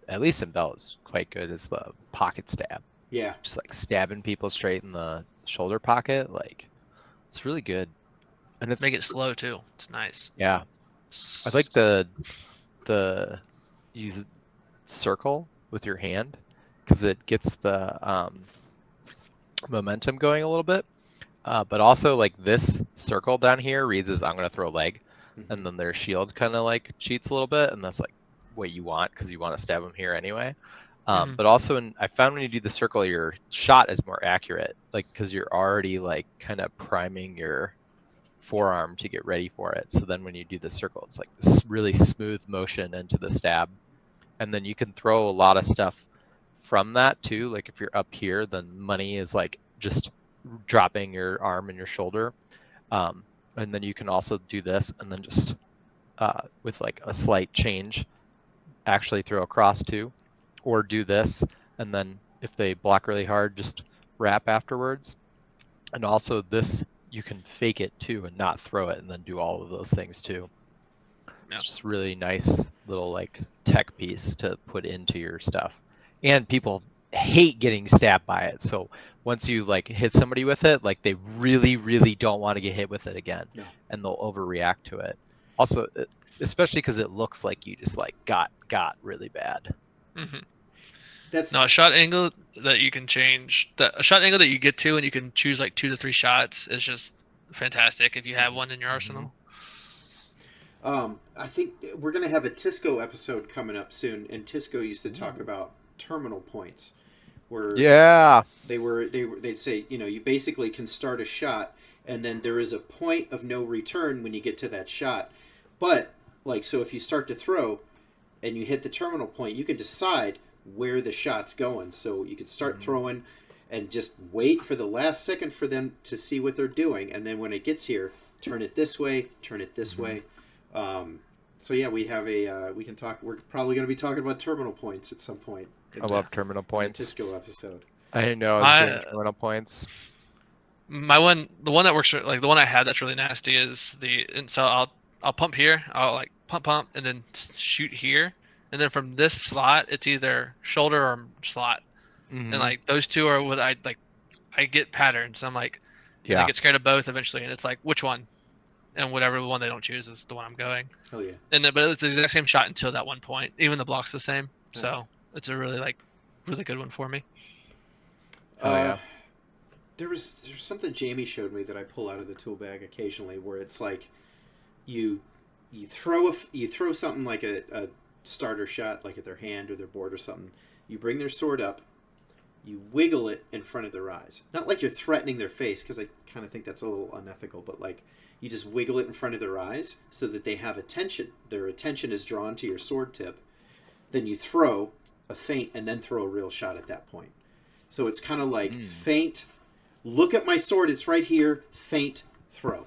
at least in Bell is quite good, is the pocket stab. Yeah. Just like stabbing people straight in the shoulder pocket, like it's really good. And it's Make it slow too. It's nice. Yeah. I like the use circle with your hand because it gets the momentum going a little bit. But also like this circle down here reads as I'm gonna throw a leg, and then their shield kind of like cheats a little bit, and that's like what you want because you want to stab them here anyway. But also, I found when you do the circle, your shot is more accurate, like because you're already like kind of priming your forearm to get ready for it. So then when you do the circle, it's like this really smooth motion into the stab, and then you can throw a lot of stuff from that too. Like if you're up here, then money is like just dropping your arm and your shoulder, and then you can also do this and then just with like a slight change actually throw across too, or do this and then if they block really hard just wrap afterwards. And also this you can fake it too and not throw it and then do all of those things too. It's just really nice little like tech piece to put into your stuff, and people hate getting stabbed by it. So once you like hit somebody with it, like they really don't want to get hit with it again, and they'll overreact to it. Also, especially because it looks like you just like got really bad. That's a shot angle that you can change. A shot angle that you get to, and you can choose like 2 to 3 shots is just fantastic if you have one in your arsenal. I think we're gonna have a Tisco episode coming up soon, and Tisco used to talk about terminal points, where they'd say, you know, you basically can start a shot and then there is a point of no return when you get to that shot. But like, so if you start to throw and you hit the terminal point, you can decide where the shot's going. So you can start throwing and just wait for the last second for them to see what they're doing, and then when it gets here, turn it this way, turn it this way. So yeah, we have we can talk. We're probably going to be talking about terminal points at some point. I love terminal points. Tisco episode. I know. I was doing terminal points. The one that works, like the one I have that's really nasty is so I'll pump here. I'll like pump, and then shoot here, and then from this slot, it's either shoulder or slot, and like those two are what I like. I get patterns. I'm like, I get scared of both eventually, and it's like which one. And whatever one they don't choose is the one I'm going. Oh yeah. But it's the exact same shot until that one point. Even the block's the same. Nice. So it's a really good one for me. There's something Jamie showed me that I pull out of the tool bag occasionally, where it's like you throw something like a starter shot, like at their hand or their board or something. You bring their sword up, you wiggle it in front of their eyes. Not like you're threatening their face, because I kind of think that's a little unethical, but like you just wiggle it in front of their eyes so that they have attention. Their attention is drawn to your sword tip. Then you throw a feint and then throw a real shot at that point. So it's kind of like feint, look at my sword, it's right here, feint, throw.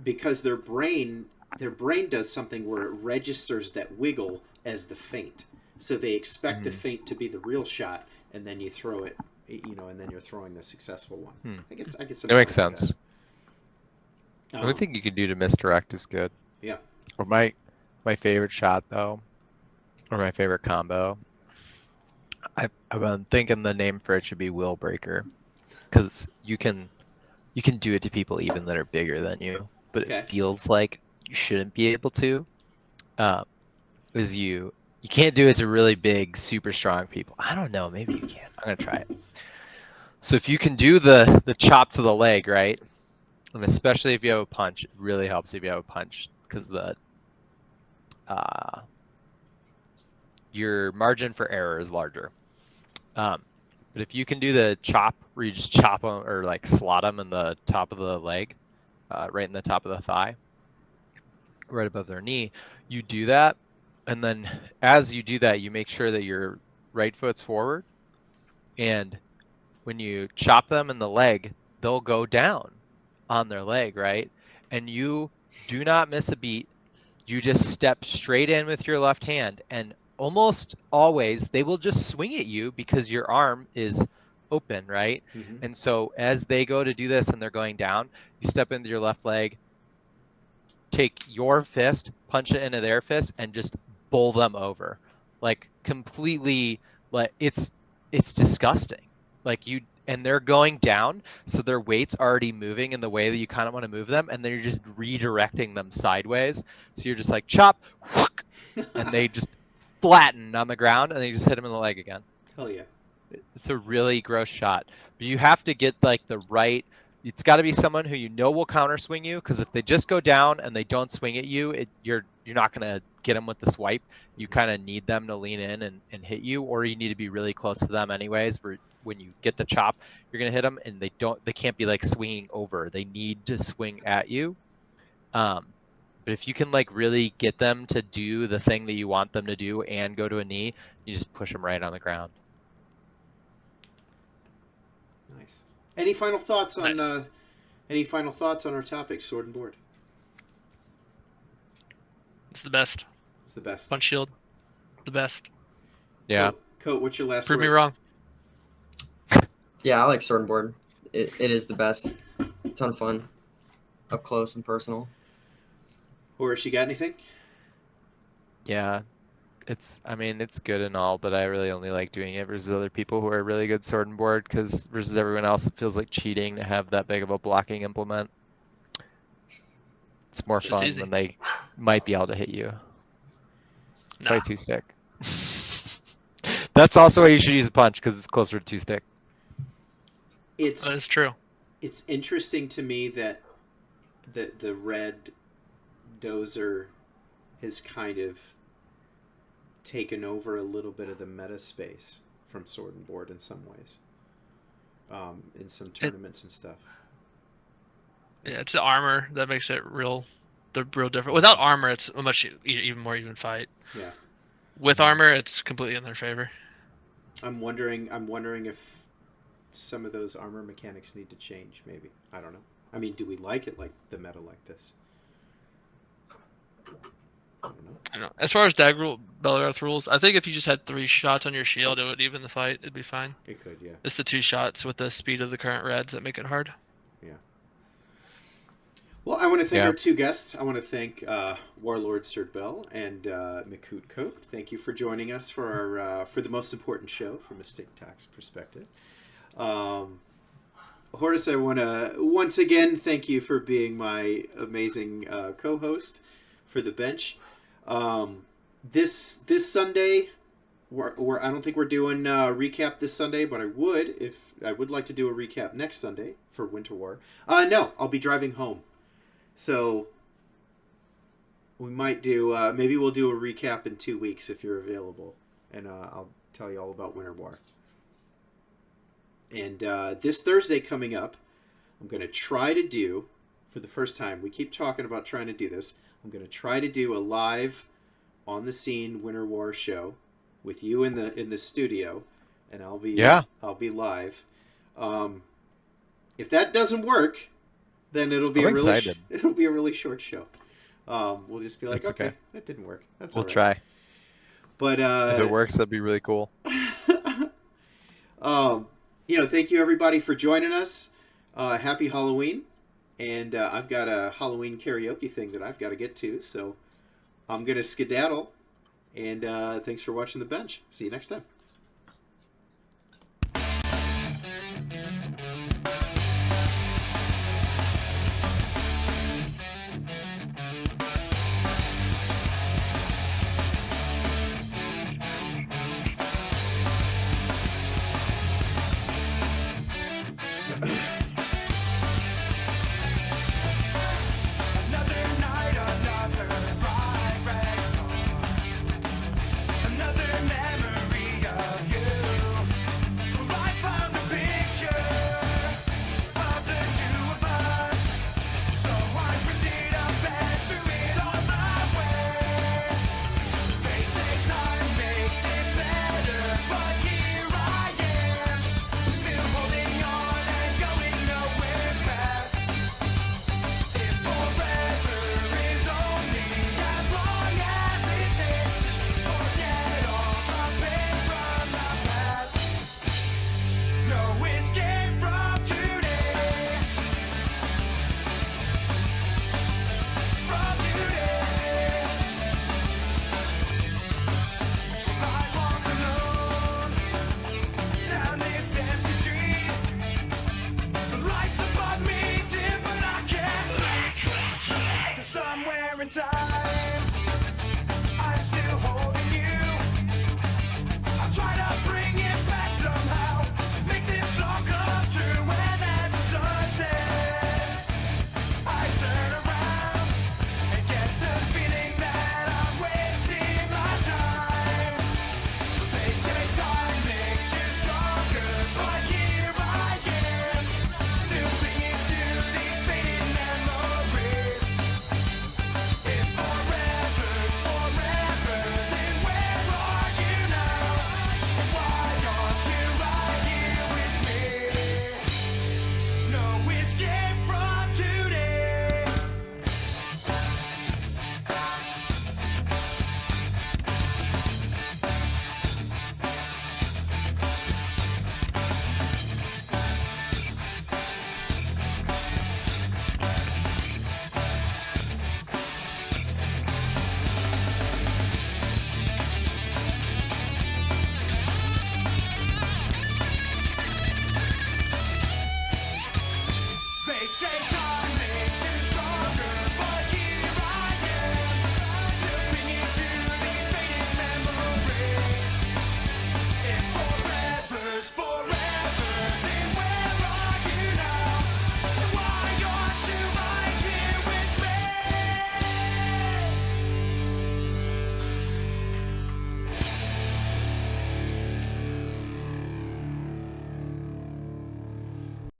Because their brain does something where it registers that wiggle as the feint. So they expect the feint to be the real shot, and then you throw it, you know, and then you're throwing the successful one. I get something. That makes sense. The only thing you can do to misdirect is good. Yeah. Or my favorite shot though, or my favorite combo. I've been thinking the name for it should be Will Breaker, because you can do it to people even that are bigger than you, but it feels like you shouldn't be able to. Is you can't do it to really big, super strong people. I don't know, maybe you can. I'm gonna try it. So if you can do the chop to the leg, right? And especially if you have a punch, it really helps if you have a punch, because your margin for error is larger. But if you can do the chop where you just chop them or like slot them in the top of the leg, right in the top of the thigh, right above their knee, you do that. And then as you do that, you make sure that your right foot's forward. And when you chop them in the leg, they'll go down on their leg, right? And you do not miss a beat. You just step straight in with your left hand, and almost always they will just swing at you because your arm is open, right? Mm-hmm. And so as they go to do this and they're going down, you step into your left leg, take your fist, punch it into their fist, and just bowl them over. Like completely, like it's disgusting. Like you, and they're going down, so their weight's already moving in the way that you kind of want to move them, and then you're just redirecting them sideways. So you're just like chop, whook, and they just flatten on the ground, and then you just hit them in the leg again. Hell yeah. It's a really gross shot, but you have to get like the right. It's got to be someone who you know will counter swing you, because if they just go down and they don't swing at you, you're not gonna get them with the swipe. You kind of need them to lean in and hit you, or you need to be really close to them anyways. When you get the chop, you're gonna hit them, and they can't be like swinging over. They need to swing at you. But if you can like really get them to do the thing that you want them to do and go to a knee, you just push them right on the ground. Nice. Any final thoughts on Nice. our topic, sword and board? It's the best. It's the best. Punch shield. The best. Yeah. Coat, what's your last Prove word? me wrong. Yeah, I like sword and board. It is the best. Ton of fun. Up close and personal. Horus, you got anything? Yeah. It's good and all, but I really only like doing it versus other people who are really good sword and board, because versus everyone else, it feels like cheating to have that big of a blocking implement. It's more It's fun easy. when they might be able to hit you. Nah. Play two stick. That's also why you should use a punch, because it's closer to two stick. It's That is true. It's interesting to me that the red dozer has kind of taken over a little bit of the meta space from sword and board in some ways, in some tournaments and stuff. Yeah, it's the armor that makes it real different. Without armor, it's a much even more even fight. Yeah. With armor, it's completely in their favor. I'm wondering if some of those armor mechanics need to change. Maybe, I don't know. I mean, do we like it like the meta like this? I don't know. I don't know. As far as Bellarth rules, I think if you just had 3 shots on your shield, it would even the fight. It'd be fine. It could, yeah. It's the 2 shots with the speed of the current reds that make it hard. Yeah. Well, I want to thank Yeah. our 2 guests. I want to thank Warlord Bell and Mekoot Coat. Thank you for joining us for our for the most important show from a Stick Talks perspective. Horus, I want to once again thank you for being my amazing co-host for the bench. This Sunday, I don't think we're doing recap this Sunday, but I would like to do a recap next Sunday for Winter War. No, I'll be driving home, so we might do. Maybe we'll do a recap in 2 weeks if you're available, and I'll tell you all about Winter War. And this Thursday coming up, I'm going to try to do, for the first time, we keep talking about trying to do this, I'm going to try to do a live on the scene Winter War show with you in the studio, and I'll be live. If that doesn't work, then it'll be a really short show. We'll just be like, okay, that didn't work. We'll try. But if it works, that'd be really cool. Thank you everybody for joining us. Happy Halloween. And I've got a Halloween karaoke thing that I've got to get to, so I'm going to skedaddle. And thanks for watching The Bench. See you next time.